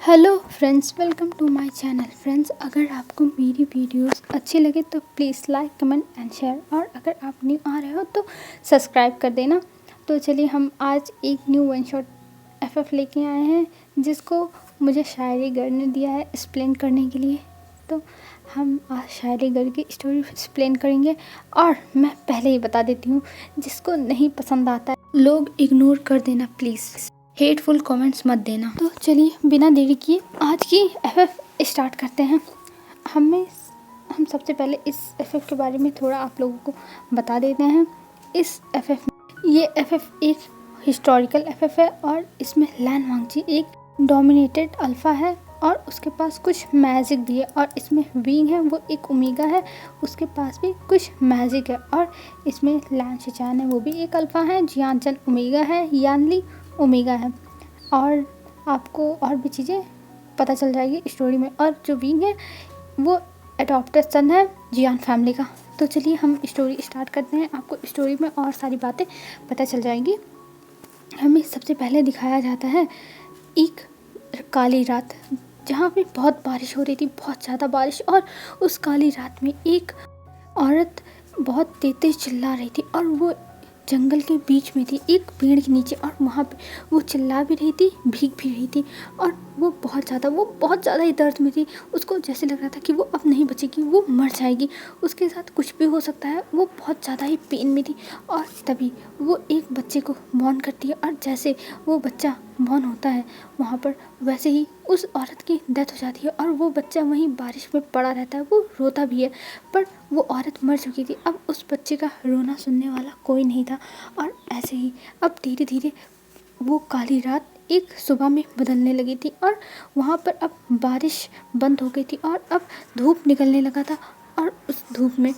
Hello friends, welcome to my channel. Friends, अगर आपको मेरी वीडियोस अच्छी लगे तो please like, comment and share, और अगर आप न्यू आ रहे हो तो सब्सक्राइब कर देना। तो चलिए, हम आज एक न्यू वन शॉट एफएफ लेके आए हैं, जिसको मुझे शायरी गर ने दिया है एक्सप्लेन करने के लिए। तो हम आज शायरी गर की स्टोरी एक्सप्लेन करेंगे। और मैं पहले ही बता देती हूँ, जिसको नहीं पसंद आता है लोग इग्नोर कर देना प्लीज़, हेटफुल कमेंट्स मत देना। तो चलिए, बिना देरी किए आज की एफएफ स्टार्ट करते हैं। हम सबसे पहले इस एफएफ के बारे में थोड़ा आप लोगों को बता देते हैं। ये एफएफ एक हिस्टोरिकल एफएफ है, और इसमें लैन वांगची एक डोमिनेटेड अल्फ़ा है, और उसके पास कुछ मैजिक भी है। और इसमें विंग है, वो एक ओमेगा है, उसके पास भी कुछ मैजिक है। और इसमें लैन शिचान है, वो भी एक अल्फ़ा है। जियानचन ओमेगा है, यानली ओमेगा है। और आपको और भी चीज़ें पता चल जाएगी स्टोरी में। और जो विंग है वो एडॉप्टेड सन है जियान फैमिली का। तो चलिए, हम स्टोरी स्टार्ट करते हैं। आपको स्टोरी में और सारी बातें पता चल जाएंगी। हमें सबसे पहले दिखाया जाता है एक काली रात, जहाँ पे बहुत बारिश हो रही थी, बहुत ज़्यादा बारिश। और उस काली रात में एक औरत बहुत तेज चिल्ला रही थी, और वो जंगल के बीच में थी, एक पेड़ के नीचे। और वहाँ पे वो चिल्ला भी रही थी, भीग भी रही थी, और वो बहुत ज़्यादा ही दर्द में थी। उसको जैसे लग रहा था कि वो अब नहीं बचेगी, वो मर जाएगी, उसके साथ कुछ भी हो सकता है। वो बहुत ज़्यादा ही पेन में थी। और तभी वो एक बच्चे को बॉर्न करती है, और जैसे वो बच्चा बॉर्न होता है वहाँ पर, वैसे ही उस औरत की डेथ हो जाती है। और वो बच्चा वहीं बारिश में पड़ा रहता है, वो रोता भी है, पर वो औरत मर चुकी थी। अब उस बच्चे का रोना सुनने वाला कोई नहीं था। और ऐसे ही अब धीरे धीरे वो काली रात एक सुबह में बदलने लगी थी, और वहाँ पर अब बारिश बंद हो गई थी, और अब धूप निकलने लगा था। और उस धूप में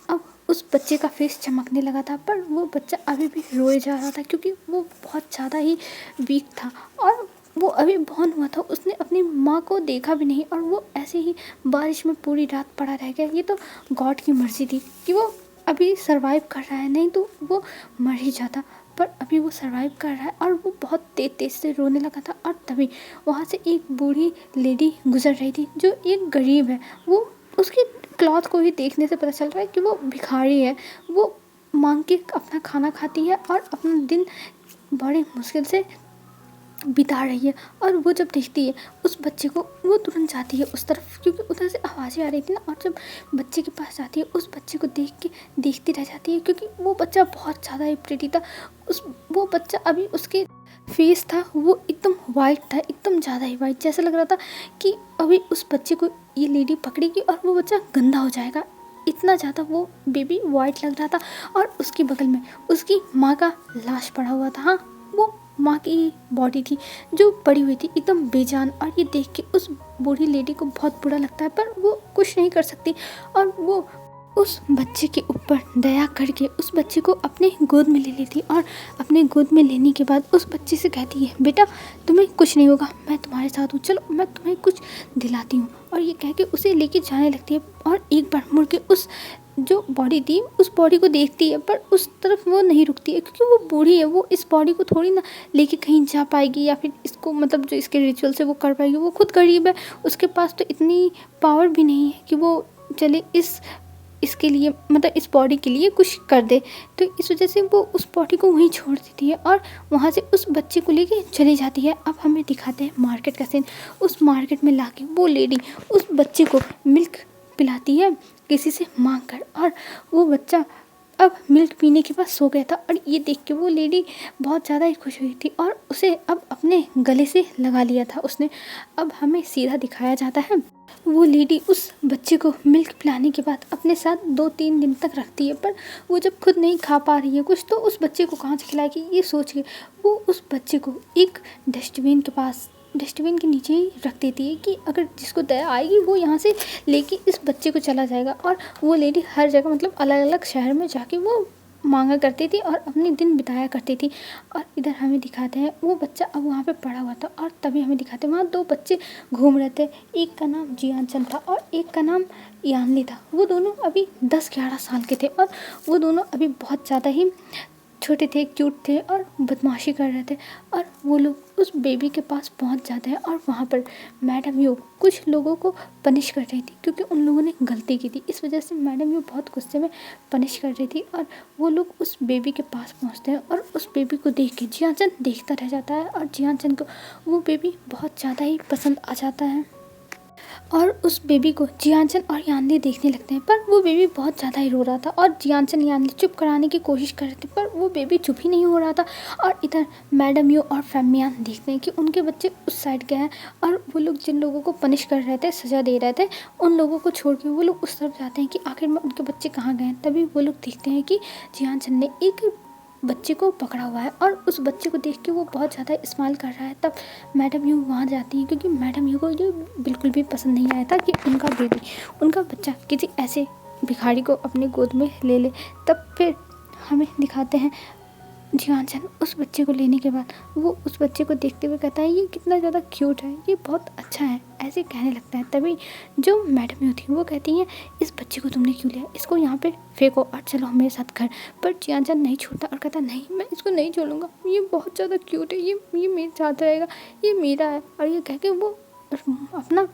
अब उस बच्चे का फेस चमकने लगा था, पर वो बच्चा अभी भी रोए जा रहा था, क्योंकि वो बहुत ज़्यादा ही वीक था। और वो अभी बॉर्न हुआ था, उसने अपनी माँ को देखा भी नहीं, और वो ऐसे ही बारिश में पूरी रात पड़ा रह गया। ये तो गॉड की मर्जी थी कि वो अभी सरवाइव कर रहा है, नहीं तो वो मर ही जाता। पर अभी वो सरवाइव कर रहा है, और वो बहुत तेज से रोने लगा था। और तभी वहाँ से एक बूढ़ी लेडी गुजर रही थी, जो एक गरीब है। वो उसकी क्लॉथ को ही देखने से पता चल रहा है कि वो भिखारी है। वो मांग के अपना खाना खाती है, और अपना दिन बड़ी मुश्किल से बिता रही है। और वो जब देखती है उस बच्चे को, वो तुरंत जाती है उस तरफ, क्योंकि उधर से आवाज़ें आ रही थी ना। और जब बच्चे के पास जाती है, उस बच्चे को देख के देखती रह जाती है, क्योंकि वो बच्चा बहुत ज़्यादा ही प्रिटी था। वो बच्चा अभी उसके फेस था, वो एकदम वाइट था, एकदम ज़्यादा ही वाइट, जैसा लग रहा था कि अभी उस बच्चे को ये लेडी पकड़ेगी और वो बच्चा गंदा हो जाएगा। इतना ज़्यादा वो बेबी वाइट लग रहा था। और उसके बगल में उसकी माँ का लाश पड़ा हुआ था। हाँ, वो माँ की बॉडी थी जो पड़ी हुई थी, एकदम बेजान। और ये देख के उस बूढ़ी लेडी को बहुत बुरा लगता है, पर वो कुछ नहीं कर सकती। और वो उस बच्चे के ऊपर दया करके उस बच्चे को अपने गोद में ले लेती, और अपने गोद में लेने के बाद उस बच्चे से कहती है, बेटा तुम्हें कुछ नहीं होगा, मैं तुम्हारे साथ हूँ, चलो मैं तुम्हें कुछ दिलाती हूँ। और ये कह के उसे लेके जाने लगती है, और एक बार मुड़ के उस जो बॉडी थी उस बॉडी को देखती है, पर उस तरफ वो नहीं रुकती है, क्योंकि वो बूढ़ी है। वो इस बॉडी को थोड़ी ना लेके कहीं जा पाएगी, या फिर इसको मतलब जो इसके रिचुअल से वो कर पाएगी। वो खुद गरीब है, उसके पास तो इतनी पावर भी नहीं है कि वो चले इसके लिए, मतलब इस बॉडी के लिए कुछ कर दे। तो इस वजह से वो उस बॉडी को वहीं छोड़ देती है, और वहाँ से उस बच्चे को लेके चली जाती है। अब हमें दिखाते हैं मार्केट का सीन। उस मार्केट में लाके वो लेडी उस बच्चे को मिल्क पिलाती है किसी से मांग कर, और वो बच्चा अब मिल्क पीने के बाद सो गया था। और ये देख के वो लेडी बहुत ज़्यादा ही खुश हुई थी, और उसे अब अपने गले से लगा लिया था उसने। अब हमें सीधा दिखाया जाता है, वो लेडी उस बच्चे को मिल्क पिलाने के बाद अपने साथ 2-3 दिन तक रखती है। पर वो जब खुद नहीं खा पा रही है कुछ, तो उस बच्चे को कहाँ से खिलाएगी, ये सोच के वो उस बच्चे को एक डस्टबिन के नीचे ही रख देती है, कि अगर जिसको दया आएगी वो यहाँ से लेके इस बच्चे को चला जाएगा। और वो लेडी हर जगह, मतलब अलग अलग शहर में जाके वो मांगा करती थी, और अपने दिन बिताया करती थी। और इधर हमें दिखाते हैं वो बच्चा अब वहाँ पे पड़ा हुआ था, और तभी हमें दिखाते हैं वहाँ 2 बच्चे घूम रहे थे। एक का नाम जियानचन था, और एक का नाम यानली था। वो दोनों अभी 10-11 साल के थे, और वो दोनों अभी बहुत ज़्यादा ही छोटे थे, क्यूट थे, और बदमाशी कर रहे थे। और वो लोग उस बेबी के पास पहुंच जाते हैं और वहाँ पर मैडम यू कुछ लोगों को पनिश कर रही थी क्योंकि उन लोगों ने गलती की थी। इस वजह से मैडम यू बहुत गुस्से में पनिश कर रही थी और वो लोग उस बेबी के पास पहुंचते हैं और उस बेबी को देख के जियान देखता रह जाता है और जियान को वो बेबी बहुत ज़्यादा ही पसंद आ जाता है और उस बेबी को जियानचन और यानली देखने लगते हैं। पर वो बेबी बहुत ज़्यादा ही रो रहा था और जियानचन यानली चुप कराने की कोशिश कर रहे थे पर वो बेबी चुप ही नहीं हो रहा था। और इधर मैडम यू और फैमियान देखते हैं कि उनके बच्चे उस साइड गए हैं और वो लोग जिन लोगों को पनिश कर रहे थे, सज़ा दे रहे थे, उन लोगों को छोड़ के वो लोग उस तरफ जाते हैं कि आखिर में उनके बच्चे कहाँ गए हैं। तभी वो लोग देखते हैं कि जियानचन ने एक बच्चे को पकड़ा हुआ है और उस बच्चे को देख के वो बहुत ज़्यादा इस्तेमाल कर रहा है। तब मैडम यू वहाँ जाती है क्योंकि मैडम यू को ये बिल्कुल भी पसंद नहीं आया था कि उनका बेबी, उनका बच्चा किसी ऐसे भिखारी को अपनी गोद में ले ले। तब फिर हमें दिखाते हैं जियानचन उस बच्चे को लेने के बाद वो उस बच्चे को देखते हुए कहता है ये कितना ज़्यादा क्यूट है, ये बहुत अच्छा है, ऐसे कहने लगता है। तभी जो मैडम यू थी वो कहती हैं इस बच्चे को तुमने क्यों लिया, इसको यहाँ पे फेंको और चलो मेरे साथ घर। पर जियानचन नहीं छोड़ता और कहता नहीं मैं इसको नहीं छोड़ूंगा, ये बहुत ज़्यादा क्यूट है, ये मेरे साथ रहेगा, ये मेरा है। और ये कह के वो अपना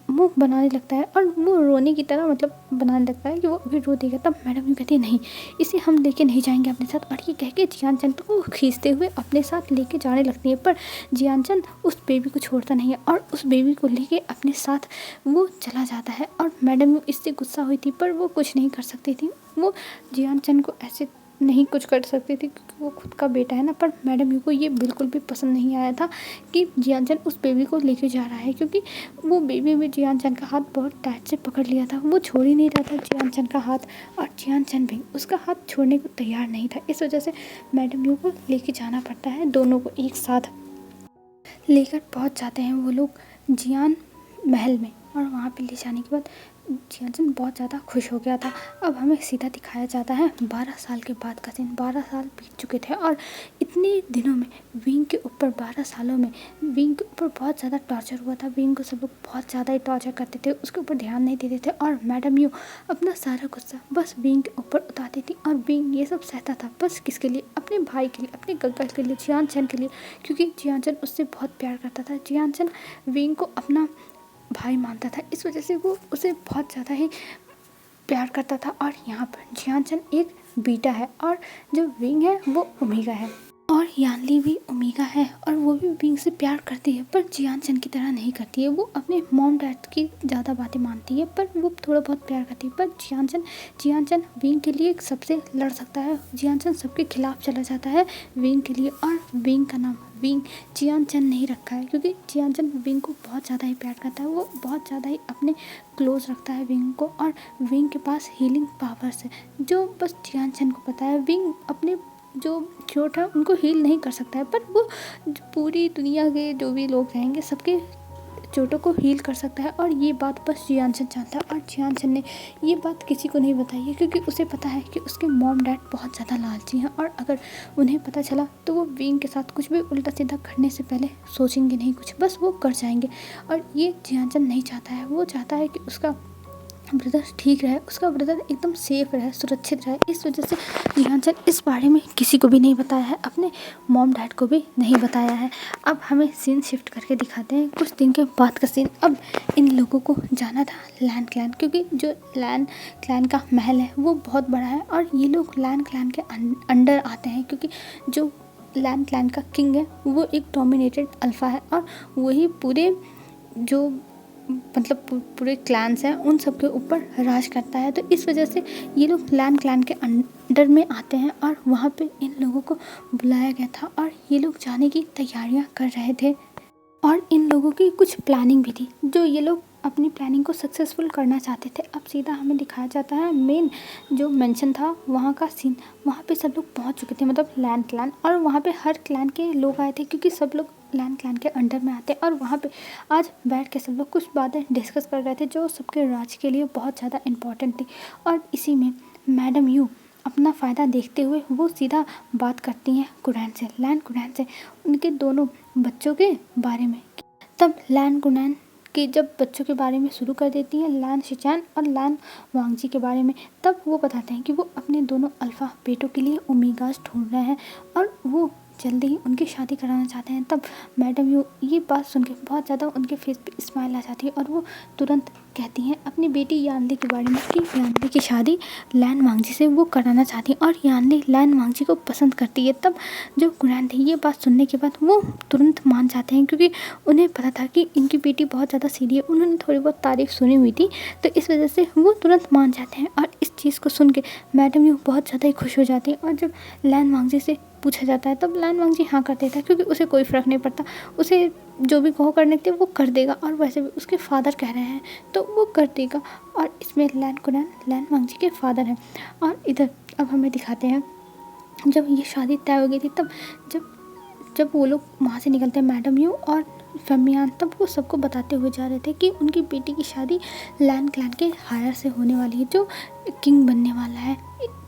मुंह बनाने लगता है और वो रोने की तरह मतलब बनाने लगता है कि वो अभी रो देगा। तब मैडम यू कहती है नहीं इसे हम लेके नहीं जाएंगे अपने साथ। और ये कह के जियानचन को खींचते हुए अपने साथ लेके जाने लगती है पर जियानचन उस बेबी को छोड़ता नहीं है और उस बेबी को लेके अपने साथ वो चला जाता है। और मैडम यू इससे गुस्सा हुई थी पर वो कुछ नहीं कर सकती थी, वो जियानचन को ऐसे नहीं कुछ कर सकती थी क्योंकि वो खुद का बेटा है ना। पर मैडम यू को ये बिल्कुल भी पसंद नहीं आया था कि जियानचन उस बेबी को लेके जा रहा है क्योंकि वो बेबी भी जियानचन का हाथ बहुत टाइट से पकड़ लिया था, वो छोड़ ही नहीं रहा था जियानचन का हाथ और जियानचन भी उसका हाथ छोड़ने को तैयार नहीं था। इस वजह से मैडम यू को लेके जाना पड़ता है, दोनों को एक साथ लेकर पहुंच जाते हैं वो लोग जियान महल में। और वहाँ पे ले जाने के बाद जियानचन बहुत ज़्यादा खुश हो गया था। अब हमें सीधा दिखाया जाता है 12 साल के बाद का सीन। 12 साल बीत चुके थे और इतने दिनों में विंग के ऊपर 12 सालों में विंग के ऊपर बहुत ज़्यादा टॉर्चर हुआ था। विंग को सब लोग बहुत ज़्यादा ही टॉर्चर करते थे, उसके ऊपर ध्यान नहीं देते थे और मैडम यू अपना सारा गुस्सा बस विंग के ऊपर उतारती थी। और विंग ये सब सहता था बस किसके लिए, अपने भाई के लिए, अपने गग्गल के लिए, जियानचन के लिए, क्योंकि जियानचन उससे बहुत प्यार करता था। जियानचन विंग को अपना भाई मानता था, इस वजह से वो उसे बहुत ज़्यादा ही प्यार करता था। और यहाँ पर जियानचन एक बीटा है और जो विंग है वो ओमेगा है और यानली भी ओमेगा है और वो भी विंग से प्यार करती है पर जियानचन की तरह नहीं करती है। वो अपने मॉम डैड की ज़्यादा बातें मानती है पर वो थोड़ा बहुत प्यार करती है। पर जियानचन विंग के लिए सबसे लड़ सकता है, जियानचन सबके खिलाफ चला जाता है विंग के लिए। और विंग का नाम विंग जियानचन नहीं रखा है क्योंकि जियानचन विंग को बहुत ज़्यादा ही प्यार करता है, वो बहुत ज़्यादा ही अपने क्लोज रखता है विंग को। और विंग के पास हीलिंग पावर्स है जो बस जियानचन को पता है। विंग अपने जो चोट है उनको हील नहीं कर सकता है पर वो पूरी दुनिया के जो भी लोग रहेंगे सबके चोटों को हील कर सकता है। और ये बात बस जियानचन जानता है और जियानचन ने ये बात किसी को नहीं बताई है क्योंकि उसे पता है कि उसके मॉम डैड बहुत ज़्यादा लालची हैं और अगर उन्हें पता चला तो वो विंग के साथ कुछ भी उल्टा सीधा करने से पहले सोचेंगे नहीं कुछ, बस वो कर जाएंगे। और ये जियानचन नहीं चाहता है, वो चाहता है कि उसका ब्रदर ठीक रहे, उसका ब्रदर एकदम सेफ रहे, सुरक्षित रहे। इस वजह से जियानचन इस बारे में किसी को भी नहीं बताया है, अपने मॉम डैड को भी नहीं बताया है। अब हमें सीन शिफ्ट करके दिखाते हैं कुछ दिन के बाद का सीन। अब इन लोगों को जाना था लैन क्लैन क्योंकि जो लैन क्लैन का महल है वो बहुत बड़ा है और ये लोग लैन क्लैन के अंडर आते हैं क्योंकि जो लैन क्लैन का किंग है वो एक डोमिनेटेड अल्फ़ा है और वही पूरे जो मतलब पूरे क्लैन्स हैं उन सब के ऊपर राज करता है। तो इस वजह से ये लोग लैन क्लैन के अंडर में आते हैं और वहाँ पे इन लोगों को बुलाया गया था और ये लोग जाने की तैयारियाँ कर रहे थे। और इन लोगों की कुछ प्लानिंग भी थी जो ये लोग अपनी प्लानिंग को सक्सेसफुल करना चाहते थे। अब सीधा हमें दिखाया जाता है मेन जो मेंशन था वहाँ का सीन। वहाँ पे सब लोग पहुँच चुके थे मतलब लैन क्लैन, और वहाँ पे हर क्लैन के लोग आए थे क्योंकि सब लोग लैन क्लैन के अंडर में आते हैं। और वहाँ पे आज बैठ के सब लोग कुछ बातें डिस्कस कर रहे थे जो सबके राज के लिए बहुत ज़्यादा इम्पोर्टेंट थी। और इसी में मैडम यू अपना फ़ायदा देखते हुए वो सीधा बात करती हैं कुरैन से, लैन कुरैन से, उनके दोनों बच्चों के बारे में। तब लैन कुरैन के जब बच्चों के बारे में शुरू कर देती हैं, लैन शिचैन और लैन वांगजी के बारे में, तब वो बताते हैं कि वो अपने दोनों अल्फ़ा बेटों के लिए ओमेगास ढूंढ रहे हैं और वो जल्दी ही उनकी शादी कराना चाहते हैं। तब मैडम यू ये बात सुन के बहुत ज़्यादा उनके फेस पे स्माइल आ जाती है और वो तुरंत कहती हैं अपनी बेटी यानली के बारे में कि यानली की शादी लैन वांगजी से वो कराना चाहती हैं और यानली लैन वांगजी को पसंद करती है। तब जो कुरैन थे ये बात सुनने के बाद वो तुरंत मान जाते हैं, क्योंकि उन्हें पता था कि इनकी बेटी बहुत ज़्यादा सीधी है। उन्होंने थोड़ी बहुत तारीफ़ सुनी हुई थी, तो इस वजह से वो तुरंत मान जाते हैं। और इस चीज़ को सुन के मैडम यू बहुत ज़्यादा ही खुश हो जाती है। और जब लैन वांगजी से पूछा जाता है तब लैन वांगजी हाँ कर देता है, क्योंकि उसे कोई फ़र्क नहीं पड़ता, उसे जो भी कहो करने के लिए वो कर देगा। और वैसे भी उसके फादर कह रहे हैं तो वो कर देगा। और इसमें लैन कुरैन लैन वांगजी के फादर हैं। और इधर अब हमें दिखाते हैं जब ये शादी तय हो गई थी, तब जब जब वो लोग वहाँ से निकलते हैं मैडम यू और फमियान, तब वो सबको बताते हुए जा रहे थे कि उनकी बेटी की शादी लैन क्लैन के हायर से होने वाली है, जो किंग बनने वाला है।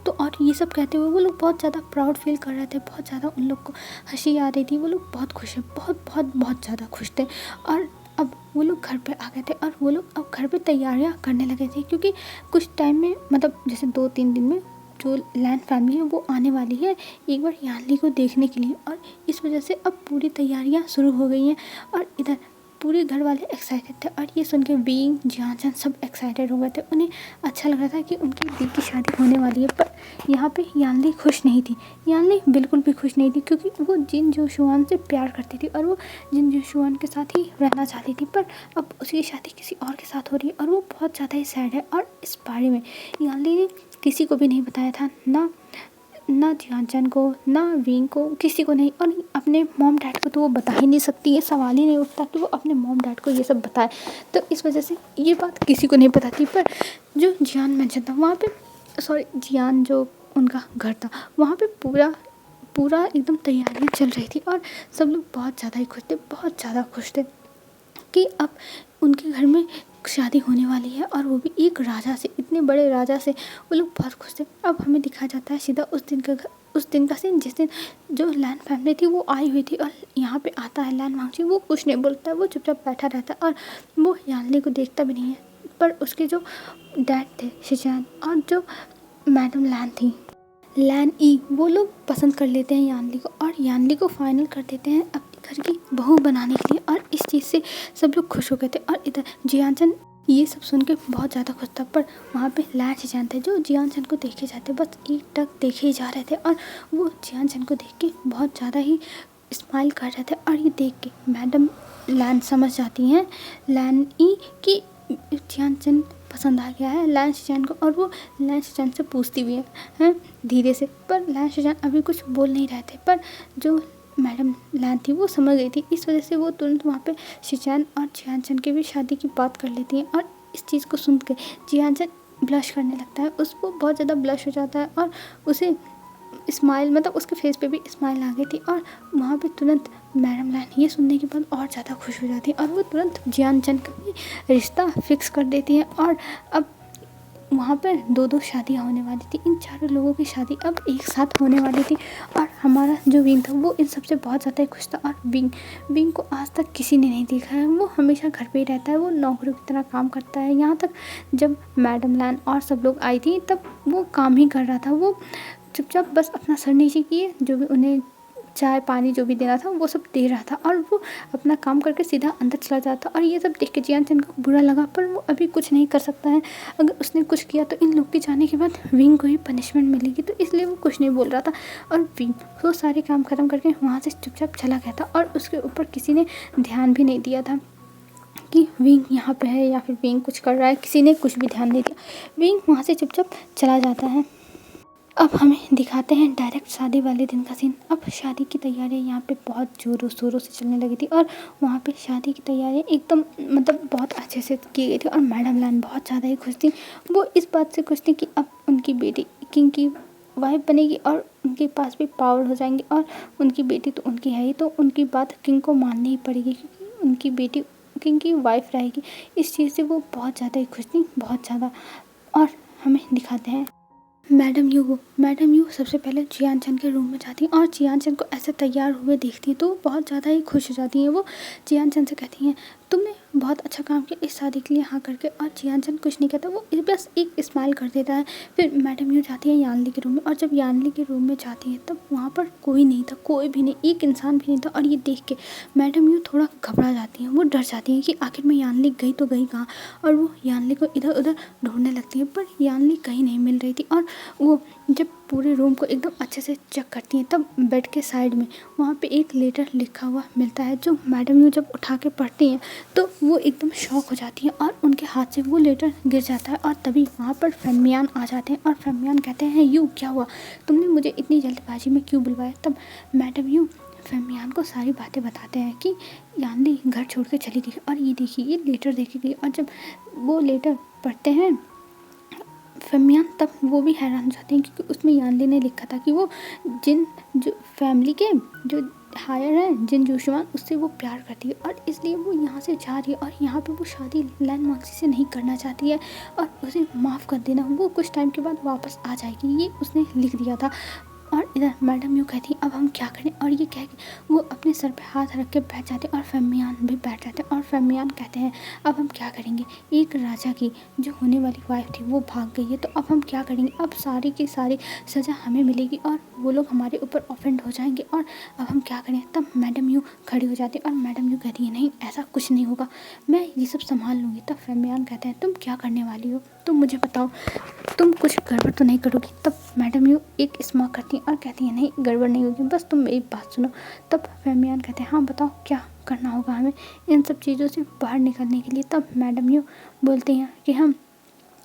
तो और ये सब कहते हुए वो लोग बहुत ज़्यादा प्राउड फील कर रहे थे, बहुत ज़्यादा उन लोग को हंसी आ रही थी, वो लोग बहुत खुश हैं, बहुत बहुत बहुत ज़्यादा खुश थे। और अब वो लोग घर पे आ गए थे और वो लोग अब घर पे तैयारियां करने लगे थे, क्योंकि कुछ टाइम में मतलब जैसे 2-3 दिन में जो लैन फैमिली है वो आने वाली है एक बार यानली को देखने के लिए। और इस वजह से अब पूरी तैयारियां शुरू हो गई हैं और इधर पूरे घर वाले एक्साइटेड थे। और ये सुन के बीइंग जियान सब एक्साइटेड हो गए थे, उन्हें अच्छा लग रहा था कि उनकी दी की शादी होने वाली है। पर यहाँ पे यानली खुश नहीं थी, यानली बिल्कुल भी खुश नहीं थी, क्योंकि वो जिन जोशुआन से प्यार करती थी और वो जिन जोशुआन के साथ ही रहना चाहती थी। पर अब उसकी शादी किसी और के साथ हो रही है और वो बहुत ज़्यादा ही सैड है। और इस बारे में यानली ने किसी को भी नहीं बताया था, ना जियान को, ना विंग को, किसी को नहीं। और अपने मॉम डैड को तो वो बता ही नहीं सकती, ये सवाल ही नहीं उठता कि वो अपने मॉम डैड को ये सब बताए। तो इस वजह से ये बात किसी को नहीं पता थी। पर जो जियान मेंशन था वहाँ पे, सॉरी जियान जो उनका घर था वहाँ पे पूरा एकदम तैयारियाँ चल रही थी और सब लोग बहुत ज़्यादा ही खुश थे, बहुत ज़्यादा खुश थे कि अब उनके घर में शादी होने वाली है, और वो भी एक राजा से, इतने बड़े राजा से। वो लोग बहुत खुश थे। अब हमें दिखाया जाता है सीधा उस दिन का सीन जिस दिन जो लैन फैमिली थी वो आई हुई थी। और यहाँ पे आता है लैन वांगजी, वो कुछ नहीं बोलता है, वो चुपचाप बैठा रहता है और वो यानली को देखता भी नहीं है। पर उसके जो डैड थे शिजान और जो मैडम लैन थी लैन ई, वो लोग पसंद कर लेते हैं यानली को और यानली को फाइनल कर देते हैं अपने घर की बहू बनाने के लिए। और इस चीज़ से सब लोग खुश हो गए थे। और इधर जियान ये सब सुन के बहुत ज़्यादा खुश था। पर वहाँ पे लैन शिजान थे जो जियान को देखे जाते, बस एक टक देखे ही जा रहे थे और वो जियान को देख के बहुत ज़्यादा ही स्माइल कर रहे थे। और ये देख के मैडम लैन समझ जाती हैं लैन ई कि जियान पसंद आ गया है लैन शिजान को। और वो लैन शिजान से पूछती भी है धीरे से, पर लैन शिजान अभी कुछ बोल नहीं रहे थे। पर जो मैडम लैन थी वो समझ गई थी, इस वजह से वो तुरंत वहाँ पे शिजान और जियान की भी शादी की बात कर लेती हैं। और इस चीज़ को सुन के जियान ब्लश करने लगता है, उसको बहुत ज़्यादा ब्लश हो जाता है और उसे स्माइल, मतलब उसके फेस पे भी स्माइल आ गई थी। और वहाँ पे तुरंत मैडम लैन ये सुनने के बाद और ज़्यादा खुश हो जाती है और वो तुरंत जियान का भी रिश्ता फिक्स कर देती हैं। और अब वहाँ पर 2-2 शादियाँ होने वाली थी, इन चारों लोगों की शादी अब एक साथ होने वाली थी। और हमारा जो विंग था वो इन सबसे बहुत ज़्यादा खुश था। और विंग को आज तक किसी ने नहीं देखा है, वो हमेशा घर पे ही रहता है, वो नौकरों की तरह काम करता है। यहाँ तक जब मैडम लैन और सब लोग आई थी तब वो काम ही कर रहा था, वो चुपचाप बस अपना सर नीचे किए, जो भी उन्हें चाय पानी जो भी देना था वो सब दे रहा था और वो अपना काम करके सीधा अंदर चला जाता। और ये सब देख के जियान को बुरा लगा, पर वो अभी कुछ नहीं कर सकता है। अगर उसने कुछ किया तो इन लोग के जाने के बाद विंग को ही पनिशमेंट मिलेगी, तो इसलिए वो कुछ नहीं बोल रहा था। और विंग वो सारे काम ख़त्म करके वहाँ से चुपचाप चला गया था और उसके ऊपर किसी ने ध्यान भी नहीं दिया था कि विंग यहाँ पे है या फिर विंग कुछ कर रहा है, किसी ने कुछ भी ध्यान नहीं दिया। विंग वहाँ से चुपचाप चला जाता है। अब हमें दिखाते हैं डायरेक्ट शादी वाले दिन का सीन। अब शादी की तैयारियां यहाँ पे बहुत ज़ोरों शोरों से चलने लगी थी और वहाँ पे शादी की तैयारियां एकदम मतलब बहुत अच्छे से की गई थी। और मैडम लैन बहुत ज़्यादा ही खुश थी, वो इस बात से खुश थी कि अब उनकी बेटी किंग की वाइफ बनेगी और उनके पास भी पावर हो जाएंगी। और उनकी बेटी तो उनकी है ही, तो उनकी बात किंग को माननी ही पड़ेगी, क्योंकि उनकी बेटी किंग की वाइफ रहेगी। इस चीज़ से वो बहुत ज़्यादा ही खुश थी, बहुत ज़्यादा। और हमें दिखाते हैं मैडम यू सबसे पहले जियान के रूम में जाती हैं और जियान को ऐसे तैयार हुए देखती हैं तो वो बहुत ज़्यादा ही खुश हो जाती हैं। वो जियान से कहती हैं तुमने बहुत अच्छा काम किया इस शादी के लिए हाँ करके। और जियान कुछ नहीं कहता, वो बस एक स्माइल कर देता है। फिर मैडम यूँ जाती है यानली के रूम में, और जब यानली के रूम में जाती है तब वहाँ पर कोई नहीं था, कोई भी नहीं, एक इंसान भी नहीं था। और ये देख के मैडम यूँ थोड़ा घबरा जाती हैं, वो डर जाती हैं कि आखिर में यानली गई तो गई कहाँ। और वो यानली को इधर उधर ढूंढने लगती है, पर यानली कहीं नहीं मिल रही थी। और वो जब पूरे रूम को एकदम अच्छे से चेक करती हैं तब बेड के साइड में वहाँ पे एक लेटर लिखा हुआ मिलता है, जो मैडम यूँ जब उठा के पढ़ती हैं तो वो एकदम शॉक हो जाती हैं और उनके हाथ से वो लेटर गिर जाता है। और तभी वहाँ पर फेमियान आ जाते हैं और फेमियान कहते हैं, यूँ क्या हुआ, तुमने मुझे इतनी जल्दबाजी में क्यों बुलवाया। तब मैडम यूँ फेमियान को सारी बातें बताते हैं कि यानली घर छोड़ के चली गई, और ये देखिए ये लेटर देखी गई। और जब वो लेटर पढ़ते हैं फेमियान तब वो भी हैरान हो जाते हैं, क्योंकि उसमें यानली ने लिखा था कि वो जो फैमिली के जो हायर है जिन जोशुआन, उससे वो प्यार करती है और इसलिए वो यहाँ से जा रही है। और यहाँ पे वो शादी लैन मांगसी से नहीं करना चाहती है और उसे माफ़ कर देना, वो कुछ टाइम के बाद वापस आ जाएगी, ये उसने लिख दिया था। और इधर मैडम यूँ कहती अब हम क्या करें, और ये कह के वो अपने सर पे हाथ रख के बैठ जाते हैं और फेमियान भी बैठ जाते हैं। और फेमियान कहते हैं अब हम क्या करेंगे, एक राजा की जो होने वाली वाइफ थी वो भाग गई है, तो अब हम क्या करेंगे, अब सारी की सारी सज़ा हमें मिलेगी और वो लोग हमारे ऊपर ऑफेंड हो जाएंगे, और अब हम क्या करें। तब मैडम यूँ खड़ी हो जाती है और मैडम यूँ कहती है नहीं ऐसा कुछ नहीं होगा, मैं ये सब संभाल लूँगी। तब फेमियान कहते हैं तुम क्या करने वाली हो, तुम मुझे बताओ, तुम कुछ गड़बड़ तो नहीं करोगी। तब मैडम यूँ एक स्माइल करती हैं और कहती हैं नहीं गड़बड़ नहीं होगी, बस तुम मेरी बात सुनो। तब फेमियान कहते हैं हाँ बताओ क्या करना होगा हमें इन सब चीज़ों से बाहर निकलने के लिए। तब मैडम यूँ बोलती हैं कि हम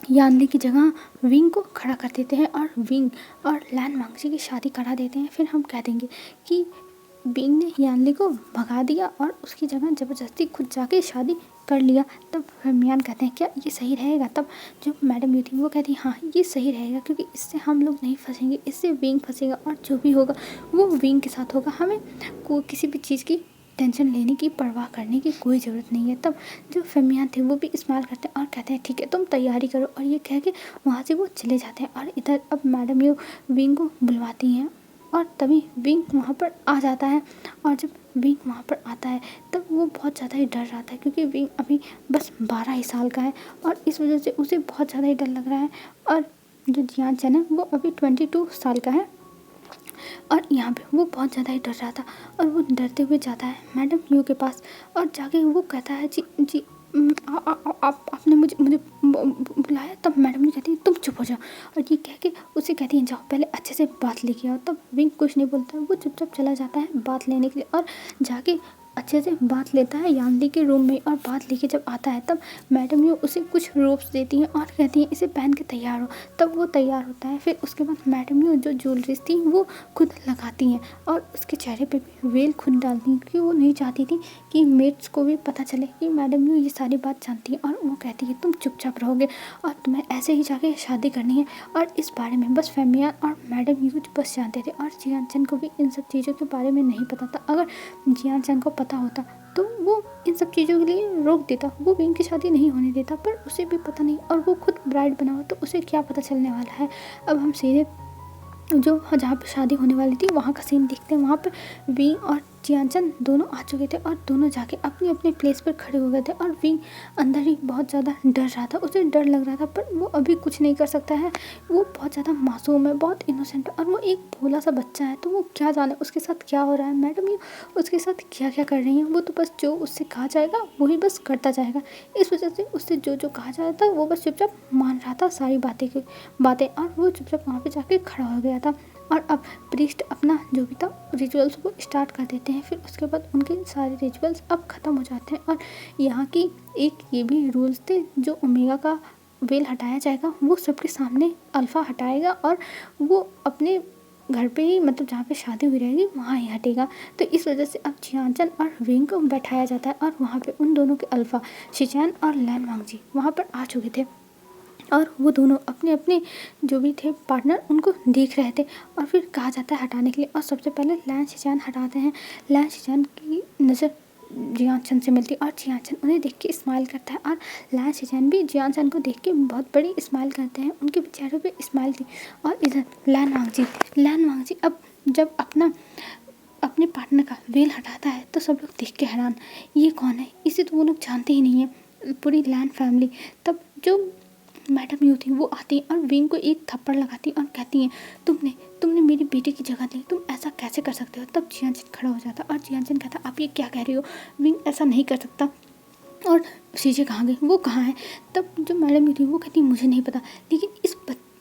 यानली की जगह विंग को खड़ा कर देते हैं और विंग और लैन मांगसी की शादी करा देते हैं। फिर हम कह देंगे कि विंग ने यानली को भगा दिया और उसकी जगह ज़बरदस्ती खुद जाके शादी कर लिया। तब फेमियान कहते हैं क्या ये सही रहेगा। तब जो मैडम यू थी वो कहती है हाँ ये सही रहेगा, क्योंकि इससे हम लोग नहीं फंसेंगे, इससे विंग फंसेगा और जो भी होगा वो विंग के साथ होगा, हमें किसी भी चीज़ की टेंशन लेने की परवाह करने की कोई ज़रूरत नहीं है। तब जो फेमियान थे वो भी स्माइल करते हैं और कहते हैं ठीक है तुम तैयारी करो, और ये कह के वहाँ से वो चले जाते हैं। और इधर अब मैडम यू विंग को बुलवाती हैं और तभी विंग वहाँ पर आ जाता है। और जब विंग वहाँ पर आता है तब वो बहुत ज़्यादा ही डर रहा था, क्योंकि विंग अभी बस 12 ही साल का है और इस वजह से उसे बहुत ज़्यादा ही डर लग रहा है। और जो जियान चैन है वो अभी 22 साल का है और यहाँ पे वो बहुत ज़्यादा ही डर रहा था। और वो डरते हुए जाता है मैडम यू के पास और जाके वो कहता है जी जी आपने मुझे बुलाया। तब मैडम ने कहती है तुम चुप हो जाओ, और ये कह के उसे कहती है जाओ पहले अच्छे से बात लेके आओ। तब विंग कुछ नहीं बोलता है, वो चुपचाप चला जाता है बात लेने के लिए और जाके अच्छे से बात लेता है यानली के रूम में। और बात लेके जब आता है तब मैडम यू उसे कुछ रोप्स देती हैं और कहती हैं इसे पहन के तैयार हो। तब वो तैयार होता है। फिर उसके बाद मैडम यू जो ज्वेलरीज थी वो खुद लगाती हैं और उसके चेहरे पे भी वेल खुद डालती हैं, क्योंकि वो नहीं चाहती थी कि मेट्स को भी पता चले कि मैडम यू ये सारी बात जानती है। और वो कहती है तुम चुपचाप रहोगे और तुम्हें ऐसे ही जाके शादी करनी है। और इस बारे में बस फेमियान और मैडम यू बस जानते थे और जियान चैन को भी इन सब चीज़ों के बारे में नहीं पता था। अगर जियान चैन को पता होता तो वो इन सब चीज़ों के लिए रोक देता, वो विंग की शादी नहीं होने देता, पर उसे भी पता नहीं और वो खुद ब्राइड बना हो तो उसे क्या पता चलने वाला है। अब हम सीधे जो जहाँ पे शादी होने वाली थी वहाँ का सीन देखते हैं। वहाँ पर विंग और जियान दोनों आ चुके थे और दोनों जाके अपनी अपनी प्लेस पर खड़े हो गए थे। और विंग अंदर ही बहुत ज़्यादा डर रहा था, उसे डर लग रहा था, पर वो अभी कुछ नहीं कर सकता है। वो बहुत ज़्यादा मासूम है, बहुत इनोसेंट है और वो एक भोला सा बच्चा है, तो वो क्या जाने उसके साथ क्या हो रहा है, मैडम ये उसके साथ क्या क्या कर रही हैं। वो तो बस जो उससे कहा जाएगा वही बस करता जाएगा। इस वजह से उससे जो जो कहा जाता था वो बस चुपचाप मान रहा था सारी बातें और वो चुपचाप वहाँ पे जाके खड़ा हो गया था। और अब प्रीस्ट अपना जो भी था रिचुअल्स को स्टार्ट कर देते हैं। फिर उसके बाद उनके सारे रिचुअल्स अब ख़त्म हो जाते हैं और यहाँ की एक ये भी रूल्स थे, जो ओमेगा का वेल हटाया जाएगा वो सबके सामने अल्फ़ा हटाएगा और वो अपने घर पे ही, मतलब जहाँ पे शादी हुई रहेगी वहाँ ही हटेगा। तो इस वजह से अब जियान और विंग को बैठाया जाता है और वहाँ पे उन दोनों के अल्फ़ा शिचैन और लैन वांगजी वहाँ पर आ चुके थे और वो दोनों अपने अपने जो भी थे पार्टनर उनको देख रहे थे। और फिर कहा जाता है हटाने के लिए और सबसे पहले लैन शिचैन हटाते हैं। लैन शिचैन की नज़र जियान से मिलती है और जियान उन्हें देख के स्माइल करता है और लैन शिचैन भी जियान को देख के बहुत बड़ी स्माइल करते हैं, उनके चेहरों पे स्माइल थी। और इधर लैन वांगजी अब जब अपना अपने पार्टनर का वेल हटाता है तो सब लोग देख के हैरान, ये कौन है, इसे तो वो लोग जानते ही नहीं है, पूरी लैन फैमिली। तब जो मैडम यू थी वो आती और विंग को एक थप्पड़ लगाती और कहती हैं, तुमने तुमने मेरी बेटी की जगह ली, तुम ऐसा कैसे कर सकते हो। तब जियानचन खड़ा हो जाता और जियानचन कहता, आप ये क्या कह रही हो, विंग ऐसा नहीं कर सकता। और सीजे कहाँ गई, वो कहाँ है। तब जो मैडम थी वो कहती मुझे नहीं पता, लेकिन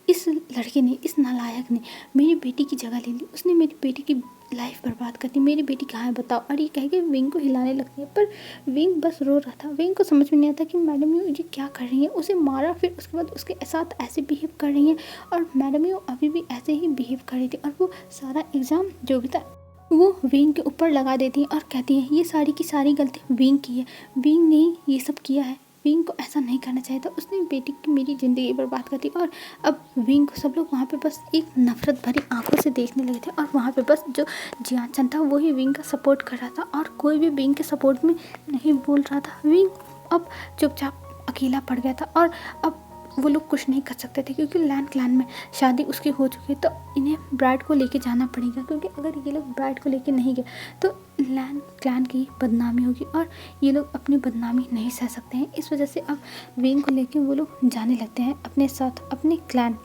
इस लड़के ने, इस नालायक ने मेरी बेटी की जगह ले ली, उसने मेरी बेटी की लाइफ बर्बाद कर दी, मेरी बेटी कहाँ है बताओ। और ये कह के विंग को हिलाने लगती है, पर विंग बस रो रहा था। विंग को समझ में नहीं आता कि मैडम ये क्या कर रही है। उसे मारा, फिर उसके बाद उसके साथ ऐसे बिहेव कर रही हैं, और मैडम यू अभी भी ऐसे ही बिहेव कर रही थी। और वो सारा एग्ज़ाम जो भी था वो विंग के ऊपर लगा देती हैं और कहती हैं ये सारी की सारी गलती विंग की है, विंग ने ये सब किया है, विंग को ऐसा नहीं करना चाहिए था, उसने बेटी की मेरी ज़िंदगी बर्बाद कर दी। और अब विंग को सब लोग वहाँ पे बस एक नफ़रत भरी आंखों से देखने लगे थे, और वहाँ पे बस जो जियानचन था वही विंग का सपोर्ट कर रहा था, और कोई भी विंग के सपोर्ट में नहीं बोल रहा था। विंग अब चुपचाप अकेला पड़ गया था, और अब वो लोग कुछ नहीं कर सकते थे, क्योंकि लैन क्लैन में शादी उसकी हो चुकी है। तो इन्हें ब्राइड को लेके जाना पड़ेगा, क्योंकि अगर ये लोग ब्राइड को लेके नहीं गए तो लैन क्लैन की बदनामी होगी, और ये लोग अपनी बदनामी नहीं सह सकते हैं। इस वजह से अब विंग को लेके वो लोग जाने लगते हैं अपने साथ, अपने क्लैन।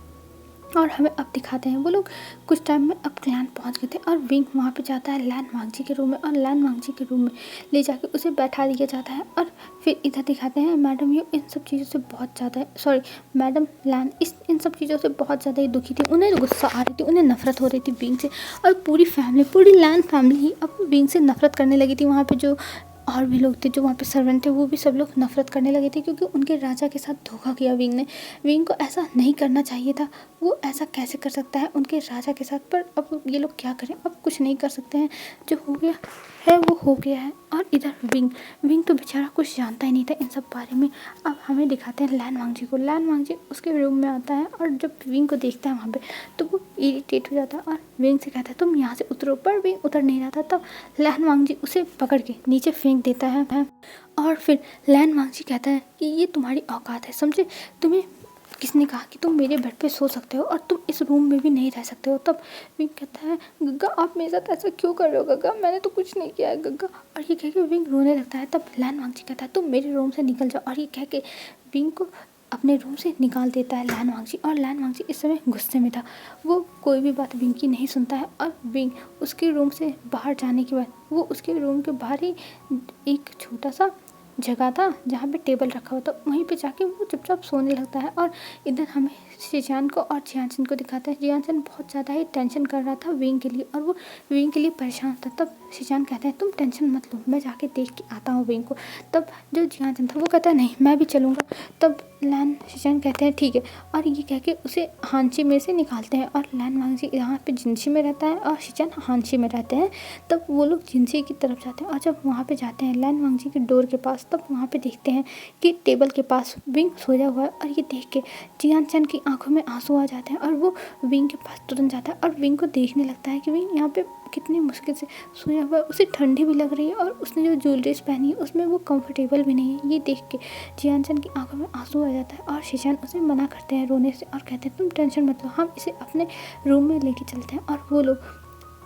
और हमें अब दिखाते हैं वो लोग कुछ टाइम में अब क्लैन पहुंच गए थे, और विंग वहाँ पे जाता है लैन वांगजी के रूम में, और लैन वांगजी के रूम में ले जाके उसे बैठा दिया जाता है। और फिर इधर दिखाते हैं मैडम ये इन सब चीज़ों से बहुत ज़्यादा, सॉरी मैडम लैन इन सब चीज़ों से बहुत ज़्यादा ही दुखी थी, उन्हें गुस्सा आ रही थी, उन्हें नफरत हो रही थी विंग से। और पूरी फैमिली, पूरी लैन फैमिली ही अब विंग से नफरत करने लगी थी। वहाँ पे जो और भी लोग थे, जो वहाँ पे सर्वेंट थे, वो भी सब लोग नफरत करने लगे थे, क्योंकि उनके राजा के साथ धोखा किया विंग ने। विंग को ऐसा नहीं करना चाहिए था, वो ऐसा कैसे कर सकता है उनके राजा के साथ। पर अब ये लोग क्या करें, अब कुछ नहीं कर सकते हैं, जो हो गया है वो हो गया है। और इधर विंग तो बेचारा कुछ जानता ही नहीं था इन सब बारे में। अब हमें दिखाते हैं लैन वांगजी को। लैन वांगजी उसके रूम में आता है, और जब विंग को देखता है वहाँ पे तो वो इरिटेट हो जाता है, और विंग से कहता है तुम यहाँ से उतरो, पर विंग उतर नहीं रहा था। तब लैन वांगजी उसे पकड़ के नीचे फेंक देता है, और फिर लैन वांगजी कहता है कि ये तुम्हारी औकात है, समझे, तुम्हें किसने कहा कि तुम मेरे बेड पे सो सकते हो, और तुम इस रूम में भी नहीं रह सकते हो। तब विंग कहता है गग्गा आप मेरे साथ ऐसा क्यों कर रहे हो गग्गा, मैंने तो कुछ नहीं किया है गग्गा। और ये कह के विंग रोने लगता है। तब लैन वांगजी कहता है तुम मेरे रूम से निकल जाओ, और ये कह के विंग को अपने रूम से निकाल देता है लैन वांगजी। और लैन वांगजी इस समय गुस्से में था, वो कोई भी बात विंग की नहीं सुनता है। और विंग उसके रूम से बाहर जाने के बाद वो उसके रूम के बाहर ही एक छोटा सा जगह था जहाँ पे टेबल रखा हुआ था, वहीं पे जाके वो चुपचाप सोने लगता है। और इधर हमें शिजान को और जियानचन को दिखाता है। जियानचन बहुत ज़्यादा ही टेंशन कर रहा था विंग के लिए, और वो विंग के लिए परेशान था। तब शिजान कहता है तुम टेंशन मत लो, मैं जाके देख के आता हूँ विंग को। तब जो जियानचन था वो कहता है नहीं मैं भी चलूँगा। तब लैन शिजान कहते हैं ठीक है, और ये कह के उसे हांची में से निकालते हैं। और लैन वांगजी यहाँ पे जिनसी में रहता है, और शिजान हांची में रहते हैं। तब वो लोग जिनसी की तरफ जाते हैं, और जब वहाँ पे जाते हैं लैन वांगजी के डोर के पास, तब वहाँ पे देखते हैं कि टेबल के पास विंग सोया हुआ है। और ये देख के जियानचन की आंखों में आंसू आ जाते हैं, और वो विंग के पास तुरंत जाता है, और विंग को देखने लगता है कि विंग यहाँ पे कितनी मुश्किल से सोया हुआ है, उसे ठंडी भी लग रही है, और उसने जो ज्वेलरीज पहनी है उसमें वो कंफर्टेबल भी नहीं है। ये देख के जियानचन की आंखों में आंसू आ जाता है, और शिजान उसे मना करते हैं रोने से, और कहते हैं तुम टेंशन मत लो, हम इसे अपने रूम में लेके चलते हैं। और वो लोग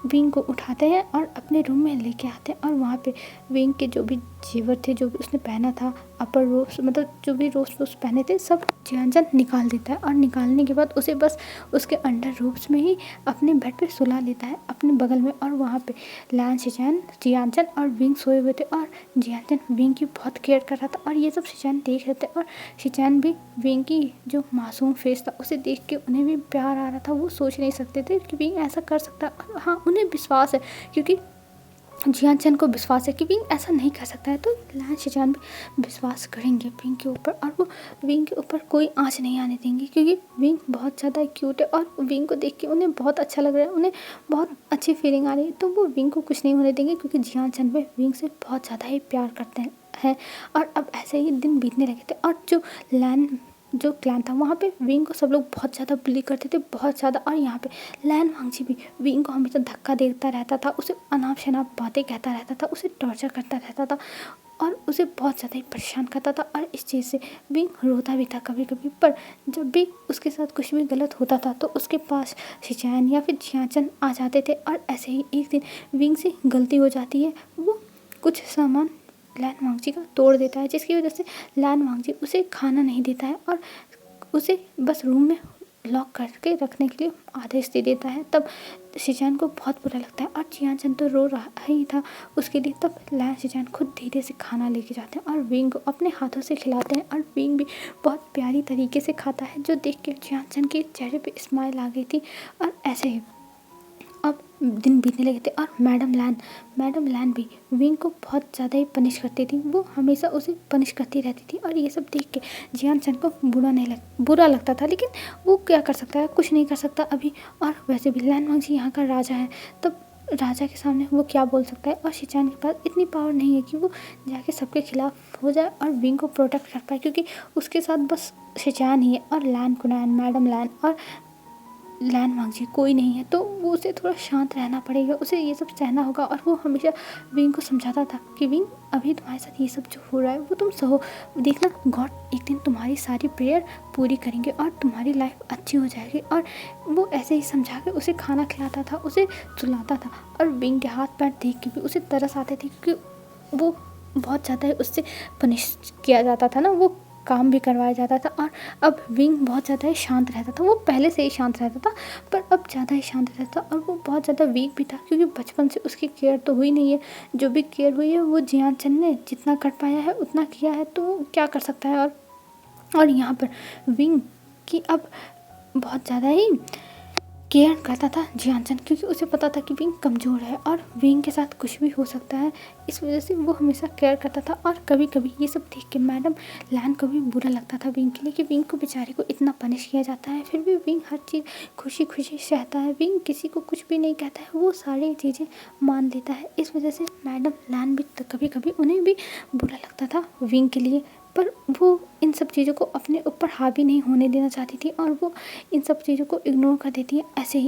विंग को उठाते हैं और अपने रूम में लेके आते हैं। और वहाँ पे विंग के जो भी जेवर थे, जो भी उसने पहना था, अपर रोब्स मतलब जो भी रोब्स पहने थे, सब जियानचन निकाल देता है। और निकालने के बाद उसे बस उसके अंडर रोब्स में ही अपने बेड पे सुला लेता है अपने बगल में। और वहाँ पे लैन शिजान जियानचन और विंग सोए हुए थे, और जियानचन विंग की बहुत केयर कर रहा था। और ये सब शिजान देख रहे थे, और शिजान भी विंग की जो मासूम फेस था उसे देख के उन्हें भी प्यार आ रहा था। वो सोच नहीं सकते थे कि विंग ऐसा कर सकता है। हाँ, उन्हें विश्वास है, क्योंकि जियानचन को विश्वास है कि विंग ऐसा नहीं कर सकता है। तो लैन शिजान भी विश्वास करेंगे विंग के ऊपर, और वो विंग के ऊपर कोई आँच नहीं आने देंगे, क्योंकि विंग बहुत ज़्यादा क्यूट है, और विंग को देख के उन्हें बहुत अच्छा लग रहा है, उन्हें बहुत अच्छी फीलिंग आ रही है। तो वो विंग को कुछ नहीं होने देंगे, क्योंकि जियानचन भी विंग से बहुत ज़्यादा ही प्यार करते हैं। और अब ऐसे ही दिन बीतने लगे थे, और जो क्लैन था वहाँ पे विंग को सब लोग बहुत ज़्यादा बुली करते थे, बहुत ज़्यादा। और यहाँ पे लैन वांगजी भी विंग को हमेशा धक्का देता रहता था, उसे अनाप शनाप बातें कहता रहता था, उसे टॉर्चर करता रहता था। और उसे बहुत ज़्यादा ही परेशान करता था। और इस चीज़ से विंग रोता भी था कभी कभी, पर जब भी उसके साथ कुछ भी गलत होता था तो उसके पास शिचैन या फिर जियाचन आ जाते थे। और ऐसे ही एक दिन विंग से गलती हो जाती है, वो कुछ सामान लैन वांगजी का तोड़ देता है, जिसकी वजह से लैन वांगजी उसे खाना नहीं देता है और उसे बस रूम में लॉक करके रखने के लिए आदेश दे देता है। तब शिचैन को बहुत बुरा लगता है और जियाचन तो रो रहा ही था उसके लिए। तब लैन शिचैन खुद धीरे से खाना लेके जाते हैं और विंग को अपने हाथों से खिलाते हैं और विंग भी बहुत प्यारी तरीके से खाता है, जो देख के जियाचन के चेहरे पे स्माइल आ गई थी। और ऐसे ही अब दिन बीतने लगे थे और मैडम लैन भी विंग को बहुत ज़्यादा ही पनिश करती थी। वो हमेशा उसे पनिश करती रहती थी और ये सब देख के जियाचन को बुरा लगता था, लेकिन वो क्या कर सकता है, कुछ नहीं कर सकता अभी। और वैसे भी लैन वांगजी यहाँ का राजा है, तब राजा के सामने वो क्या बोल सकता है। और शिचैन के पास इतनी पावर नहीं है कि वो जाके सबके खिलाफ हो जाए और विंग को प्रोटेक्ट कर पाए, क्योंकि उसके साथ बस शिचैन ही है और लैन कुनैन, मैडम लैन और लैन वांगजी कोई नहीं है। तो वो उसे थोड़ा शांत रहना पड़ेगा, उसे ये सब सहना होगा। और वो हमेशा विंग को समझाता था कि विंग अभी तुम्हारे साथ ये सब जो हो रहा है वो तुम सहो, देखना गॉड एक दिन तुम्हारी सारी प्रेयर पूरी करेंगे और तुम्हारी लाइफ अच्छी हो जाएगी। और वो ऐसे ही समझा के उसे खाना खिलाता था, उसे सुलाता था। और विंग के हाथ पैर देख के भी उसे तरस आते थे, क्योंकि वो बहुत ज़्यादा उससे पनिश किया जाता था ना, वो काम भी करवाया जाता था। और अब विंग बहुत ज़्यादा ही शांत रहता था, वो पहले से ही शांत रहता था पर अब ज़्यादा ही शांत रहता था। और वो बहुत ज़्यादा वीक भी था, क्योंकि बचपन से उसकी केयर तो हुई नहीं है। जो भी केयर हुई है वो जियाचन ने जितना कर पाया है उतना किया है, तो वो क्या कर सकता है। और यहाँ पर विंग की अब बहुत ज़्यादा ही केयर करता था जियाचन, क्योंकि उसे पता था कि विंग कमज़ोर है और विंग के साथ कुछ भी हो सकता है। इस वजह से वो हमेशा केयर करता था। और कभी कभी ये सब देख के मैडम लैन को भी बुरा लगता था विंग के लिए, कि विंग को बेचारे को इतना पनिश किया जाता है, फिर भी विंग हर चीज़ खुशी खुशी सहता है। विंग किसी को कुछ भी नहीं कहता है, वो सारी चीज़ें मान लेता है। इस वजह से मैडम लैन भी कभी कभी उन्हें भी बुरा लगता था विंग के लिए, पर वो इन सब चीज़ों को अपने ऊपर हावी नहीं होने देना चाहती थी और वो इन सब चीज़ों को इग्नोर कर देती है। ऐसे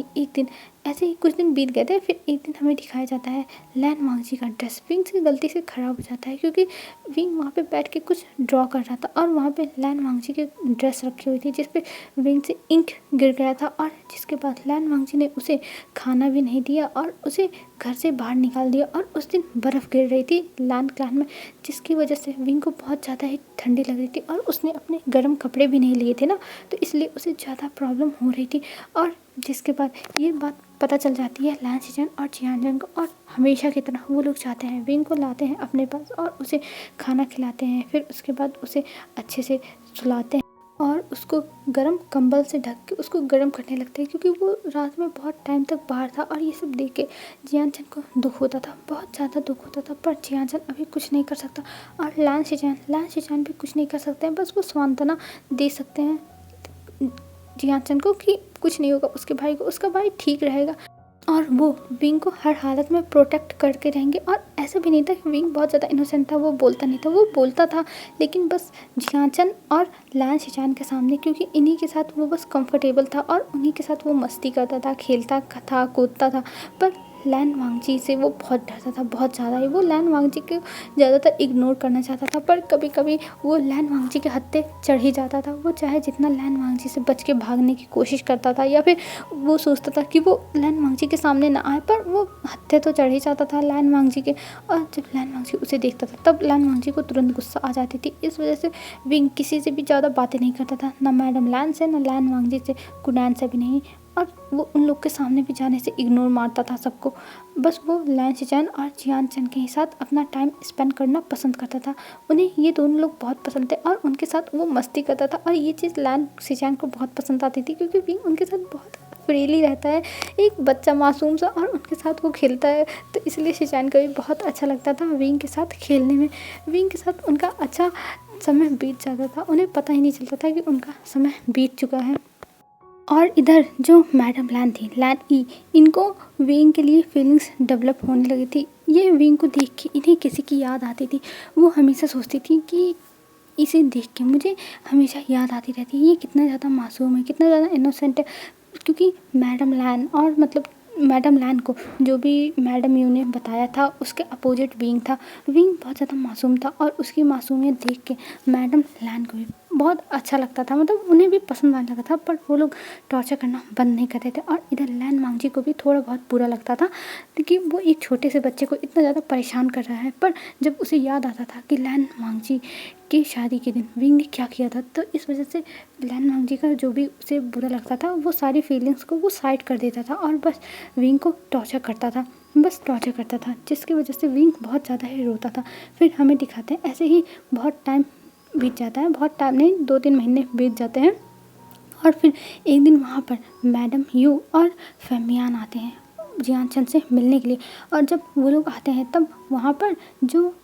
ही कुछ दिन बीत गए थे। फिर एक दिन हमें दिखाया जाता है लैन वांगजी का ड्रेस विंग से गलती से ख़राब हो जाता है, क्योंकि विंग वहाँ पे बैठ के कुछ ड्रॉ कर रहा था और वहाँ पे लैन वांगजी की ड्रेस रखी हुई थी, जिस पे विंग से इंक गिर गया था। और जिसके बाद लैन वांगजी ने उसे खाना भी नहीं दिया और उसे घर से बाहर निकाल दिया। और उस दिन बर्फ़ गिर रही थी लैन क्लैन में, जिसकी वजह से विंग को बहुत ज़्यादा ही ठंडी लग रही थी और उसने अपने गर्म कपड़े भी नहीं लिए थे ना, तो इसलिए उसे ज़्यादा प्रॉब्लम हो रही थी। और जिसके बाद ये बात पता चल जाती है लैन शिचैन और जियाचन को, और हमेशा की तरह वो लोग जाते हैं विंग को लाते हैं अपने पास और उसे खाना खिलाते हैं। फिर उसके बाद उसे अच्छे से सुलाते हैं और उसको गर्म कंबल से ढक के उसको गर्म करने लगते हैं, क्योंकि वो रात में बहुत टाइम तक बाहर था। और ये सब देख के जियाचन को दुख होता था, बहुत ज़्यादा दुख होता था, पर जियाचन अभी कुछ नहीं कर सकता। और लैन शिचैन भी कुछ नहीं कर सकते हैं, बस वो सांत्वना दे सकते हैं जियाचन को कि कुछ नहीं होगा, उसके भाई को, उसका भाई ठीक रहेगा और वो विंग को हर हालत में प्रोटेक्ट करके रहेंगे। और ऐसा भी नहीं था कि विंग बहुत ज़्यादा इनोसेंट था, वो बोलता नहीं था, वो बोलता था, लेकिन बस जियाचन और लैन शिचैन के सामने, क्योंकि इन्हीं के साथ वो बस कंफर्टेबल था और उन्हीं के साथ वो मस्ती करता था, खेलता था, कूदता था। पर लैन वांगजी से वो बहुत डरता था, बहुत ज़्यादा ही। वो लैन वांगजी को ज़्यादातर इग्नोर करना चाहता था, पर कभी कभी वो लैन वांगजी के हत्थे चढ़ ही जाता था। वो चाहे जितना लैन वांगजी से बच के भागने की कोशिश करता था या फिर वो सोचता था कि वो लैन वांगजी के सामने ना आए, पर वो हत्थे तो चढ़ ही जाता था लैन वांगजी के। और जब लैन वांगजी उसे देखता था तब लैन वांगजी को तुरंत गुस्सा आ जाती थी। इस वजह से विंग किसी से भी ज़्यादा बातें नहीं करता था, ना मैडम लैन से, ना लैन वांगजी से, कुनैन से भी नहीं। और वो उन लोग के सामने भी जाने से इग्नोर मारता था सबको। बस वो लैन शिचैन और जियाचन के साथ अपना टाइम स्पेंड करना पसंद करता था। उन्हें ये दोनों लोग बहुत पसंद थे और उनके साथ वो मस्ती करता था। और ये चीज़ लैन शिचैन को बहुत पसंद आती थी, क्योंकि विंग उनके साथ बहुत फ्रीली रहता है, एक बच्चा मासूम सा, और उनके साथ वो खेलता है, तो इसलिए शिचैन को भी बहुत अच्छा लगता था विंग के साथ खेलने में। विंग के साथ उनका अच्छा समय बीत जाता था, उन्हें पता ही नहीं चलता था कि उनका समय बीत चुका है। और इधर जो मैडम लैन थी, लैन ई, इनको विंग के लिए फीलिंग्स डेवलप होने लगी थी। ये विंग को देख के इन्हें किसी की याद आती थी। वो हमेशा सोचती थी कि इसे देख के मुझे हमेशा याद आती रहती है, ये कितना ज़्यादा मासूम है, कितना ज़्यादा इनोसेंट है। क्योंकि मैडम लैन और मतलब मैडम लैन को जो भी मैडम यू ने बताया था उसके अपोजिट विंग था। विंग बहुत ज़्यादा मासूम था और उसकी मासूमियत देख के मैडम लैन को भी बहुत अच्छा लगता था, मतलब उन्हें भी पसंद आने लगा था। पर वो लोग टॉर्चर करना बंद नहीं करते थे और इधर लैन मांगजी को भी थोड़ा बहुत बुरा लगता था कि वो एक छोटे से बच्चे को इतना ज़्यादा परेशान कर रहा है। पर जब उसे याद आता था कि लैन मांगजी की शादी के दिन विंग ने क्या किया था, तो इस वजह से लैन मांगजी का जो भी उसे बुरा लगता था वो सारी फीलिंग्स को वो साइड कर देता था और बस विंग को टॉर्चर करता था, बस टॉर्चर करता था, जिसकी वजह से विंग बहुत ज़्यादा ही रोता था। फिर हमें दिखाते हैं ऐसे ही बहुत टाइम बीत जाता है, बहुत टाइम नहीं 2-3 महीने बीत जाते हैं और फिर एक दिन वहाँ पर मैडम यू और फेमियान आते हैं जियान से मिलने के लिए। और जब वो लोग आते हैं तब वहाँ पर जो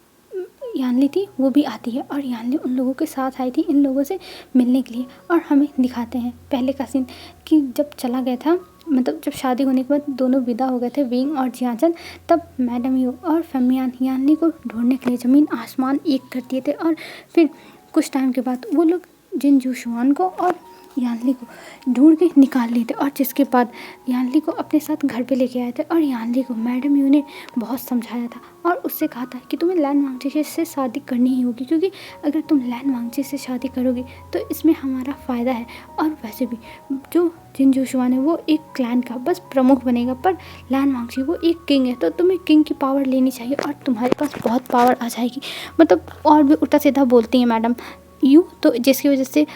यानली थी वो भी आती है और यानली उन लोगों के साथ आई थी इन लोगों से मिलने के लिए। और हमें दिखाते हैं पहले का सीन कि जब चला गया था, मतलब जब शादी होने के बाद दोनों विदा हो गए थे विंग और जियाचन, तब मैडम यू और फेमियान यानली को ढूंढने के लिए ज़मीन आसमान एक कर दिए थे। और फिर कुछ टाइम के बाद वो लोग जिन जूशुआन को और यानली को ढूंढ के निकाल लिए थे और जिसके बाद यानली को अपने साथ घर पे लेके आए थे। और यानली को मैडम यू ने बहुत समझाया था और उससे कहा था कि तुम्हें लैन वांगची से शादी करनी ही होगी, क्योंकि अगर तुम लैन वांगची से शादी करोगी तो इसमें हमारा फ़ायदा है। और वैसे भी जो जिन जोशुआ है वो एक क्लैन का बस प्रमुख बनेगा, पर लैन वांगची वो एक किंग है, तो तुम्हें किंग की पावर लेनी चाहिए और तुम्हारे पास बहुत पावर आ जाएगी। मतलब और भी उल्टा सीधा बोलती हैं मैडम यू, तो जिसकी वजह से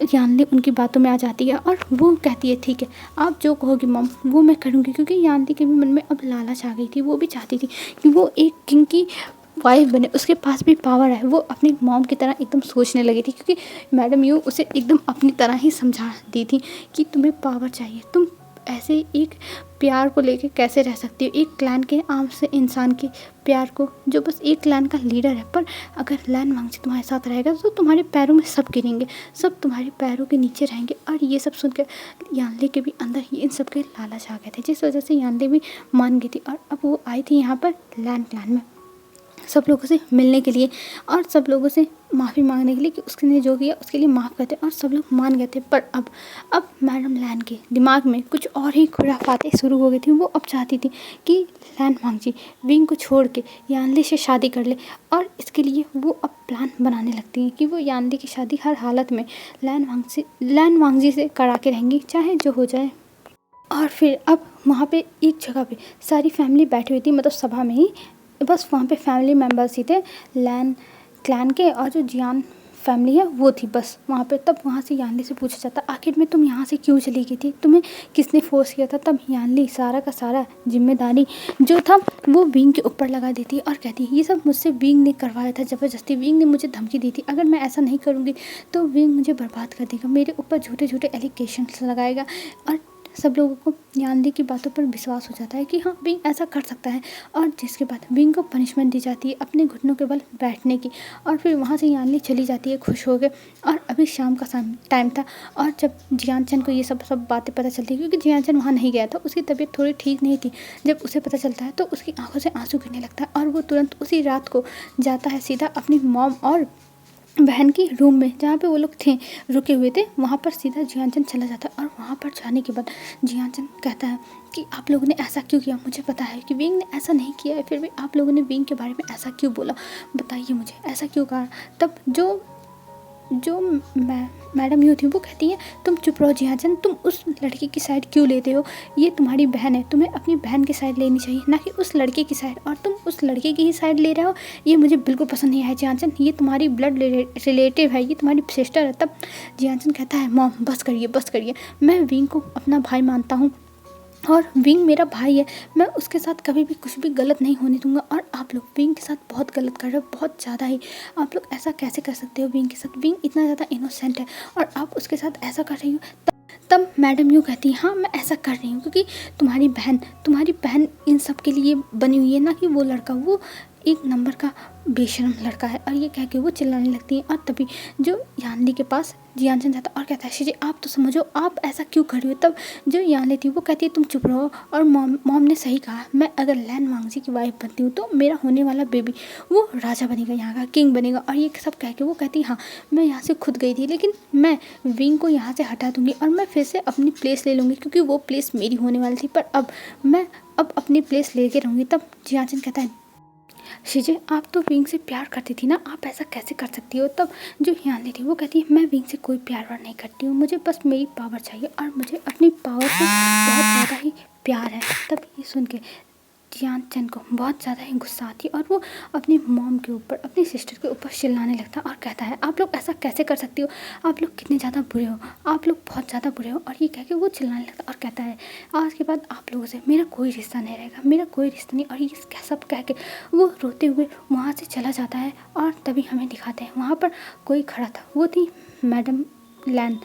यानली उनकी बातों में आ जाती है और वो कहती है ठीक है आप जो कहोगी मॉम वो मैं करूँगी, क्योंकि यानली के भी मन में अब लालच आ गई थी। वो भी चाहती थी कि वो एक किंग की वाइफ बने, उसके पास भी पावर है। वो अपनी मॉम की तरह एकदम सोचने लगी थी, क्योंकि मैडम यू उसे एकदम अपनी तरह ही समझा दी थी कि तुम्हें पावर चाहिए, तुम ऐसे एक प्यार को लेके कैसे रह सकती हो, एक क्लैन के आम से इंसान के प्यार को जो बस एक क्लैन का लीडर है। पर अगर लैन वांगची तुम्हारे साथ रहेगा तो तुम्हारे पैरों में सब गिरेंगे, सब तुम्हारे पैरों के नीचे रहेंगे। और ये सब सुनकर यानली के भी अंदर ही इन सब के लालच आ गए थे, जिस वजह से यानली भी मान गई थी। और अब वो आई थी यहाँ पर लैन क्लैन में सब लोगों से मिलने के लिए और सब लोगों से माफ़ी मांगने के लिए कि उसने जो किया उसके लिए माफ़ करते, और सब लोग मान गए थे। पर अब मैडम लैन के दिमाग में कुछ और ही खुराफातें शुरू हो गई थी। वो अब चाहती थी कि लैन वांगची विंग को छोड़ के यानली से शादी कर ले, और इसके लिए वो अब प्लान बनाने लगती हैं कि वो यानली की शादी हर हालत में लैन वांगजी से करा के रहेंगी, चाहे जो हो जाए। और फिर अब वहाँ पे एक जगह पे सारी फैमिली बैठी हुई थी, मतलब सभा में ही, बस वहाँ पे फैमिली मेम्बर्स ही थे लैन क्लैन के, और जो जियान फैमिली है वो थी बस वहाँ पे। तब वहाँ से यानली से पूछा जाता आखिर में तुम यहाँ से क्यों चली गई थी, तुम्हें किसने फोर्स किया था। तब यानली सारा का सारा जिम्मेदारी जो था वो विंग के ऊपर लगा देती और कहती ये सब मुझसे विंग ने करवाया था ज़बरदस्ती, विंग ने मुझे धमकी दी थी, अगर मैं ऐसा नहीं करूँगी तो विंग मुझे बर्बाद कर देगा, मेरे ऊपर झूठे झूठे एलिगेशंस लगाएगा। और सब लोगों को यानली की बातों पर विश्वास हो जाता है कि हाँ विंग ऐसा कर सकता है, और जिसके बाद विंग को पनिशमेंट दी जाती है अपने घुटनों के बल बैठने की। और फिर वहाँ से यानली चली जाती है खुश हो गए। और अभी शाम का टाइम था, और जब जियानचन को ये सब बातें पता चलती है, क्योंकि जियानचन वहाँ नहीं गया था, उसकी तबीयत थोड़ी ठीक नहीं थी, जब उसे पता चलता है तो उसकी आंखों से आंसू गिरने लगता है और वो तुरंत उसी रात को जाता है सीधा अपनी मॉम और बहन की रूम में जहाँ पे वो लोग थे रुके हुए थे, वहाँ पर सीधा जियानचन चला जाता है। और वहाँ पर जाने के बाद जियानचन कहता है कि आप लोगों ने ऐसा क्यों किया, मुझे पता है कि विंग ने ऐसा नहीं किया है, फिर भी आप लोगों ने विंग के बारे में ऐसा क्यों बोला, बताइए मुझे ऐसा क्यों कहा। तब जो मैडम यू थी वो कहती है तुम चुप रहो जियाचन, तुम उस लड़की की साइड क्यों लेते हो, ये तुम्हारी बहन है, तुम्हें अपनी बहन की साइड लेनी चाहिए ना कि उस लड़के की साइड, और तुम उस लड़के की ही साइड ले रहे हो, ये मुझे बिल्कुल पसंद नहीं है जियाचन, ये तुम्हारी ब्लड रिलेटिव है, ये तुम्हारी सिस्टर है। तब जियाचन कहता है मॉम बस करिए, मैं विंग को अपना भाई मानता हूँ और विंग मेरा भाई है, मैं उसके साथ कभी भी कुछ भी गलत नहीं होने दूंगा, और आप लोग विंग के साथ बहुत गलत कर रहे हो, बहुत ज़्यादा ही। आप लोग ऐसा कैसे कर सकते हो विंग के साथ, विंग इतना ज़्यादा इनोसेंट है और आप उसके साथ ऐसा कर रही हो। तब मैडम यूँ कहती है हाँ मैं ऐसा कर रही हूँ क्योंकि तुम्हारी बहन इन सब के लिए बनी हुई है, ना कि वो लड़का। वो एक नंबर का बेशर्म लड़का है, और ये कह के वो चिल्लाने लगती है। और तभी जो यानली के पास जियानचंद जाता और कहता है, शीजे आप तो समझो, आप ऐसा क्यों कर रही हो। तब जो यानली थी वो कहती है, तुम चुप रहो, और मॉम ने सही कहा, मैं अगर लैन वांगजी की वाइफ बनती हूँ तो मेरा होने वाला बेबी वो राजा बनेगा, यहाँ का किंग बनेगा। और ये सब कह के वो कहती है, हाँ मैं यहाँ से खुद गई थी, लेकिन मैं विंग को यहाँ से हटा दूंगी और मैं फिर से अपनी प्लेस ले लूँगी, क्योंकि वो प्लेस मेरी होने वाली थी, पर मैं अपनी प्लेस लेके रहूँगी। तब जियानचंद कहता है, शीजे आप तो विंग से प्यार करती थी ना, आप ऐसा कैसे कर सकती हो। तब जो यानली थी वो कहती है, मैं विंग से कोई प्यार वार नहीं करती हूँ, मुझे बस मेरी पावर चाहिए और मुझे अपनी पावर से बहुत ज़्यादा ही प्यार है। तब ये सुन के जियानचंद को बहुत ज़्यादा ही गुस्सा आती है और वो अपनी मॉम के ऊपर, अपनी सिस्टर के ऊपर चिल्लाने लगता है और कहता है, आप लोग ऐसा कैसे कर सकती हो, आप लोग कितने ज़्यादा बुरे हो, आप लोग बहुत ज़्यादा बुरे हो। और ये कह के वो चिल्लाने लगता है और कहता है, आज के बाद आप लोगों से मेरा कोई रिश्ता नहीं रहेगा, मेरा कोई रिश्ता नहीं। और ये सब कह के वो रोते हुए वहाँ से चला जाता है। और तभी हमें दिखाते हैं वहाँ पर कोई खड़ा था, वो थी मैडम लैन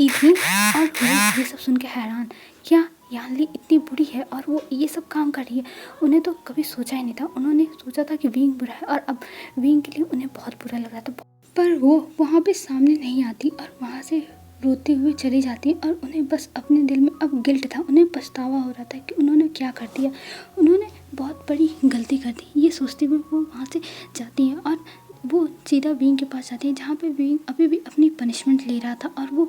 ई थी। और वो ये सब सुन के हैरान, क्या यानली इतनी बुरी है और वो ये सब काम कर रही है। उन्हें तो कभी सोचा ही नहीं था, उन्होंने सोचा था कि विंग बुरा है, और अब विंग के लिए उन्हें बहुत बुरा लग रहा था। पर वो वहाँ पे सामने नहीं आती और वहाँ से रोते हुए चली जाती, और उन्हें बस अपने दिल में अब गिल्ट था, उन्हें पछतावा हो रहा था कि उन्होंने क्या कर दिया, उन्होंने बहुत बड़ी गलती कर दी। ये सोचते हुए वो वहाँ से जाती हैं और वो सीधा विंग के पास जाती है, जहाँ पे विंग अभी भी अपनी पनिशमेंट ले रहा था। और वो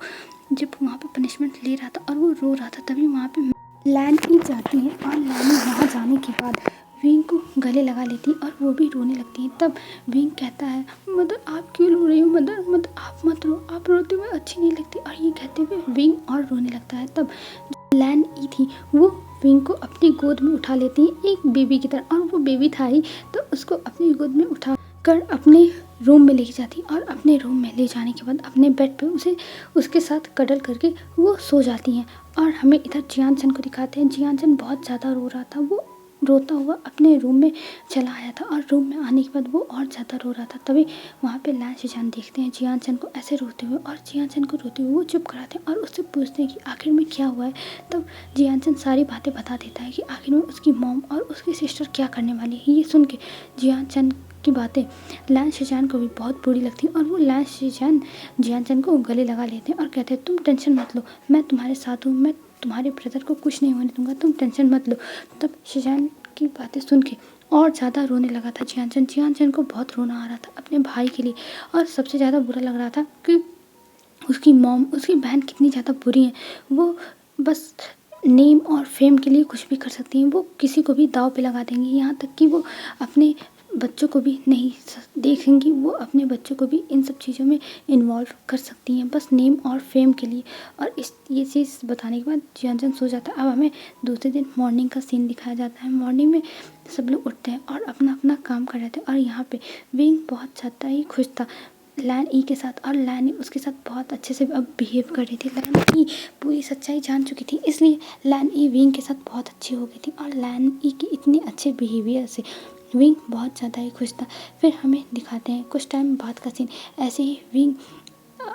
जब वहाँ पे पनिशमेंट ले रहा था और वो रो रहा था, तभी वहाँ पे लैन ही जाती है और लैन वहाँ जाने के बाद विंग को गले लगा लेती है और वो भी रोने लगती है। तब विंग कहता है, मदर आप क्यों रो रही हो, मदर आप मत रो, आप रोते हुए अच्छी नहीं लगती। और ये कहते हुए विंग और रोने लगता है। तब लैन ई थी वो विंग को अपनी गोद में उठा लेती है एक बेबी की तरह, और वो बेबी था ही तो उसको अपनी गोद में उठा कर अपने रूम में लेके जाती, और अपने रूम में ले जाने के बाद अपने बेड पे उसे उसके साथ कडल करके वो सो जाती हैं। और हमें इधर जियानचंद को दिखाते हैं, जियानचंद बहुत ज़्यादा रो रहा था, वो रोता हुआ अपने रूम में चला आया था, और रूम में आने के बाद वो और ज़्यादा रो रहा था। तभी वहाँ पे लैन शीजान देखते हैं जियानचंद को ऐसे रोते हुए, और जियानचंद को रोते हुए वो चुप कराते हैं और उससे पूछते हैं कि आखिर में क्या हुआ है। तब जियानचंद सारी बातें बता देता है कि आखिर में उसकी मॉम और उसकी सिस्टर क्या करने वाली है। ये सुन के जियानचंद की बातें लैन शीजान को भी बहुत बुरी लगती है, और वो लैन शीजान जियानचंद को गले लगा लेते हैं और कहते हैं, तुम टेंशन मत लो, मैं तुम्हारे साथ हूँ, मैं तुम्हारे ब्रदर को कुछ नहीं होने दूंगा, तुम टेंशन मत लो। तब शीजान की बातें सुन के और ज़्यादा रोने लगा था जियानचंद को बहुत रोना आ रहा था अपने भाई के लिए, और सबसे ज़्यादा बुरा लग रहा था कि उसकी मॉम, उसकी बहन कितनी ज़्यादा बुरी हैं। वो बस नेम और फेम के लिए कुछ भी कर सकती हैं, वो किसी को भी दाव पे लगा देंगी, यहाँ तक कि वो अपने बच्चों को भी नहीं देखेंगी, वो अपने बच्चों को भी इन सब चीज़ों में इन्वॉल्व कर सकती हैं बस नेम और फेम के लिए। और ये चीज़ बताने के बाद जियानचंद सो जाता है। अब हमें दूसरे दिन मॉर्निंग का सीन दिखाया जाता है। मॉर्निंग में सब लोग उठते हैं और अपना अपना काम कर रहे थे, और यहाँ पे विंग बहुत ज़्यादा ही खुश था लैन ई के साथ, और लैन ई उसके साथ बहुत अच्छे से अब बिहेव कर रही थी। लैन ई पूरी सच्चाई जान चुकी थी, इसलिए लैन ई विंग के साथ बहुत अच्छी हो गई थी, और लैन ई के इतने अच्छे बिहेवियर से विंग बहुत ज़्यादा ही खुश था। फिर हमें दिखाते हैं कुछ टाइम बाद का सीन, ऐसे ही विंग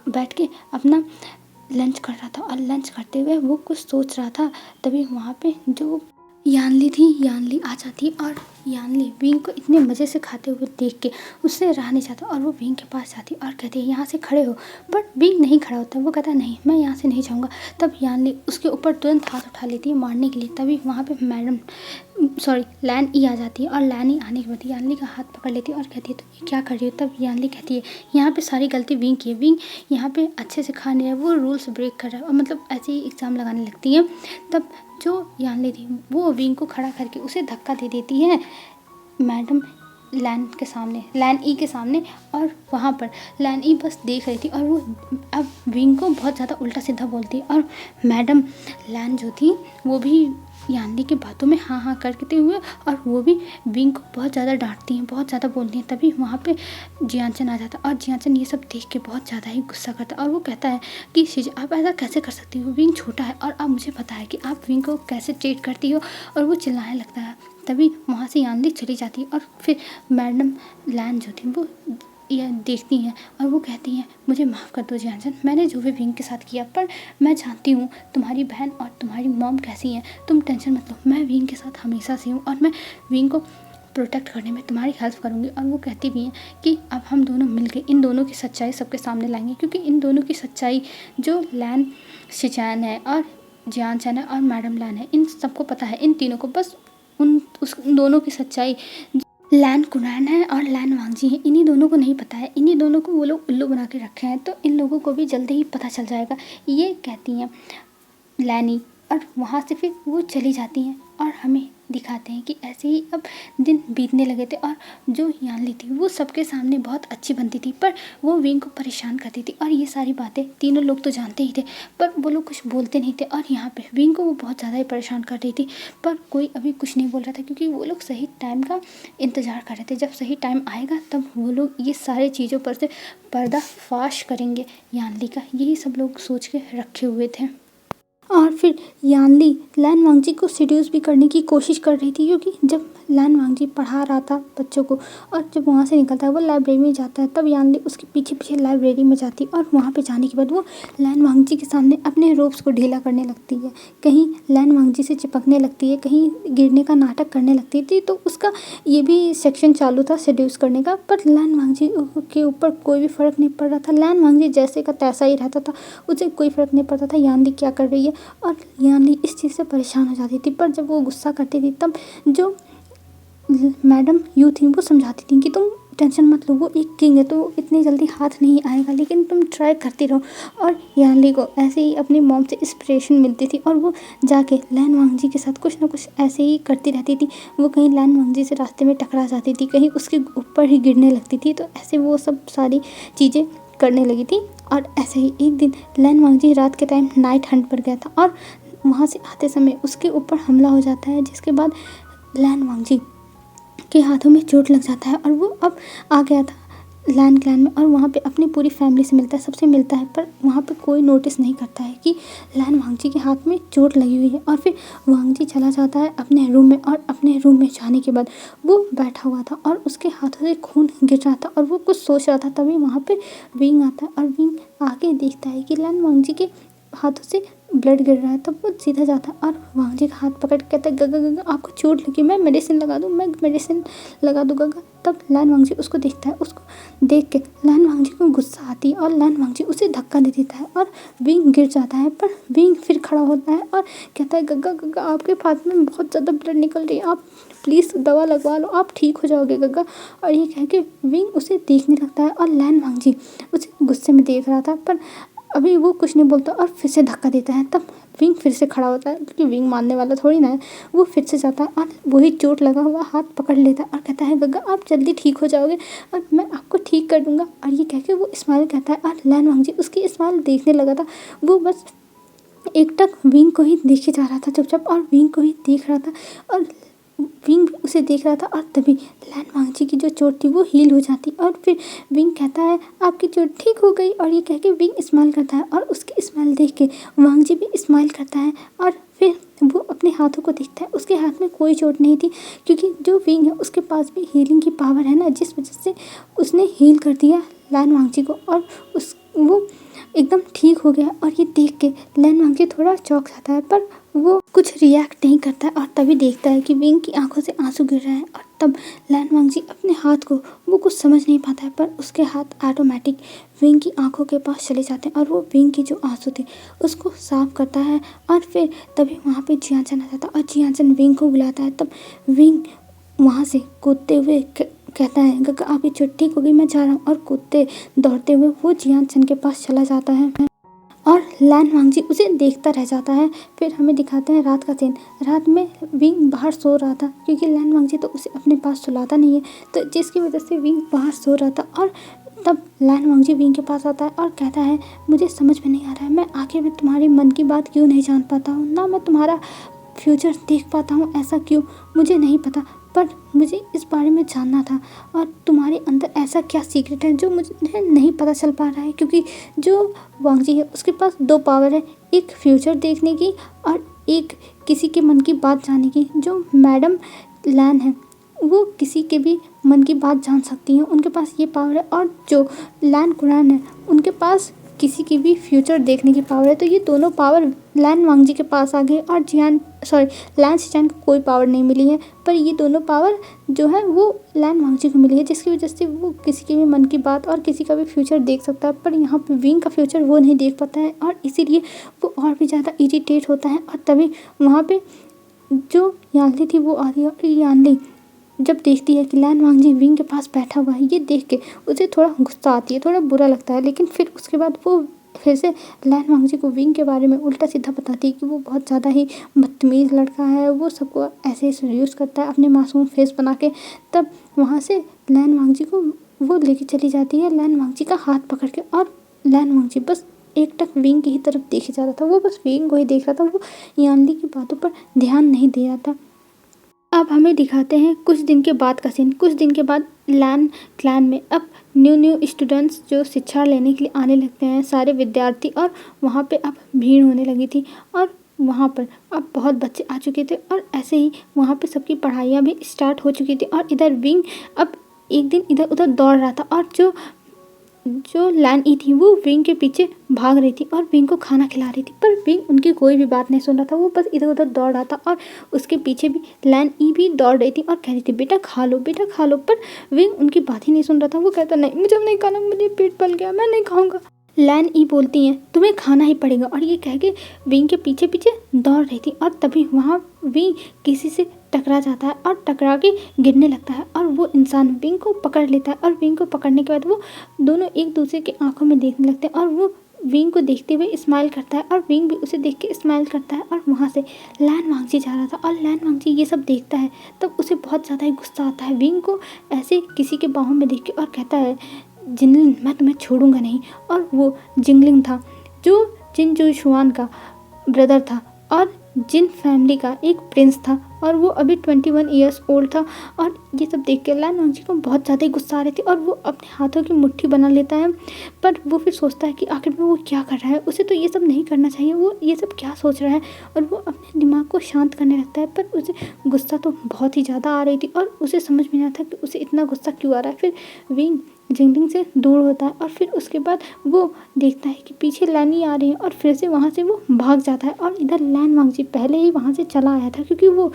बैठ के अपना लंच कर रहा था, और लंच करते हुए वो कुछ सोच रहा था। तभी वहाँ पे जो यानली थी, यानली आ जाती, और यानली विंग को इतने मज़े से खाते हुए देख के उससे रहा नहीं जाता, और वो विंग के पास जाती और कहती है, यहाँ से खड़े हो। बट विंग नहीं खड़ा होता, वो कहता है, नहीं मैं यहाँ से नहीं जाऊँगा। तब यानली उसके ऊपर तुरंत हाथ उठा लेती है मारने के लिए। तभी वहाँ पे लैन ई आ जाती है, और लैन ई आने के बाद यानली का हाथ पकड़ लेती है और कहती है, तुम ये क्या कर रही हो। तब यानली कहती है, यहाँ पे सारी गलती विंग की है, विंग यहाँ पे अच्छे से खा नहीं रहा है, वो रूल्स ब्रेक कर रहा है, और मतलब ऐसे ही एग्ज़ाम लगाने लगती है। तब जो यानली थी वो विंग को खड़ा करके उसे धक्का दे देती है मैडम लैन ई के सामने, और वहाँ पर लैन ई बस देख रही थी, और वो अब विंग को बहुत ज़्यादा उल्टा सीधा बोलती है, और मैडम लैन जो थी वो भी यानली की बातों में हाँ हाँ करते हुए, और वो भी विंग को बहुत ज़्यादा डांटती हैं, बहुत ज़्यादा बोलती हैं। तभी वहाँ पे जियानचंद आ जाता, और जियानचंद ये सब देख के बहुत ज़्यादा ही गुस्सा करता, और वो कहता है कि शीजा आप ऐसा कैसे कर सकती हो, विंग छोटा है, और अब मुझे पता है कि आप विंग को कैसे ट्रीट करती हो। और वो चिल्लाने लगता है। तभी वहाँ से यानली चली जाती है, और फिर मैडम लैन जो थी वो ये देखती हैं, और वो कहती हैं, मुझे माफ़ कर दो जियानचंद, मैंने जो भी विंग के साथ किया, पर मैं जानती हूँ तुम्हारी बहन और तुम्हारी मॉम कैसी हैं, तुम टेंशन मत लो, मैं विंग के साथ हमेशा से हूँ, और मैं विंग को प्रोटेक्ट करने में तुम्हारी हेल्प करूँगी। और वो कहती भी हैं कि अब हम दोनों मिलके इन दोनों की सच्चाई सबके सामने लाएंगे, क्योंकि इन दोनों की सच्चाई जो लैन शिचैन है और जियान चैन है और मैडम लैन है, इन सबको पता है, इन तीनों को, बस उन दोनों की सच्चाई लैन कुरैन है और लैन वांगजी है, इन्हीं दोनों को नहीं पता है। इन्हीं दोनों को वो लोग उल्लू बना के रखे हैं, तो इन लोगों को भी जल्दी ही पता चल जाएगा, ये कहती हैं लैनी। और वहाँ से फिर वो चली जाती हैं और हमें दिखाते हैं कि ऐसे ही अब दिन बीतने लगे थे। और जो यानली थी वो सबके सामने बहुत अच्छी बनती थी, पर वो विंग को परेशान करती थी। और ये सारी बातें तीनों लोग तो जानते ही थे, पर वो लोग कुछ बोलते नहीं थे। और यहाँ पे विंग को वो बहुत ज़्यादा ही परेशान कर रही थी, पर कोई अभी कुछ नहीं बोल रहा था, क्योंकि वो लोग सही टाइम का इंतज़ार कर रहे थे। जब सही टाइम आएगा तब वो लोग ये सारी चीज़ों पर से पर्दाफाश करेंगे यानली का, यही सब लोग सोच के रखे हुए थे। और फिर यानली लैन वांगजी को सेड्यूस भी करने की कोशिश कर रही थी, क्योंकि जब लैन वांगजी पढ़ा रहा था बच्चों को और जब वहाँ से निकलता है वो लाइब्रेरी में जाता है, तब यानली उसके पीछे पीछे लाइब्रेरी में जाती है। और वहाँ पे जाने के बाद वो लैन वांगजी के सामने अपने रोप्स को ढीला करने लगती है, कहीं लैन वांगजी से चिपकने लगती है, कहीं गिरने का नाटक करने लगती थी। तो उसका ये भी सेक्शन चालू था सेड्यूस करने का, पर लैन वांगजी के ऊपर कोई भी फ़र्क नहीं पड़ रहा था। लैन वांगजी जैसे का तैसा ही रहता था, उसे कोई फ़र्क नहीं पड़ता था यानली क्या कर रही है। और यानली इस चीज़ से परेशान हो जाती थी, पर जब वो गुस्सा करती थी तब जो मैडम यू थी वो समझाती थी कि तुम टेंशन मत लो, वो एक किंग है तो इतनी जल्दी हाथ नहीं आएगा, लेकिन तुम ट्राई करती रहो। और यानली को ऐसे ही अपनी मॉम से इंस्पिरेशन मिलती थी और वो जाके लैन वांगजी के साथ कुछ ना कुछ ऐसे ही करती रहती थी। वो कहीं लैन वांगजी से रास्ते में टकरा जाती थी, कहीं उसके ऊपर ही गिरने लगती थी, तो ऐसे वो सब सारी चीज़ें करने लगी थी। और ऐसे ही एक दिन लैन वांगजी रात के टाइम नाइट हंट पर गया था और वहाँ से आते समय उसके ऊपर हमला हो जाता है, जिसके बाद लैन वांगजी के हाथों में चोट लग जाता है। और वो अब आ गया था लैन क्लैन में और वहाँ पे अपनी पूरी फैमिली से मिलता है, सबसे मिलता है, पर वहाँ पे कोई नोटिस नहीं करता है कि लैन वांगजी के हाथ में चोट लगी हुई है। और फिर वांगजी चला जाता है अपने रूम में और अपने रूम में जाने के बाद वो बैठा हुआ था और उसके हाथों से खून गिर रहा था और वो कुछ सोच रहा था। तभी वहाँ पे विंग आता है और विंग आके देखता है कि लैन वांगजी के हाथों से ब्लड गिर रहा है। तब वो सीधा जाता है और वांगजी का हाथ पकड़ के कहता है गगा गगा आपको चोट लगी, मैं मेडिसिन लगा दूँ, मैं मेडिसिन लगा दूँ गगा। तब लैन वांगजी उसको देखता है, उसको देख के लैन वांगजी को गुस्सा आती है और लैन वांगजी उसे धक्का दे देता है और विंग गिर जाता है। पर विंग फिर खड़ा होता है और कहता है गगा गगा आपके हाथ में बहुत ज़्यादा ब्लड निकल रही है, आप प्लीज़ दवा लगवा लो, आप ठीक हो जाओगे गगा। और ये कह के विंग उसे देखने लगता है और लैन वांगजी उसे गुस्से में देख रहा था, पर अभी वो कुछ नहीं बोलता और फिर से धक्का देता है। तब विंग फिर से खड़ा होता है, क्योंकि विंग मानने वाला थोड़ी ना है। वो फिर से जाता है और वही चोट लगा हुआ हाथ पकड़ लेता है और कहता है गगा आप जल्दी ठीक हो जाओगे और मैं आपको ठीक कर दूंगा। और ये कह के वो स्माइल कहता है और लैन वांगजी उसकी स्माइल देखने लगा था। वो बस एकटक विंग को ही देखे जा रहा था चुपचाप और विंग को ही देख रहा था और विंग भी उसे देख रहा था। और तभी लैन वांगजी की जो चोट थी वो हील हो जाती और फिर विंग कहता है आपकी चोट ठीक हो गई। और ये कह के विंग स्माइल करता है और उसकी स्माइल देख के वांगजी भी स्माइल करता है और फिर वो अपने हाथों को देखता है। उसके हाथ में कोई चोट नहीं थी, क्योंकि जो विंग है उसके पास भी हीलिंग की पावर है ना, जिस वजह से उसने हील कर दिया लैन वांगजी को और वो एकदम ठीक हो गया। और ये देख के लैन वांगजी थोड़ा चौंक जाता है, पर वो कुछ रिएक्ट नहीं करता है और तभी देखता है कि विंग की आंखों से आंसू गिर रहे हैं। और तब लैन वांगजी अपने हाथ को वो कुछ समझ नहीं पाता है, पर उसके हाथ ऑटोमेटिक विंग की आंखों के पास चले जाते हैं और वो विंग की जो आंसू थे उसको साफ करता है। और फिर तभी वहाँ पे जियाचन आ जाता है और जियाचन विंग को बुलाता है। तब विंग वहाँ से कूदते हुए कहता है गगा आपकी चोट ठीक हो गई, मैं जा रहा हूँ। और कूदते दौड़ते हुए वो जियाचन के पास चला जाता है और लैन वांगजी उसे देखता रह जाता है। फिर हमें दिखाते हैं रात का सीन। रात में विंग बाहर सो रहा था, क्योंकि लैन वांगजी तो उसे अपने पास सुलाता नहीं है, तो जिसकी वजह से विंग बाहर सो रहा था। और तब लैन वांगजी विंग के पास आता है और कहता है मुझे समझ में नहीं आ रहा है, मैं आखिर में तुम्हारे मन की बात क्यों नहीं जान पाता हूँ, ना मैं तुम्हारा फ्यूचर देख पाता हूँ, ऐसा क्यों मुझे नहीं पता, पर मुझे इस बारे में जानना था। और तुम्हारे अंदर ऐसा क्या सीक्रेट है जो मुझे नहीं पता चल पा रहा है, क्योंकि जो वांगजी है उसके पास दो पावर है, एक फ्यूचर देखने की और एक किसी के मन की बात जानने की। जो मैडम लैन है वो किसी के भी मन की बात जान सकती हैं, उनके पास ये पावर है। और जो लैन कुरैन है उनके पास किसी की भी फ्यूचर देखने की पावर है। तो ये दोनों पावर लैन वांगजी के पास आ गए और लैन सिचान को कोई पावर नहीं मिली है, पर ये दोनों पावर जो है वो लैन वांगजी को मिली है, जिसकी वजह से वो किसी के भी मन की बात और किसी का भी फ्यूचर देख सकता है। पर यहाँ पे विंग का फ्यूचर वो नहीं देख पाता है और इसीलिए वो और भी ज़्यादा इरिटेट होता है। और तभी वहाँ पे जो यानली थी वो आ रही है और यानली जब देखती है कि लैन वांगजी विंग के पास बैठा हुआ है, ये देख के उसे थोड़ा गुस्सा आती है, थोड़ा बुरा लगता है। लेकिन फिर उसके बाद वो फिर से लैन वांगजी को विंग के बारे में उल्टा सीधा बताती है कि वो बहुत ज़्यादा ही बदतमीज़ लड़का है, वो सबको ऐसे ही सेड्यूस करता है अपने मासूम फेस बना के। तब वहाँ से लैन वांगजी को वो लेके चली जाती है लैन वांगजी का हाथ पकड़ के, और लैन वांगजी बस एकटक विंग की ही तरफ देखे जा रहा था, वो बस विंग को ही देख रहा था, वो यानली की बातों पर ध्यान नहीं दे रहा था। अब हमें दिखाते हैं कुछ दिन के बाद का सीन। कुछ दिन के बाद लैन क्लैन में अब न्यू स्टूडेंट्स जो शिक्षा लेने के लिए आने लगते हैं, सारे विद्यार्थी, और वहाँ पे अब भीड़ होने लगी थी और वहाँ पर अब बहुत बच्चे आ चुके थे और ऐसे ही वहाँ पे सबकी पढ़ाइयाँ भी स्टार्ट हो चुकी थी। और इधर विंग अब एक दिन इधर उधर दौड़ रहा था और जो लैन ई थी वो विंग के पीछे भाग रही थी और विंग को खाना खिला रही थी, पर विंग उनकी कोई भी बात नहीं सुन रहा था, वो बस इधर उधर दौड़ रहा था। और उसके पीछे भी लैन ई भी दौड़ रही थी और कह रही थी बेटा खा लो बेटा खा लो, पर विंग उनकी बात ही नहीं सुन रहा था। वो कहता नहीं, मुझे नहीं खाना, मुझे पेट पल गया, मैं नहीं खाऊंगा। लैन ई बोलती हैं तुम्हें खाना ही पड़ेगा, और ये कह के विंग के पीछे पीछे दौड़ रही थी। और तभी वहाँ विंग किसी से टकरा जाता है और टकरा के गिरने लगता है और वो इंसान विंग को पकड़ लेता है। और विंग को पकड़ने के बाद वो दोनों एक दूसरे के आंखों में देखने लगते हैं और वो विंग को देखते हुए स्माइल करता है और विंग भी उसे देख के स्माइल करता है। और वहाँ से लैन वांगजी जा रहा था और लैन वांगजी ये सब देखता है, तब उसे बहुत ज़्यादा ही गुस्सा आता है विंग को ऐसे किसी के बाहों में देख के, और कहता है जिनलिंग मैं तुम्हें छोड़ूंगा नहीं। और वो जिंगलिंग था जो जिन जुशुआन का ब्रदर था और जिन फैमिली का एक प्रिंस था, और वो अभी 21 ईयर्स ओल्ड था। और ये सब देख के लैन वांगजी को बहुत ज़्यादा ही गुस्सा आ रही थी और वो अपने हाथों की मुट्ठी बना लेता है। पर वो फिर सोचता है कि आखिर में वो क्या कर रहा है, उसे तो ये सब नहीं करना चाहिए, वो ये सब क्या सोच रहा है, और वो अपने दिमाग को शांत करने लगता है। पर उसे गुस्सा तो बहुत ही ज़्यादा आ रही थी और उसे समझ में नहीं आता कि उसे इतना गुस्सा क्यों आ रहा है। फिर विंग जिंगलिंग से दूर होता है और फिर उसके बाद वो देखता है कि पीछे लैनी आ रही है और फिर से वहाँ से वो भाग जाता है। और इधर लैन वांगजी पहले ही वहाँ से चला आया था, क्योंकि वो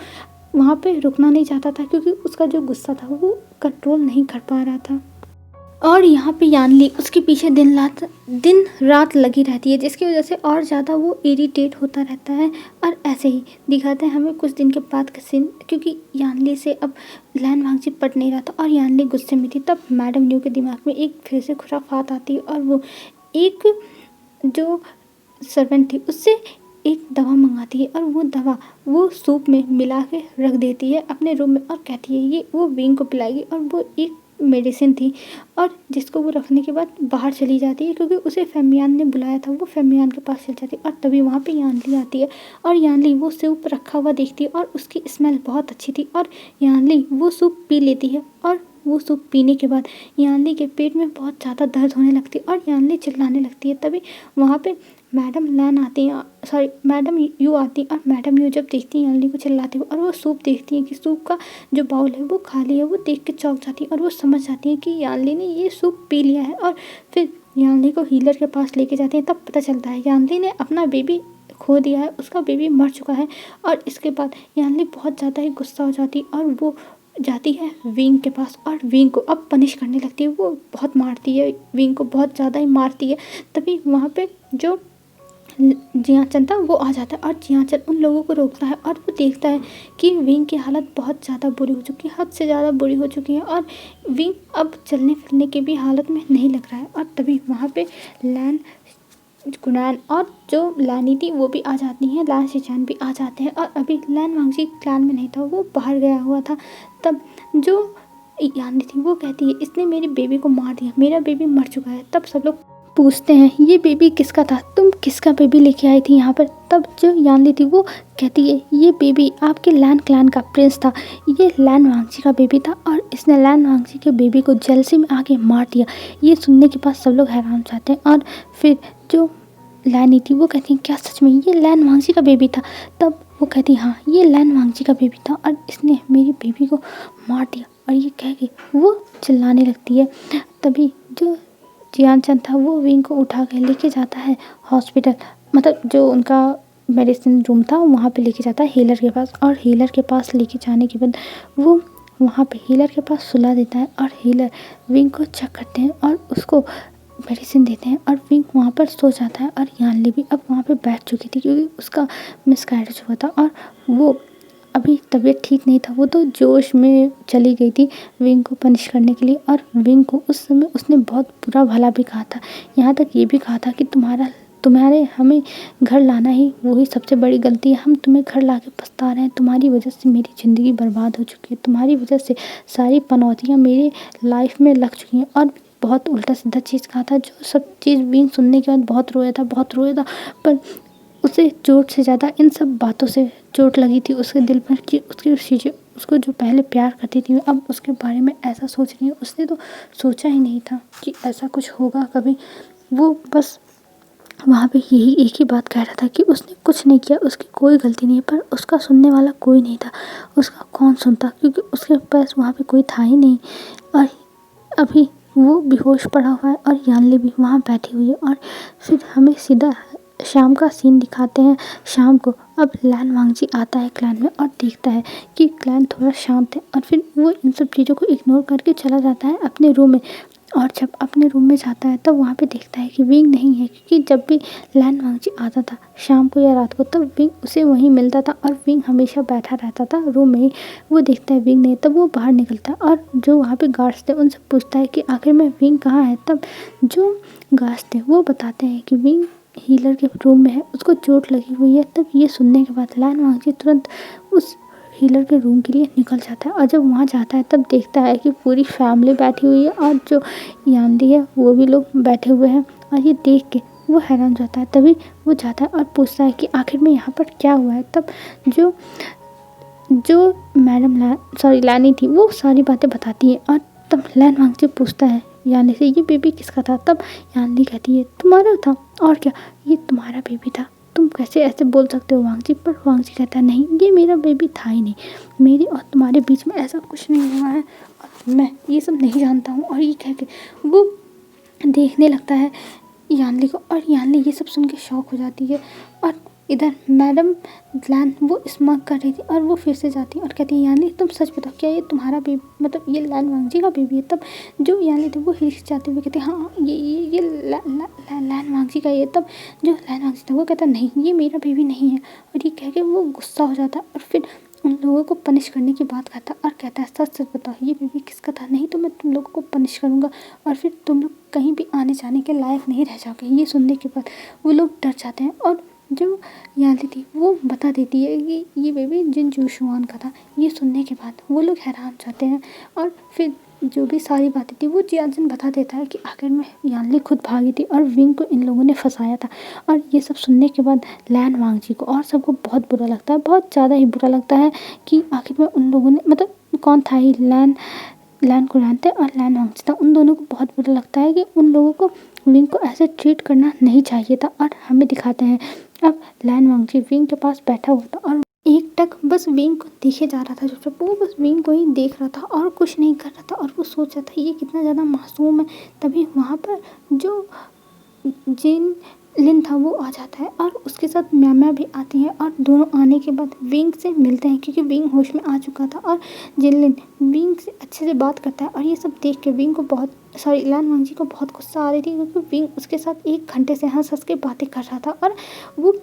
वहाँ पे रुकना नहीं चाहता था, क्योंकि उसका जो गुस्सा था वो कंट्रोल नहीं कर पा रहा था। और यहाँ पे यानली उसके पीछे दिन रात लगी रहती है, जिसकी वजह से और ज़्यादा वो इरिटेट होता रहता है। और ऐसे ही दिखाते हैं हमें कुछ दिन के बाद का सीन, क्योंकि यानली से अब लैन वांगजी पट नहीं रहा था और यानली गुस्से में थी। तब मैडम न्यू के दिमाग में एक फिर से खुराफात आती है और वो एक जो सर्वेंट थी उससे एक दवा मंगाती है और वो दवा वो सूप में मिला के रख देती है अपने रूम में और कहती है ये वो विंग को पिलाएगी। और वो एक मेडिसिन थी और जिसको वो रखने के बाद बाहर चली जाती है, क्योंकि उसे फेमियान ने बुलाया था, वो फेमियान के पास चली जाती है। और तभी वहाँ पे यानली आती है और यानली वो सूप रखा हुआ देखती है और उसकी स्मेल बहुत अच्छी थी और यानली वो सूप पी लेती है। और वो सूप पीने के बाद यानली के पेट में बहुत ज़्यादा दर्द होने लगती है और यानली चिल्लाने लगती है। तभी वहाँ पे मैडम यू आती और मैडम यू जब देखती हैं यानली को चिल्लाती हुई और वो सूप देखती हैं कि सूप का जो बाउल है वो खाली है, वो देख के चौंक जाती है और वो समझ जाती हैं कि यानली ने ये सूप पी लिया है। और फिर यानली को हीलर के पास लेके जाती हैं। तब पता चलता है यानली ने अपना बेबी खो दिया है, उसका बेबी मर चुका है। और इसके बाद यानली बहुत ज़्यादा ही गुस्सा हो जाती है और वो जाती है विंग के पास और विंग को अब पनिश करने लगती है, वो बहुत मारती है, विंग को बहुत ज़्यादा ही मारती है। तभी वहाँ पे जो जियाचन था वो आ जाता है और जियाचन उन लोगों को रोकता है और वो देखता है कि विंग की हालत बहुत ज़्यादा बुरी हो चुकी है, हद से ज़्यादा बुरी हो चुकी है और विंग अब चलने फिरने की भी हालत में नहीं लग रहा है। और तभी वहाँ पे लैन कुनैन और जो लैनी थी वो भी आ जाती हैं, लैन शिचान भी आ जाते हैं। और अभी लैन वांगजी क्लैन में नहीं था, वो बाहर गया हुआ था। तब जो यानी थी वो कहती है इसने मेरे बेबी को मार दिया, मेरा बेबी मर चुका है। तब सब लोग पूछते हैं ये बेबी किसका था, तुम किसका बेबी लेके आई थी यहाँ पर। तब जो यानली थी वो कहती है ये बेबी आपके लैन क्लैन का प्रिंस था, ये लैन वांगजी का बेबी था और इसने लैन वांगजी के बेबी को जेलसी में आके मार दिया। ये सुनने के बाद सब लोग हैरान हो जाते हैं और फिर जो लैनी थी वो कहती है क्या सच में ये लैन वांगजी का बेबी था। तब वो कहती हाँ ये लैन वांगजी का बेबी था और इसने मेरी बेबी को मार दिया। और ये कह के वो चिल्लाने लगती है। तभी जो जियाचन था वो विंग को उठा के लेके जाता है हॉस्पिटल, मतलब जो उनका मेडिसिन रूम था वहाँ पे लेके जाता है हीलर के पास, और हीलर के पास लेके जाने के बाद वो वहाँ पे हीलर के पास सुला देता है, और हीलर विंग को चेक करते हैं और उसको मेडिसिन देते हैं, और विंग वहाँ पर सो जाता है। और यानली भी अब वहाँ पे बैठ चुकी थी क्योंकि उसका मिसकैरेज हुआ था और वो अभी तबीयत ठीक नहीं था, वो तो जोश में चली गई थी विंग को पनिश करने के लिए। और विंग को उस समय उसने बहुत बुरा भला भी कहा था, यहाँ तक ये भी कहा था कि तुम्हारे हमें घर लाना ही वही सबसे बड़ी गलती है, हम तुम्हें घर ला के पछता रहे हैं, तुम्हारी वजह से मेरी ज़िंदगी बर्बाद हो चुकी है, तुम्हारी वजह से सारी पनौतियाँ मेरी लाइफ में लग चुकी हैं। और बहुत उल्टा सीधा चीज़ कहा था, जो सब चीज़ विंग सुनने के बाद बहुत रोया था। पर उसे चोट से ज़्यादा इन सब बातों से चोट लगी थी उसके दिल पर कि उसको जो पहले प्यार करती थी अब उसके बारे में ऐसा सोच रही है। उसने तो सोचा ही नहीं था कि ऐसा कुछ होगा कभी। वो बस वहाँ पे यही एक ही बात कह रहा था कि उसने कुछ नहीं किया, उसकी कोई गलती नहीं है, पर उसका सुनने वाला कोई नहीं था। उसका कौन सुनता, क्योंकि उसके पास वहाँ पे कोई था ही नहीं। और अभी वो बेहोश पड़ा हुआ है और यानली भी वहाँ बैठी हुई है। और फिर हमें सीधा शाम का सीन दिखाते हैं। शाम को अब लैन वांगजी आता है क्लैन में और देखता है कि क्लैन थोड़ा शांत है, और फिर वो इन सब चीज़ों को इग्नोर करके चला जाता है अपने रूम में। और जब अपने रूम में जाता है तब वहाँ पे देखता है कि विंग नहीं है, क्योंकि जब भी लैन वांगजी आता था शाम को या रात को तब विंग उसे वहीं मिलता था, और विंग हमेशा बैठा रहता था रूम में ही। वो देखता है विंग नहीं, तब वो बाहर निकलता है और जो वहाँ पे गार्ड्स थे उनसे पूछता है कि आखिर में विंग कहाँ है। तब जो गार्ड्स थे वो बताते हैं कि विंग हीलर के रूम में है, उसको चोट लगी हुई है। तब ये सुनने के बाद लैन वांगजी तुरंत उस हीलर के रूम के लिए निकल जाता है, और जब वहाँ जाता है तब देखता है कि पूरी फैमिली बैठी हुई है और जो यानली है वो भी लोग बैठे हुए हैं। और ये देख के वो हैरान हो जाता है। तभी वो जाता है और पूछता है कि आखिर में यहाँ पर क्या हुआ है। तब जो जो लैनी थी वो सारी बातें बताती है, और तब लैन वांगजी पूछता है यानी से ये बेबी किसका था। तब यानली कहती है तुम्हारा था, और क्या ये तुम्हारा बेबी था, तुम कैसे ऐसे बोल सकते हो वांगजी। पर वांगजी कहता है नहीं, ये मेरा बेबी था ही नहीं, मेरे और तुम्हारे बीच में ऐसा कुछ नहीं हुआ है, और मैं ये सब नहीं जानता हूँ। और ये कह के वो देखने लगता है यानली को, और यानली ये सब सुन के शॉक हो जाती है। और इधर मैडम लैन वो स्मग कर रही थी और वो फिर से जाती है और कहती है यानली तुम सच बताओ, क्या ये तुम्हारा बेबी, मतलब ये लैन वांगजी का बेबी है। तब जो यानली थी वो हिचक जाते हुए कहती है हाँ ये लैन वांगजी का ये। तब जो लैन वांगजी था वो कहता नहीं ये मेरा बेबी नहीं है। और ये कह के वो गुस्सा हो जाता है और फिर उन लोगों को पनिश करने की बात करता और कहता है सच सच बताओ ये बेबी किसका था, नहीं तो मैं तुम लोगों को पनिश करूँगा और फिर तुम लोग कहीं भी आने जाने के लायक नहीं रह जाओगे। ये सुनने के बाद वो लोग डर जाते हैं, और जो यानली थी वो बता देती है कि ये बेबी जिन जूशुआन का था। ये सुनने के बाद वो लोग हैरान हो जाते हैं, और फिर जो भी सारी बातें थी वो जियाजिन बता देता है कि आखिर में यानली खुद भागी थी और विंग को इन लोगों ने फंसाया था। और ये सब सुनने के बाद लैन वांगजी को और सबको बहुत बुरा लगता है, बहुत ज़्यादा ही बुरा लगता है कि आखिर में उन लोगों ने, मतलब कौन था ही, लैन को जानते और लैन वांगजी था, उन दोनों को बहुत बुरा लगता है कि उन लोगों को विंग को ऐसे ट्रीट करना नहीं चाहिए था। और हमें दिखाते हैं अब लैन वांगजी विंग के पास बैठा हुआ था और एक टक बस विंग को देखे जा रहा था, जो वो बस विंग को ही देख रहा था और कुछ नहीं कर रहा था, और वो सोच रहा था ये कितना ज़्यादा मासूम है। तभी वहाँ पर जो जिन लिन था वो आ जाता है और उसके साथ म्याम्या भी आती है, और दोनों आने के बाद विंग से मिलते हैं क्योंकि विंग होश में आ चुका था। और जिन लिन विंग से अच्छे से बात करता है, और ये सब देख के विंग को लैन वांगजी को बहुत गुस्सा आ रही थी क्योंकि विंग उसके साथ 1 घंटे से हंस हंस के बातें कर रहा था, और वो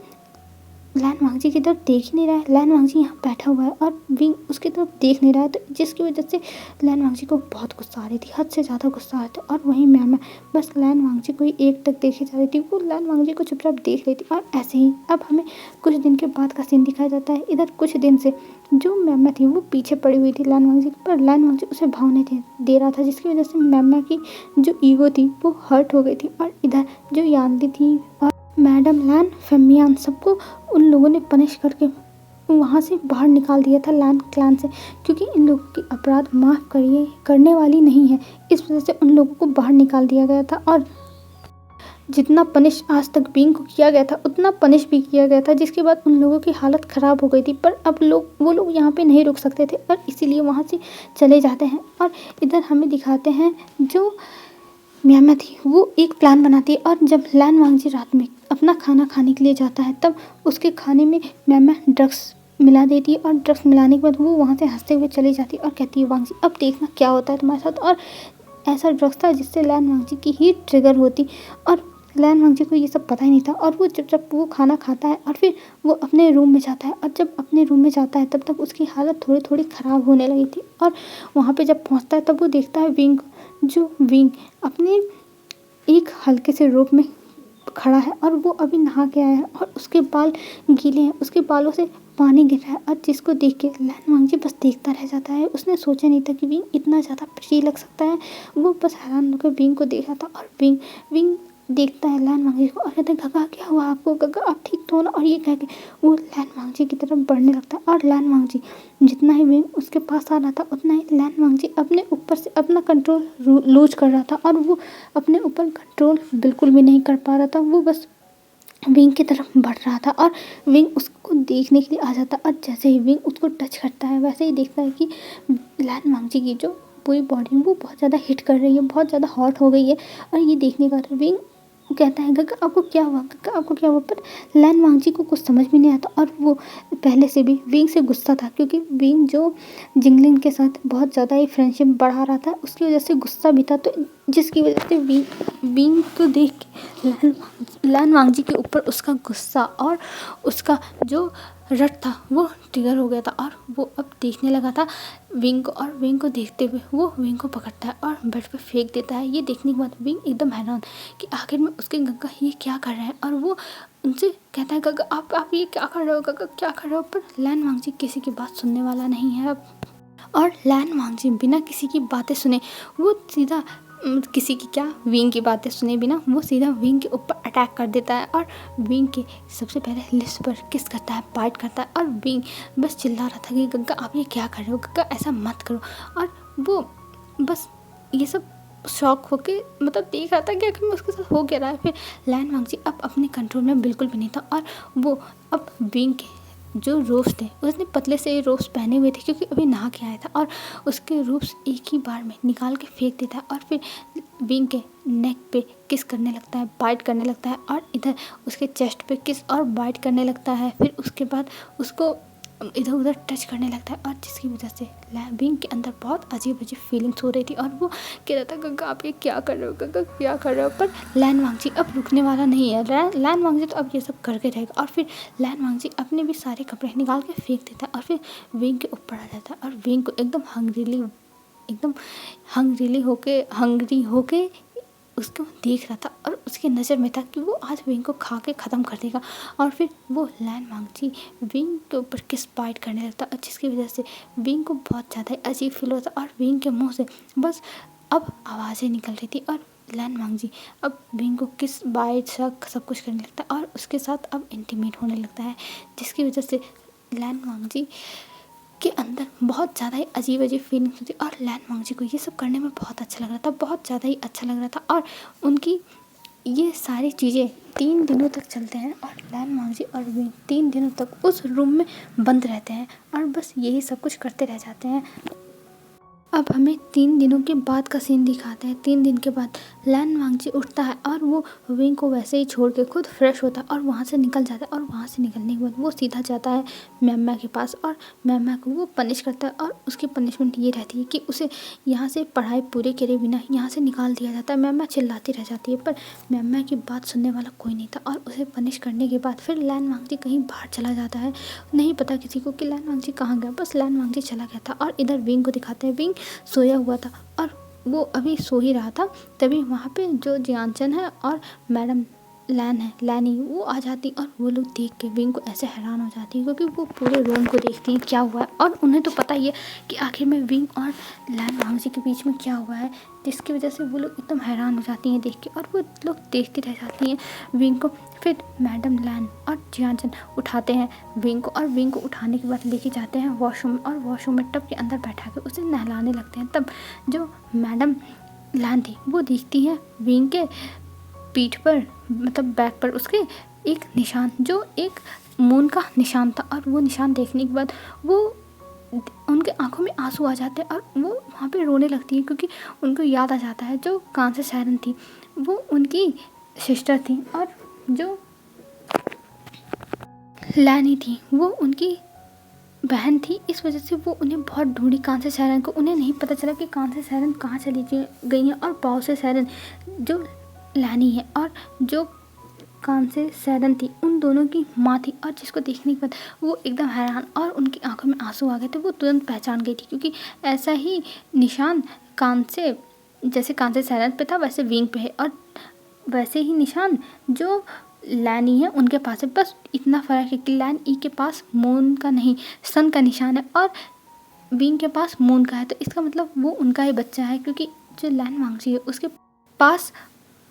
लैन वांगजी की तरफ देख ही नहीं रहा है। लैन वांगजी यहाँ बैठा हुआ है और विंग उसकी तरफ देख नहीं रहा है, तो जिसकी वजह से लैन वांगजी को बहुत गुस्सा आ रही थी, हद से ज़्यादा गुस्सा आ रहा था। और वहीं म्याम्या बस लैन वांगजी को ही एक टक देखे जा रही थी, वो लैन वांगजी को चुपचाप देख रही थी। और ऐसे ही अब हमें कुछ दिन के बाद का सीन दिखाया जाता है। इधर कुछ दिन से जो म्याम्या थी वो पीछे पड़ी हुई थी लैन वांगजी पर लैन वांगजी उसे भाव नहीं दे रहा था, जिसकी वजह से म्याम्या की जो ईगो थी वो हर्ट हो गई थी। और इधर जो यानली थी और मैडम लैन फेमियान सबको उन लोगों ने पनिश करके वहाँ से बाहर निकाल दिया था लैन क्लैन से, क्योंकि इन लोगों की अपराध माफ़ करने वाली नहीं है। इस वजह से उन लोगों को बाहर निकाल दिया गया था, और जितना पनिश आज तक विंग को किया गया था उतना पनिश भी किया गया था, जिसके बाद उन लोगों की हालत ख़राब हो गई थी। पर अब वो लोग यहाँ पे नहीं रुक सकते थे और इसीलिए वहाँ से चले जाते हैं। और इधर हमें दिखाते हैं जो म्यामा थी वो एक प्लान बनाती है, और जब लैन वांगजी रात में अपना खाना खाने के लिए जाता है तब उसके खाने में म्यामा ड्रग्स मिला देती है, और ड्रग्स मिलाने के बाद वो वहाँ से हंसते हुए चली जाती है और कहती है वांगजी अब देखना क्या होता है तुम्हारे साथ। और ऐसा ड्रग्स था जिससे लैन वांगजी की ही ट्रिगर होती, और लैन वांगजी को ये सब पता ही नहीं था। और वो जब वो खाना खाता है और फिर वो अपने रूम में जाता है, और जब अपने रूम में जाता है तब तक उसकी हालत थोड़ी थोड़ी ख़राब होने लगी थी। और वहाँ पे जब पहुँचता है तब वो देखता है विंग, जो विंग अपने एक हल्के से रोब में खड़ा है, और वो अभी नहा के आया है और उसके बाल गीले हैं, उसके बालों से पानी गिर रहा है। और जिसको देख के लैन वांगजी बस देखता रह जाता है। उसने सोचा नहीं था कि विंग इतना ज़्यादा प्रिटी लग सकता है। वो बस हैरान होकर विंग को देख रहा था, और विंग विंग देखता है लैन वांगजी को और कहता है गगा क्या हुआ आपको, गगा आप ठीक तो हो ना। और ये कह के वो लैन वांगजी की तरफ बढ़ने लगता है, और लैन वांगजी जितना ही विंग उसके पास आ रहा था उतना ही लैन वांगजी अपने ऊपर से अपना कंट्रोल लूज कर रहा था, और वो अपने ऊपर कंट्रोल बिल्कुल भी नहीं कर पा रहा था। वो बस विंग की तरफ बढ़ रहा था, और विंग उसको देखने के लिए आ जाता, और जैसे ही विंग उसको टच करता है वैसे ही देखता है कि लैन वांगजी की जो पूरी बॉडी वो बहुत ज़्यादा हिट कर रही है, बहुत ज़्यादा हॉट हो गई है। और ये देखने के बाद विंग कहता है गगा आपको क्या हुआ, गगा आपको क्या हुआ। पर लैन वांगजी को कुछ समझ में नहीं आता, और वो पहले से भी विंग से गुस्सा था, क्योंकि विंग जो जिंगलिन के साथ बहुत ज़्यादा ही फ्रेंडशिप बढ़ा रहा था उसकी वजह से गुस्सा भी था। तो जिसकी वजह से विंग को देख के लैन वांगजी के ऊपर उसका गुस्सा और उसका जो रट था वो ट्रिगर हो गया था, और वो अब देखने लगा था विंग को। और विंग को देखते हुए वो विंग को पकड़ता है और बेड पे फेंक देता है। ये देखने के बाद विंग एकदम हैरान कि आखिर में उसके गगा ये क्या कर रहे हैं, और वो उनसे कहता है गगा आप ये क्या कर रहे हो, गगा क्या कर रहे हो। पर लैन वांगजी किसी की बात सुनने वाला नहीं है अब, और लैन वांगजी बिना किसी की बातें सुने वो सीधा किसी की क्या विंग की बातें सुने बिना वो सीधा विंग के ऊपर अटैक कर देता है, और विंग के सबसे पहले लिप्स पर किस करता है, बाइट करता है। और विंग बस चिल्ला रहा था कि गग्गा आप ये क्या कर रहे हो, गग्गा ऐसा मत करो। और वो बस ये सब शौक होके मतलब देख रहा था कि आखिर में उसके साथ हो क्या रहा है। फिर लैन वांगजी अब अपने कंट्रोल में बिल्कुल भी नहीं था, और वो अब विंग के जो रोब्स थे उसने पतले से रोब्स पहने हुए थे क्योंकि अभी नहा के आया था, और उसके रोब्स एक ही बार में निकाल के फेंक देता है, और फिर विंग के नेक पे किस करने लगता है, बाइट करने लगता है, और इधर उसके चेस्ट पे किस और बाइट करने लगता है। फिर उसके बाद उसको इधर उधर टच करने लगता है, और जिसकी वजह से विंग के अंदर बहुत अजीब अजीब फीलिंग्स हो रही थी, और वो कह रहा था गग्गा आप ये क्या कर रहे हो, गग्गा क्या कर रहे हो। पर लैन वांगजी अब रुकने वाला नहीं है। लैन वांगजी तो अब ये सब करके रहेगा, और फिर लैन वांगजी अपने भी सारे कपड़े निकाल के फेंक देता है, और फिर विंग के ऊपर आ जाता है, और विंग को एकदम हंगरी होके उसको देख रहा था, और उसकी नज़र में था कि वो आज विंग को खा के ख़त्म कर देगा। और फिर वो लैन वांगजी विंग के ऊपर किस बाइट करने लगता, और जिसकी वजह से विंग को बहुत ज़्यादा अजीब फील होता, और विंग के मुंह से बस अब आवाज़ें निकल रही थी, और लैन वांगजी अब विंग को किस बाइट सब कुछ करने लगता है, और उसके साथ अब इंटीमेट होने लगता है, जिसकी वजह से लैन वांगजी के अंदर बहुत ज़्यादा ही अजीब अजीब फीलिंग्स होती। और लैन वांगजी को ये सब करने में बहुत अच्छा लग रहा था, बहुत ज़्यादा ही अच्छा लग रहा था। और उनकी ये सारी चीज़ें 3 दिनों तक चलते हैं, और लैन वांगजी और विंग 3 दिनों तक उस रूम में बंद रहते हैं, और बस यही सब कुछ करते रह जाते हैं। अब हमें 3 दिनों के बाद का सीन दिखाते हैं। 3 दिन के बाद लैन वांगजी उठता है, और वो विंग को वैसे ही छोड़ के खुद फ्रेश होता है और वहाँ से निकल जाता है। और वहाँ से निकलने के बाद वो सीधा जाता है मैम्मा के पास, और मैम्मा को वो पनिश करता है, और उसकी पनिशमेंट ये रहती है कि उसे यहाँ से पढ़ाई पूरे करे बिना यहाँ से निकाल दिया जाता है। मैम्मा चिल्लाती रह जाती है, पर मैम्मा की बात सुनने वाला कोई नहीं था, और उसे पनिश करने के बाद फिर लैन वांगजी कहीं बाहर चला जाता है। नहीं पता किसी को कि लैन वांगजी कहाँ गया, बस लैन वांगजी चला गया था। और इधर विंग को दिखाते हैं, विंग सोया हुआ था, और वो अभी सो ही रहा था, तभी वहाँ पे जो जियांचन है और मैडम लैनी वो आ जाती, और वो लोग देख के विंग को ऐसे हैरान हो जाती है, क्योंकि वो पूरे रूम को देखती हैं क्या हुआ है, और उन्हें तो पता ही है कि आखिर में विंग और लैन वांगजी के बीच में क्या हुआ है, जिसकी वजह से वो लोग एकदम हैरान हो जाती हैं देख के, और वो लोग देखती रह जाती हैं विंग को। फिर मैडम लैन और जियांचन उठाते हैं विंग को, और विंग को उठाने के बाद लेके जाते हैं वॉशरूम, और वॉशरूम में टब के अंदर बैठा के उसे नहलाने लगते हैं। तब जो मैडम लैन थी वो देखती है विंग के पीठ पर मतलब बैक पर उसके एक निशान, जो एक मून का निशान था, और वो निशान देखने के बाद वो उनके आंखों में आंसू आ जाते हैं और वो वहाँ पे रोने लगती है, क्योंकि उनको याद आ जाता है जो कांस्य सायरन थी वो उनकी सिस्टर थी, और जो लैनी थी वो उनकी बहन थी। इस वजह से वो उन्हें बहुत ढूंढी, कांस्य सायरन को। उन्हें नहीं पता चला कि कांस्य सायरन कहाँ चली गई हैं, और बाओसे सायरन जो लैनी है और जो कांस्य सायरन थी उन दोनों की माँ थी। और जिसको देखने के बाद वो एकदम हैरान और उनकी आंखों में आंसू आ गए थे। वो तुरंत पहचान गई थी, क्योंकि ऐसा ही निशान कांस्य, जैसे कांस्य सायरन पे था वैसे विंग पे है, और वैसे ही निशान जो लैनी है उनके पास है। बस इतना फ़र्क है कि लैन ई के पास मून का नहीं, सन का निशान है, और विंग के पास मून का है। तो इसका मतलब वो उनका ही बच्चा है, क्योंकि जो लैन वांगजी है उसके पास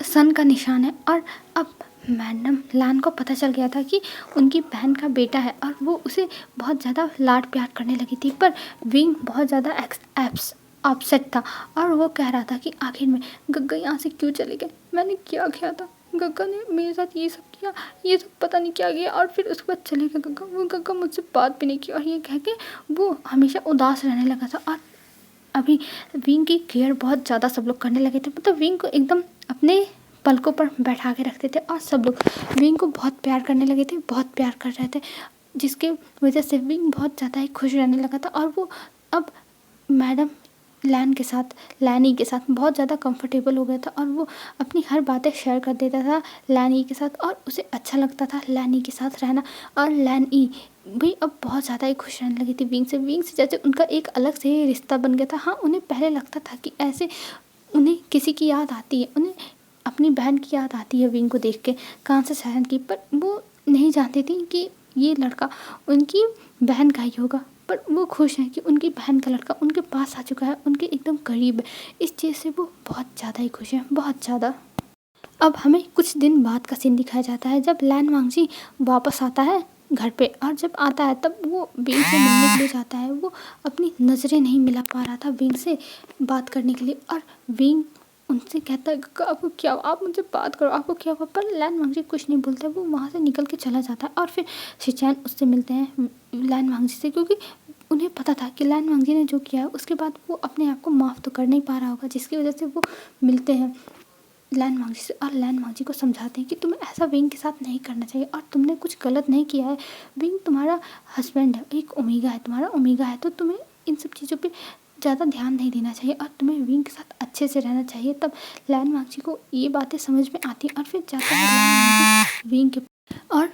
सन का निशान है। और अब मैडम लैन को पता चल गया था कि उनकी बहन का बेटा है, और वो उसे बहुत ज़्यादा लाड प्यार करने लगी थी। पर विंग बहुत ज़्यादा अपसेट था, और वो कह रहा था कि आखिर में गग्गा यहाँ से क्यों चले गए, मैंने क्या किया था, गग्गा ने मेरे साथ ये सब किया, ये सब पता नहीं क्या किया, और फिर उसके बाद चले गए गग्गा। वो गग्गा मुझसे बात भी नहीं की, और ये कह के वो हमेशा उदास रहने लगा था। और अभी विंग की केयर बहुत ज़्यादा सब लोग करने लगे थे, मतलब विंग को एकदम अपने पलकों पर बैठा के रखते थे, और सब लोग विंग को बहुत प्यार करने लगे थे, बहुत प्यार कर रहे थे, जिसके वजह से विंग बहुत ज़्यादा ही खुश रहने लगा था। और वो अब मैडम लैनी के साथ बहुत ज़्यादा कंफर्टेबल हो गया था, और वो अपनी हर बातें शेयर कर देता था लैनी के साथ, और उसे अच्छा लगता था लैनी के साथ रहना। और लैनी भी अब बहुत ज़्यादा ही खुश रहने लगी थी विंग से जैसे उनका एक अलग से ही रिश्ता बन गया था। हाँ, उन्हें पहले लगता था कि ऐसे उन्हें किसी की याद आती है, उन्हें अपनी बहन की याद आती है विंग को देख के, कांस्य सायरन की, पर वो नहीं जानती थी कि ये लड़का उनकी बहन का ही होगा। पर वो खुश हैं कि उनकी बहन का लड़का उनके पास आ चुका है, उनके एकदम करीब है। इस चीज़ से वो बहुत ज़्यादा ही खुश हैं, बहुत ज़्यादा। अब हमें कुछ दिन बाद का सीन दिखाया जाता है, जब लैन वांगजी वापस आता है घर पे, और जब आता है तब वो विंग से मिलने के लिए जाता है। वो अपनी नज़रें नहीं मिला पा रहा था विंग से बात करने के लिए, और विंग उनसे कहता है आपको क्या, आप मुझसे बात करो, आपको क्या हुआ। पर लैन वांगजी कुछ नहीं बोलता, वो वहाँ से निकल के चला जाता है। और फिर शिचैन उससे मिलते हैं लैन वांगजी से, क्योंकि उन्हें पता था कि लैन वांगजी ने जो किया है उसके बाद वो अपने आप को माफ़ तो कर नहीं पा रहा होगा, जिसकी वजह से वो मिलते हैं लैन वांगजी से, और लैन वांगजी को समझाते हैं कि तुम्हें ऐसा विंग के साथ नहीं करना चाहिए, और तुमने कुछ गलत नहीं किया है। विंग तुम्हारा हस्बैंड है, एक ओमेगा है, तुम्हारा ओमेगा है, तो तुम्हें इन सब चीज़ों पे ज़्यादा ध्यान नहीं देना चाहिए, और तुम्हें विंग के साथ अच्छे से रहना चाहिए। तब लैन वांगजी को ये बातें समझ में आती, और फिर जाता है लैन वांगजी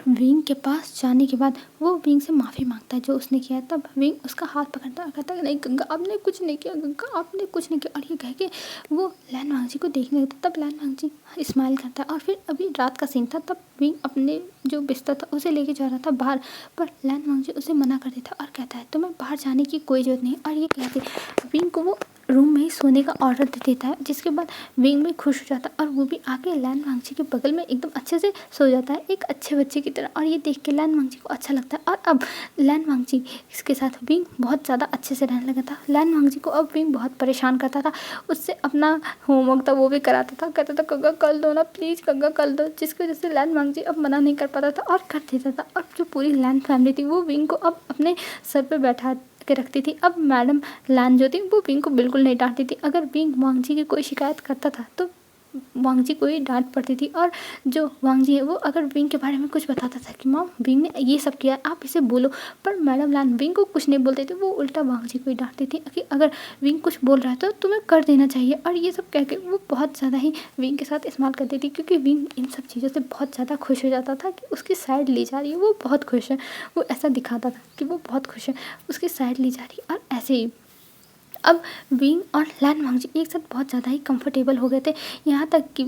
विंग के पास जाने के बाद वो विंग से माफ़ी मांगता है जो उसने किया है। तब विंग उसका हाथ पकड़ता है और कहता है नहीं गंगा आपने कुछ नहीं किया, गंगा आपने कुछ नहीं किया, और ये कह के वो लैन वांगजी को देखने लगता। तब लैन वांगजी स्माइल करता है, और फिर अभी रात का सीन था, तब विंग अपने जो बिस्तर था उसे लेके जा रहा था बाहर, पर लैन वांगजी उसे मना कर देता और कहता है तुम्हें बाहर जाने की कोई ज़रूरत नहीं। और ये कहते विंग को वो रूम में ही सोने का ऑर्डर दे देता है, जिसके बाद विंग भी खुश हो जाता है, और वो भी आके लैन वांगजी के बगल में एकदम अच्छे से सो जाता है, एक अच्छे बच्चे की तरह। और ये देख के लैन वांगजी को अच्छा लगता है, और अब लैन वांगजी इसके साथ विंग बहुत ज़्यादा अच्छे से रहने लगा था। लैन वांगजी को अब विंग बहुत परेशान करता था, उससे अपना होमवर्क था वो भी कराता था, कहता था गग्गा कर दो ना प्लीज़, गग्गा कर दो, जिसकी वजह से लैन वांगजी अब मना नहीं कर पाता था और कर देता था। और जो पूरी लैन फैमिली थी वो विंग को अब अपने सर पर बैठा के रखती थी। अब मैडम लैन जो थी वो विंग को बिल्कुल नहीं डांटती थी। अगर विंग वांगजी की कोई शिकायत करता था तो वांगजी को ही डांट पड़ती थी, और जो वांगजी है वो अगर विंग के बारे में कुछ बताता था कि माम विंग ने ये सब किया, आप इसे बोलो, पर मैडम लैन विंग को कुछ नहीं बोलते थे, वो उल्टा वांगजी को ही डांटती थी कि अगर विंग कुछ बोल रहा है तो तुम्हें कर देना चाहिए। और ये सब कह के वो बहुत ज़्यादा ही विंग के साथ इस्तेमाल करती थी, क्योंकि विंग इन सब चीज़ों से बहुत ज़्यादा खुश हो जाता था कि उसकी साइड ली जा रही है, वो बहुत खुश है, वो ऐसा दिखाता था कि वो बहुत खुश है, उसकी साइड ली जा रही है। और ऐसे ही अब विंग और लैन वांगजी एक साथ बहुत ज़्यादा ही कंफर्टेबल हो गए थे, यहाँ तक कि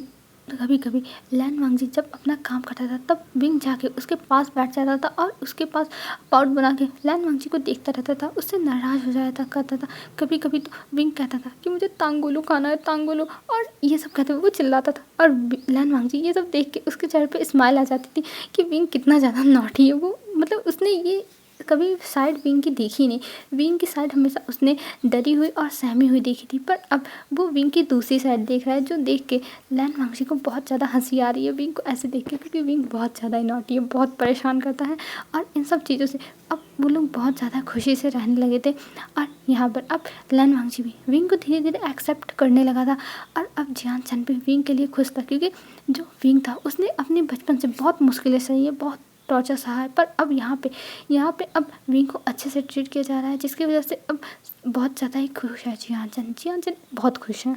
कभी कभी लैन वांगजी जब अपना काम करता था तब विंग जाके उसके पास बैठ जाता था, और उसके पास पाउट बना के लैन वांगजी को देखता रहता था, उससे नाराज़ हो जाता करता था। कभी कभी तो विंग कहता था कि मुझे तांगोलू खाना है, तांगोलू, और ये सब कहते हुए वो चिल्लाता था, और लैन वांगजी ये सब देख के उसके चेहरे पे स्माइल आ जाती थी कि विंग कितना ज़्यादा नॉटी है। वो मतलब उसने ये कभी साइड विंग की देखी नहीं। विंग की साइड हमेशा उसने डरी हुई और सहमी हुई देखी थी, पर अब वो विंग की दूसरी साइड देख रहा है, जो देख के लैन वांगजी को बहुत ज़्यादा हंसी आ रही है विंग को ऐसे देख के, क्योंकि विंग बहुत ज़्यादा नॉटी है, बहुत परेशान करता है। और इन सब चीज़ों से अब वो लोग बहुत ज़्यादा खुशी से रहने लगे थे। और यहाँ पर अब लैन वांगजी भी विंग को धीरे धीरे एक्सेप्ट करने लगा था। और अब जियान चैन भी विंग के लिए खुश था, क्योंकि जो विंग था उसने अपने बचपन से बहुत मुश्किलें सही है, बहुत टॉर्चर सहा है, पर अब यहाँ पे अब विंग को अच्छे से ट्रीट किया जा रहा है, जिसकी वजह से अब बहुत ज़्यादा ही खुश है जियान चैन बहुत खुश है।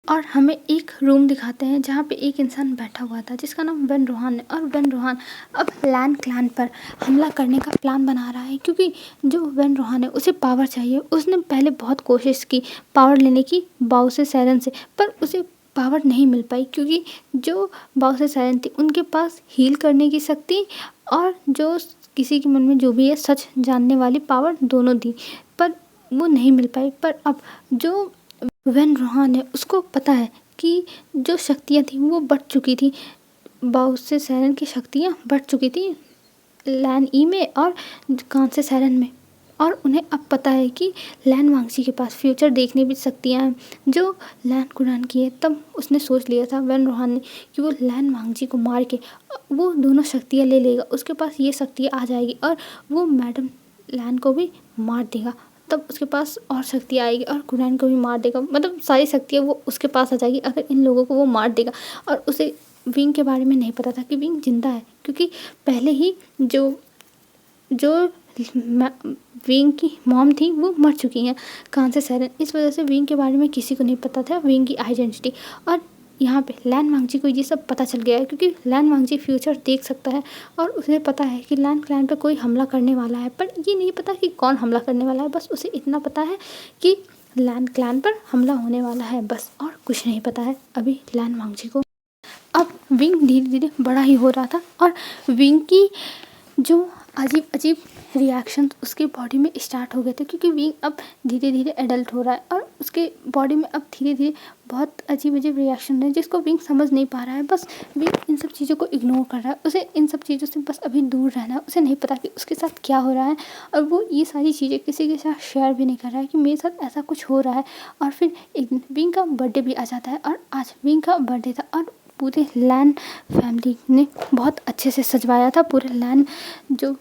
और हमें एक रूम दिखाते हैं जहाँ पे एक इंसान बैठा हुआ था जिसका नाम वेन रोहान है। और वेन रोहान अब लैन क्लैन पर हमला करने का प्लान बना रहा है, क्योंकि जो वेन रोहान है उसे पावर चाहिए। उसने पहले बहुत कोशिश की पावर लेने की बाउ से सैरन से, पर उसे पावर नहीं मिल पाई, क्योंकि जो बाउ से सैरन थी उनके पास हील करने की शक्ति और जो किसी के मन में जो भी है सच जानने वाली पावर दोनों दी, पर वो नहीं मिल पाई। पर अब जो वेन रोहान है उसको पता है कि जो शक्तियाँ थी वो बढ़ चुकी थी, बाउ से सैरन की शक्तियाँ बढ़ चुकी थी लैन ई में और कान से सैरन में। और उन्हें अब पता है कि लैन वांगजी के पास फ्यूचर देखने भी शक्तियाँ हैं जो लैन कुरान की है। तब उसने सोच लिया था वेन रोहान ने कि वो लैन वांगजी को मार के वो दोनों शक्तियाँ ले लेगा, उसके पास ये शक्तियाँ आ जाएगी और वो मैडम लैन को भी मार देगा। तब उसके पास और शक्ति आएगी और कुरान को भी मार देगा, मतलब सारी शक्तियाँ वो उसके पास आ जाएगी अगर इन लोगों को वो मार देगा। और उसे विंग के बारे में नहीं पता था कि विंग जिंदा है, क्योंकि पहले ही जो जो विंग की मॉम थी वो मर चुकी हैं कान से सैरन। इस वजह से विंग के बारे में किसी को नहीं पता था विंग की आइडेंटिटी। और यहाँ पे लैन वांगजी को ये सब पता चल गया है, क्योंकि लैन वांगजी फ्यूचर देख सकता है और उसे पता है कि लैन क्लैन पे कोई हमला करने वाला है, पर ये नहीं पता कि कौन हमला करने वाला है। बस उसे इतना पता है कि लैन क्लैन पर हमला होने वाला है, बस और कुछ नहीं पता है अभी लैन वांगजी को। अब विंग धीरे धीरे बड़ा ही हो रहा था और विंग की जो अजीब अजीब रिएक्शन उसके बॉडी में स्टार्ट हो गए थे, क्योंकि विंग अब धीरे धीरे एडल्ट हो रहा है और उसके बॉडी में अब धीरे धीरे बहुत अजीब अजीब रिएक्शन है जिसको विंग समझ नहीं पा रहा है। बस विंग इन सब चीज़ों को इग्नोर कर रहा है, उसे इन सब चीज़ों से बस अभी दूर रहना है। उसे नहीं पता कि उसके साथ क्या हो रहा है और वो ये सारी चीज़ें किसी के साथ शेयर भी नहीं कर रहा है कि मेरे साथ ऐसा कुछ हो रहा है। और फिर एक दिन विंग का बर्थडे भी आ जाता है और आज विंग का बर्थडे था और पूरे लैन फैमिली ने बहुत अच्छे से सजवाया था पूरे लैन जो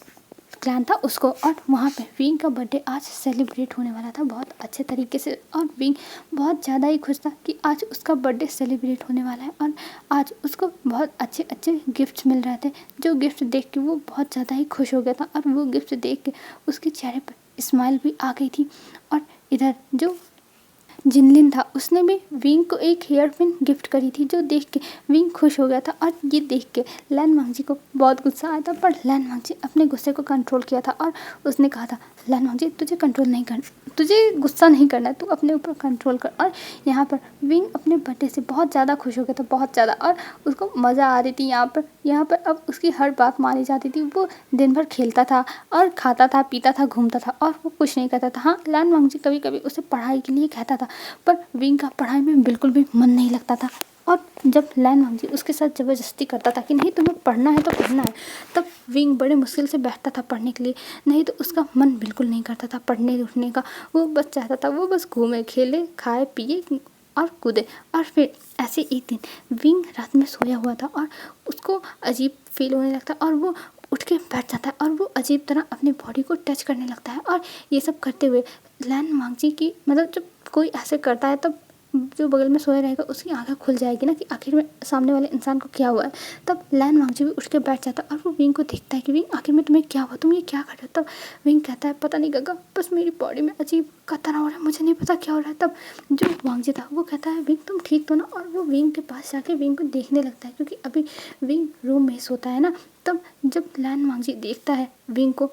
क्लैन था उसको। और वहाँ पे विंग का बर्थडे आज सेलिब्रेट होने वाला था बहुत अच्छे तरीके से, और विंग बहुत ज़्यादा ही खुश था कि आज उसका बर्थडे सेलिब्रेट होने वाला है और आज उसको बहुत अच्छे अच्छे गिफ्ट्स मिल रहे थे। जो गिफ्ट देख के वो बहुत ज़्यादा ही खुश हो गया था और वो गिफ्ट देख के उसके चेहरे पर स्माइल भी आ गई थी। और इधर जो जिनलिन था उसने भी विंग को एक हेयर पिन गिफ्ट करी थी, जो देख के विंग खुश हो गया था। और ये देख के लैन वांगजी को बहुत गुस्सा आया था, पर लैन वांगजी अपने गुस्से को कंट्रोल किया था और उसने कहा था लैन वांगजी तुझे गुस्सा नहीं करना है, तू अपने ऊपर कंट्रोल कर। और यहाँ पर विंग अपने बर्थडे से बहुत ज़्यादा खुश हो गया था, बहुत ज़्यादा, और उसको मज़ा आ रही थी यहाँ पर अब उसकी हर बात मानी जाती थी। वो दिन भर खेलता था और खाता था, पीता था, घूमता था और वो कुछ नहीं करता था। हाँ, लैन वांगजी कभी कभी उसे पढ़ाई के लिए कहता था, पर विंग का पढ़ाई में बिल्कुल भी मन नहीं लगता था। और जब लैन वांगजी उसके साथ ज़बरदस्ती करता था कि नहीं तुम्हें पढ़ना है तो पढ़ना है, तब विंग बड़े मुश्किल से बैठता था पढ़ने के लिए, नहीं तो उसका मन बिल्कुल नहीं करता था पढ़ने उठने का। वो बस चाहता था वो बस घूमे, खेले, खाए, पिए और कूदे। और फिर ऐसे एक दिन विंग रात में सोया हुआ था और उसको अजीब फील होने लगता और वो उठ के बैठ जाता है और वो अजीब तरह अपनी बॉडी को टच करने लगता है। और ये सब करते हुए लैन वांगजी की मतलब जब कोई ऐसे करता है तब जो बगल में सोया रहेगा उसकी आंखें खुल जाएगी ना कि आखिर में सामने वाले इंसान को क्या हुआ है। तब लैन वांगजी भी उठ के बैठ जाता और वो विंग को देखता है कि विंग आखिर में तुम्हें क्या हुआ, तुम ये क्या कर रहे हो। तब विंग कहता है पता नहीं गगा, बस मेरी बॉडी में अजीब का तरह हो रहा है, मुझे नहीं पता क्या हो रहा है। तब जो वांगजी था वो कहता है विंग तुम ठीक तो ना, और वो विंग के पास जाके विंग को देखने लगता है, क्योंकि अभी विंग रूम में सोता है ना। तब जब लैन वांगजी देखता है विंग को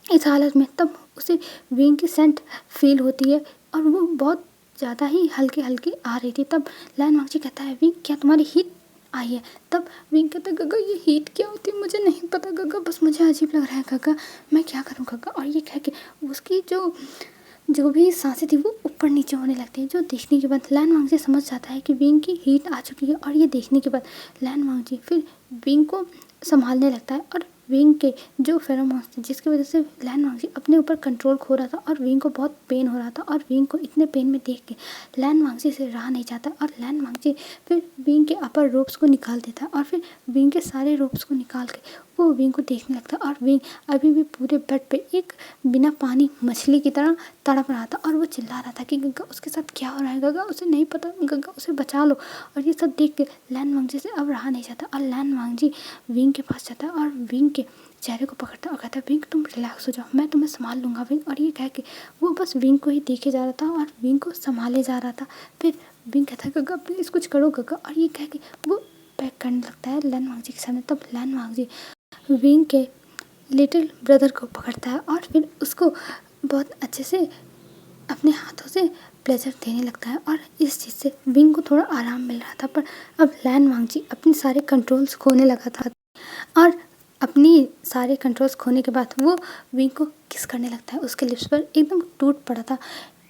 इस हालत में, तब उसे विंग की सेंट फील होती है और वो बहुत ज़्यादा ही हल्की हल्की आ रही थी। तब लैन वांगजी कहता है विंग क्या तुम्हारी हीट आई है। तब विंग कहता है गगा ये हीट क्या होती है मुझे नहीं पता गगा, बस मुझे अजीब लग रहा है गगा, मैं क्या करूँ गगा। और ये कह के उसकी जो भी सांसें थी वो ऊपर नीचे होने लगती है, जो देखने के बाद लैन वांगजी समझ जाता है कि विंग की हीट आ चुकी है। और ये देखने के बाद लैन वांगजी फिर विंग को संभालने लगता है और विंग के जो फेरोमोन्स थे जिसकी वजह से लैन वांगजी अपने ऊपर कंट्रोल खो रहा था और विंग को बहुत पेन हो रहा था। और विंग को इतने पेन में देख के लैन वांगजी से रहा नहीं जाता और लैन वांगजी फिर विंग के अपर रोप्स को निकाल देता और फिर विंग के सारे रोप्स को निकाल के वो विंग को देखने लगता और विंग अभी भी पूरे बेड पे एक बिना पानी मछली की तरह तड़प रहा था और वो चिल्ला रहा था कि गग्गा उसके साथ क्या हो रहा है, गग्गा उसे नहीं पता, गग्गा उसे बचा लो। और ये सब देख के लैन वांगजी से अब रहा नहीं जाता और लैन वांगजी विंग के पास जाता है और विंग के चेहरे को पकड़ता और कहता है विंग तुम रिलैक्स हो जाओ, मैं तुम्हें संभाल लूँगा विंग। और ये कह के वो बस विंग को ही देखे जा रहा था और विंग को संभाले जा रहा था। फिर विंग कहता है गग्गा प्लीज़ कुछ करो गग्गा, और ये कह के वो पैक करने लगता है लैन वांगजी के सामने। तब लैन वांगजी विंग के लिटिल ब्रदर को पकड़ता है और फिर उसको बहुत अच्छे से अपने हाथों से प्लेजर देने लगता है और इस चीज़ से विंग को थोड़ा आराम मिल रहा था। पर अब लैन वांगजी अपने सारे कंट्रोल्स खोने लगा था और अपनी सारे कंट्रोल्स खोने के बाद वो विंग को किस करने लगता है, उसके लिप्स पर एकदम टूट पड़ा था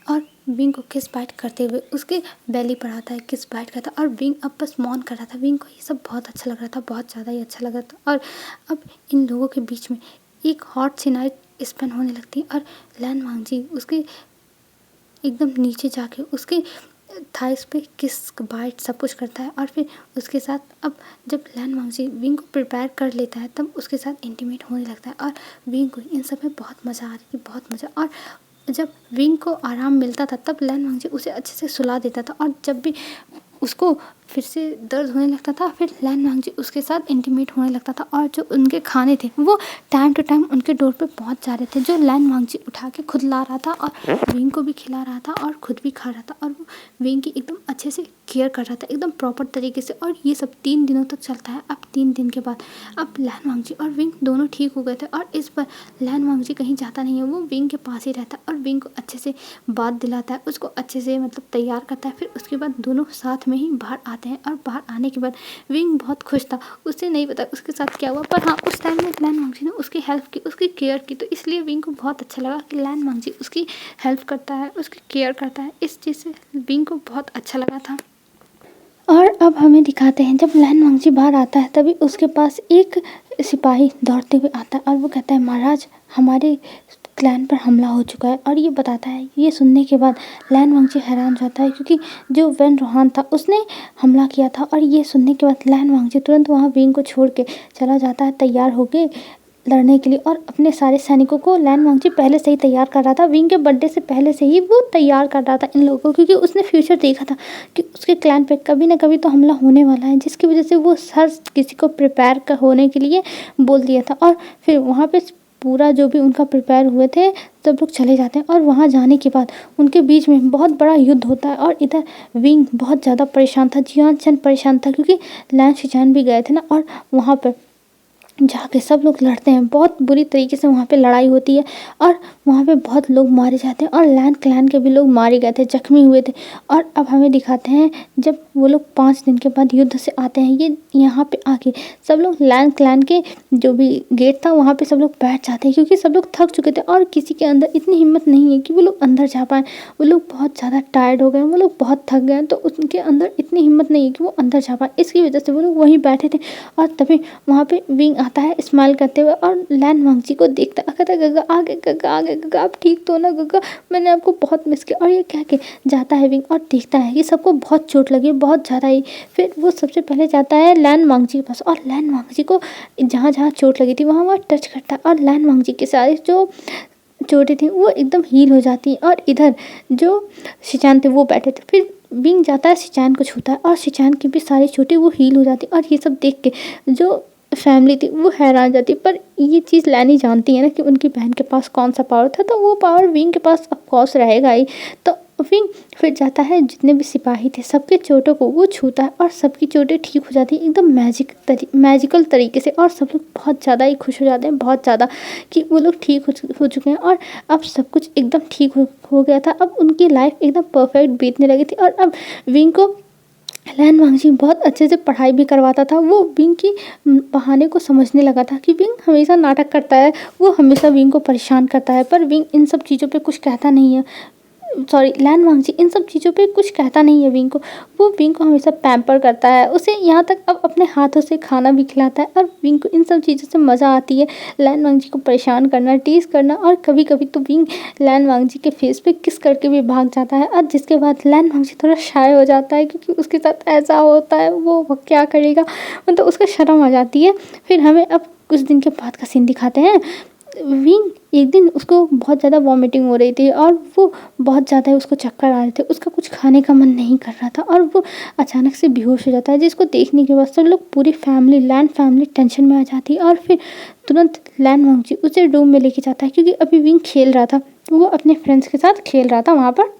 और विंग को किस बाइट करते हुए उसके बेली पर आता है, किस बाइट करता और विंग अब बस मौन कर रहा था। विंग को ये सब बहुत अच्छा लग रहा था, बहुत ज़्यादा ही अच्छा लग रहा था। और अब इन लोगों के बीच में एक हॉट सी नाइट स्पेंड होने लगती है और लैन वांगजी उसके एकदम नीचे जाके उसके थाइस पे किस बाइट सब कुछ करता है और फिर उसके साथ अब जब लैन वांगजी विंग को प्रिपेयर कर लेता है तब उसके साथ इंटीमेट होने लगता है और विंग को इन सब में बहुत मज़ा आ रही थी, बहुत मज़ा। और जब विंग को आराम मिलता था तब लैन वांगजी उसे अच्छे से सुला देता था और जब भी उसको फिर से दर्द होने लगता था फिर लैन वांगजी उसके साथ इंटीमेट होने लगता था। और जो उनके खाने थे वो टाइम टू टाइम उनके डोर पे पहुंच जा रहे थे, जो लैन वांगजी उठा के खुद ला रहा था और विंग को भी खिला रहा था और खुद भी खा रहा था और वो विंग की एकदम अच्छे से केयर कर रहा था एकदम प्रॉपर तरीके से। और ये सब 3 दिनों तक चलता है। अब 3 दिन के बाद अब लैन वांगजी और विंग दोनों ठीक हो गए थे और इस पर लैन वांगजी कहीं जाता नहीं है, वो विंग के पास ही रहता है और विंग को अच्छे से बात दिलाता है, उसको अच्छे से मतलब तैयार करता है। फिर उसके बाद दोनों साथ में ही बाहर आते हैं और बाहर आने के बाद विंग बहुत खुश था, उसे नहीं पता उसके साथ क्या हुआ, पर हाँ उस टाइम में लैन वांगजी ने उसकी हेल्प की, उसकी केयर की, तो इसलिए विंग को बहुत अच्छा लगा कि लैन वांगजी उसकी हेल्प करता है, उसकी केयर करता है। इस चीज़ से विंग को बहुत अच्छा लगा था। और अब हमें दिखाते हैं जब लैन वांगजी बाहर आता है तभी उसके पास एक सिपाही दौड़ते हुए आता है और वो कहता है महाराज हमारे क्लैन पर हमला हो चुका है। और ये बताता है, ये सुनने के बाद लैन वांगजी हैरान हो जाता है क्योंकि जो वेन रोहान था उसने हमला किया था। और ये सुनने के बाद लैन वांगजी तुरंत वहाँ विंग को छोड़ के चला जाता है तैयार होके लड़ने के लिए और अपने सारे सैनिकों को लैन वांगजी पहले से ही तैयार कर रहा था। विंग के बर्थडे से पहले से ही वो तैयार कर रहा था इन लोगों को, क्योंकि उसने फ्यूचर देखा था कि उसके क्लैन पे कभी ना कभी तो हमला होने वाला है, जिसकी वजह से वो हर किसी को प्रिपेयर होने के लिए बोल दिया था। और फिर वहाँ पे पूरा जो भी उनका प्रिपेयर हुए थे सब लोग चले जाते हैं और वहाँ जाने के बाद उनके बीच में बहुत बड़ा युद्ध होता है। और इधर विंग बहुत ज़्यादा परेशान था, जियान चंद परेशान था क्योंकि लैन शिचान भी गए थे ना, और वहाँ पर जाके सब लोग लड़ते हैं, बहुत बुरी तरीके से वहाँ पे लड़ाई होती है और वहाँ पे बहुत लोग मारे जाते हैं और लैन क्लैन के भी लोग मारे गए थे, जख्मी हुए थे। और अब हमें दिखाते हैं जब वो लोग 5 दिन के बाद युद्ध से आते हैं, ये यहाँ पे आके सब लोग लैन क्लैन के जो भी गेट था वहाँ पे सब लोग बैठ जाते हैं क्योंकि सब लोग थक चुके थे और किसी के अंदर इतनी हिम्मत नहीं है कि वो लोग अंदर जा पाएँ। वो लोग बहुत ज़्यादा टायर्ड हो गए, वो लोग बहुत थक गए, तो उनके अंदर इतनी हिम्मत नहीं है कि वो अंदर जा पाए। इसकी वजह से वो लोग वहीं बैठे थे और तभी वहाँ पे विंग आता है स्माइल करते हुए और लैन वांगजी को देखता है, कहता है गग्गा आगे, गग्गा आगे, गग्गा आप ठीक तो ना गग्गा, मैंने आपको बहुत मिस किया। और ये कह के जाता है विंग और देखता है कि सबको बहुत चोट लगी, बहुत ज़्यादा ही। फिर वो सबसे पहले जाता है लैन वांगजी के पास और लैन वांगजी को जहाँ जहाँ चोट लगी थी वहाँ वहाँ टच करता है और लैन वांगजी के सारे जो चोटें थी वो एकदम हील हो जाती हैं। और इधर जो शिचान थे वो बैठे थे, फिर विंग जाता है शिचान को छूता है और शिचान की भी सारी चोटें वो हील हो जाती। और ये सब देख के जो फैमिली थी वो हैरान जाती, पर ये चीज़ लैनी जानती है ना कि उनकी बहन के पास कौन सा पावर था, तो वो पावर विंग के पास ऑफकोर्स रहेगा ही। तो विंग फिर जाता है जितने भी सिपाही थे सबके चोटों को वो छूता है और सबकी चोटें ठीक हो जाती हैं एकदम मैजिकल तरीके से। और सब लोग बहुत ज़्यादा ही खुश हो जाते हैं, बहुत ज़्यादा, कि वो लोग ठीक हो चुके हैं और अब सब कुछ एकदम ठीक हो गया था। अब उनकी लाइफ एकदम परफेक्ट बीतने लगी थी और अब विंग को लैन वांगजी बहुत अच्छे से पढ़ाई भी करवाता था। वो विंग की बहाने को समझने लगा था कि विंग हमेशा नाटक करता है, वो हमेशा विंग को परेशान करता है, पर विंग इन सब चीज़ों पे कुछ कहता नहीं है। सॉरी लैन वांगजी इन सब चीज़ों पे कुछ कहता नहीं है विंग को। वो विंग को हमेशा पैम्पर करता है, उसे यहाँ तक अब अपने हाथों से खाना भी खिलाता है। और विंग को इन सब चीज़ों से मज़ा आती है, लैन वांगजी को परेशान करना, टीज़ करना। और कभी कभी तो विंग लैन वांगजी के फेस पे किस करके भी भाग जाता है। और जिसके बाद लैन वांगजी थोड़ा शाय हो जाता है, क्योंकि उसके साथ ऐसा होता है, वो क्या करेगा, मतलब उसको शर्म आ जाती है। फिर हमें अब कुछ दिन के बाद का सीन दिखाते हैं। विंग एक दिन उसको बहुत ज़्यादा वॉमिटिंग हो रही थी और वो बहुत ज़्यादा उसको चक्कर आ रहे थे, उसका कुछ खाने का मन नहीं कर रहा था और वो अचानक से बेहोश हो जाता है, जिसको देखने के बाद सब लोग पूरी फैमिली लैन फैमिली टेंशन में आ जाती है। और फिर तुरंत लैन वांगजी उसे रूम में लेके जाता है, क्योंकि अभी विंग खेल रहा था, वो अपने फ्रेंड्स के साथ खेल रहा था वहाँ पर।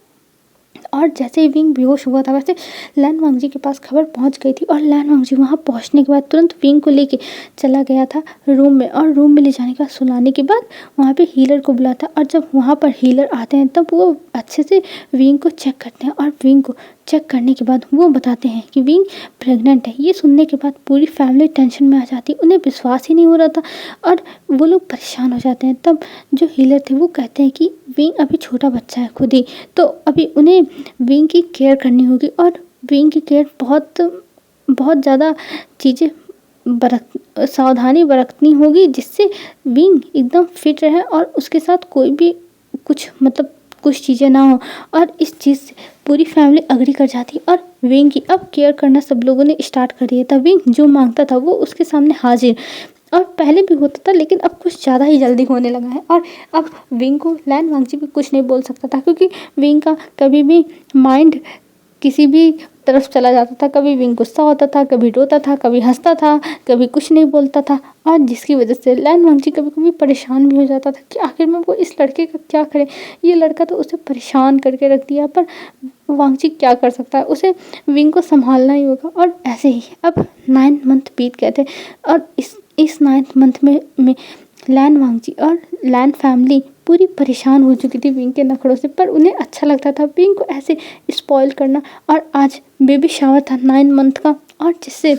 और जैसे ही विंग बेहोश हुआ था, वैसे लैन वांगजी के पास खबर पहुंच गई थी और लैन वांगजी वहां पहुंचने के बाद तुरंत विंग को लेके चला गया था रूम में। और रूम में ले जाने का सुलाने के बाद वहां पे हीलर को बुलाता। और जब वहां पर हीलर आते हैं तब वो अच्छे से विंग को चेक करते हैं और विंग को चेक करने के बाद वो बताते हैं कि विंग प्रेग्नेंट है। ये सुनने के बाद पूरी फैमिली टेंशन में आ जाती है, उन्हें विश्वास ही नहीं हो रहा था और वो लोग परेशान हो जाते हैं। तब जो हीलर थे वो कहते हैं कि विंग अभी छोटा बच्चा है खुद ही, तो अभी उन्हें विंग की केयर करनी होगी और विंग की केयर बहुत बहुत ज़्यादा चीज़ें सावधानी बरतनी होगी, जिससे विंग एकदम फिट रहे और उसके साथ कोई भी कुछ मतलब कुछ चीज़ें ना हो। और इस चीज़ से पूरी फैमिली अग्री कर जाती और विंग की अब केयर करना सब लोगों ने स्टार्ट कर दिया था। विंग जो मांगता था वो उसके सामने हाजिर, और पहले भी होता था लेकिन अब कुछ ज़्यादा ही जल्दी होने लगा है। और अब विंग को लैन वांगजी भी कुछ नहीं बोल सकता था, क्योंकि विंग का कभी भी माइंड किसी भी तरफ चला जाता था। कभी विंग गुस्सा होता था, कभी रोता था, कभी हंसता था, कभी कुछ नहीं बोलता था। और जिसकी वजह से लैन वांगजी कभी कभी परेशान भी हो जाता था कि आखिर में वो इस लड़के का क्या करे, ये लड़का तो उसे परेशान करके रख दिया, पर वांगजी क्या कर सकता है, उसे विंग को संभालना ही होगा। और ऐसे ही अब 9 मंथ बीत गए थे और इस 9th मंथ में लैन वांगजी और लैन फैमिली पूरी परेशान हो चुकी थी विंग के नखरों से, पर उन्हें अच्छा लगता था विंग को ऐसे स्पॉइल करना। और आज बेबी शावर था 9 मंथ का, और जिससे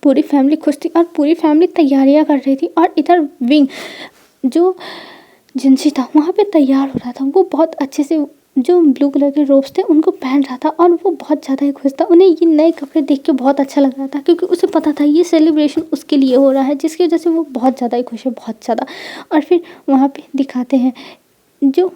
पूरी फैमिली खुश थी और पूरी फैमिली तैयारियां कर रही थी। और इधर विंग जो जिनसी था वहाँ पे तैयार हो रहा था, वो बहुत अच्छे से जो ब्लू कलर के रोब्स थे उनको पहन रहा था और वो बहुत ज़्यादा ही खुश था। उन्हें ये नए कपड़े देख के बहुत अच्छा लग रहा था, क्योंकि उसे पता था ये सेलिब्रेशन उसके लिए हो रहा है, जिसकी वजह से वो बहुत ज़्यादा ही खुश है, बहुत ज़्यादा। और फिर वहाँ पे दिखाते हैं जो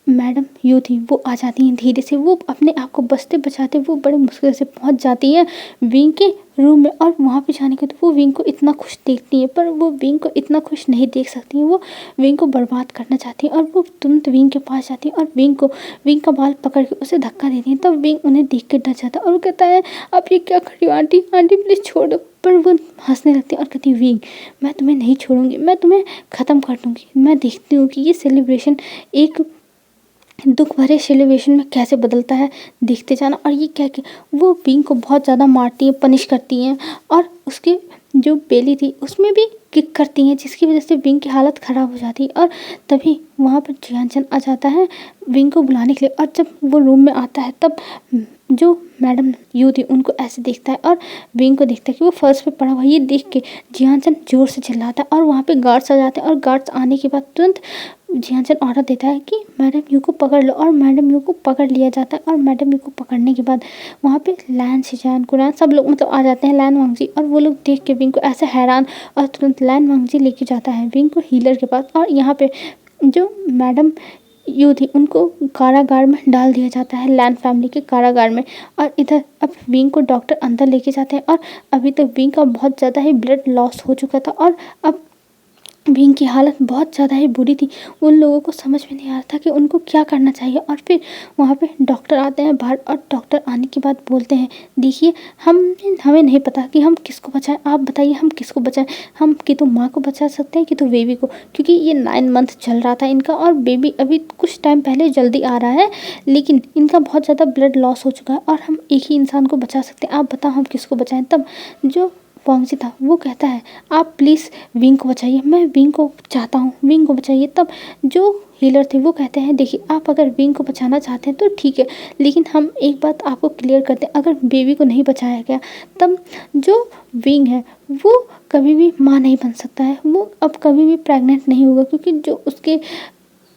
मैडम यू थी वो आ जाती हैं धीरे से, वो अपने आप को बचते बचाते वो बड़े मुश्किल से पहुंच जाती हैं विंग के रूम में। और वहाँ पे जाने के तो वो विंग को इतना खुश देखती हैं, पर वो विंग को इतना खुश नहीं देख सकती हैं, वो विंग को बर्बाद करना चाहती हैं। और वो तुरंत विंग के पास जाती हैं और विंग का बाल पकड़ के उसे धक्का देती हैं। तब विंग उन्हें देख कर डर जाता है और वो कहता है आप ये क्या कर रही हो आंटी, आंटी प्लीज़ छोड़ दो। पर वो हंसने लगती है और कहती विंग मैं तुम्हें नहीं छोड़ूंगी, मैं तुम्हें ख़त्म कर दूँगी। मैं देखती हूँ कि ये सेलिब्रेशन एक दुख भरे सेलिब्रेशन में कैसे बदलता है, देखते जाना। और ये कह के वो विंग को बहुत ज़्यादा मारती है, पनिश करती हैं और उसके जो बेली थी उसमें भी किक करती हैं, जिसकी वजह से विंग की हालत ख़राब हो जाती है। और तभी वहाँ पर जियानचन आ जाता है विंग को बुलाने के लिए, और जब वो रूम में आता है तब जो मैडम यू थी उनको ऐसे देखता है और विंग को देखता है कि वो फर्श पे पड़ा हुआ है। ये देख के जियानचन जोर से चिल्लाता है और वहाँ पे गार्ड्स आ जाते हैं। और गार्ड्स आने के बाद तुरंत जियानचन ऑर्डर देता है कि मैडम यू को पकड़ लो, और मैडम यू को पकड़ लिया जाता है। और मैडम यू को पकड़ने के बाद वहाँ पे लैन शिजान कुरान सब लोग मतलब आ जाते हैं, लैन वांगजी, और वो लोग देख के विंग को ऐसे हैरान, और तुरंत लैन वांगजी लेके जाता है विंग को हीलर के पास। और यहाँ पे जो मैडम यू थी उनको कारागार में डाल दिया जाता है, लैन फैमिली के कारागार में। और इधर अब विंग को डॉक्टर अंदर लेके जाते हैं और अभी तक विंग का बहुत ज़्यादा ही ब्लड लॉस हो चुका था और अब विंग की हालत बहुत ज़्यादा ही बुरी थी। उन लोगों को समझ में नहीं आ रहा था कि उनको क्या करना चाहिए। और फिर वहाँ पे डॉक्टर आते हैं बाहर, और डॉक्टर आने के बाद बोलते हैं देखिए हमें नहीं पता कि हम किसको बचाएं, आप बताइए हम किसको बचाएं। हम कि तो माँ को बचा सकते हैं कि तो बेबी को, क्योंकि ये 9 मंथ चल रहा था इनका और बेबी अभी कुछ टाइम पहले जल्दी आ रहा है, लेकिन इनका बहुत ज़्यादा ब्लड लॉस हो चुका है और हम एक ही इंसान को बचा सकते हैं, आप बताओ हम किसको बचाएं। तब जो वांगजी था वो कहता है आप प्लीज़ विंग को बचाइए, मैं विंग को चाहता हूँ, विंग को बचाइए। तब जो हीलर थे वो कहते हैं देखिए आप अगर विंग को बचाना चाहते हैं तो ठीक है, लेकिन हम एक बात आपको क्लियर करते हैं, अगर बेबी को नहीं बचाया गया तब जो विंग है वो कभी भी माँ नहीं बन सकता है, वो अब कभी भी प्रेग्नेंट नहीं होगा, क्योंकि जो उसके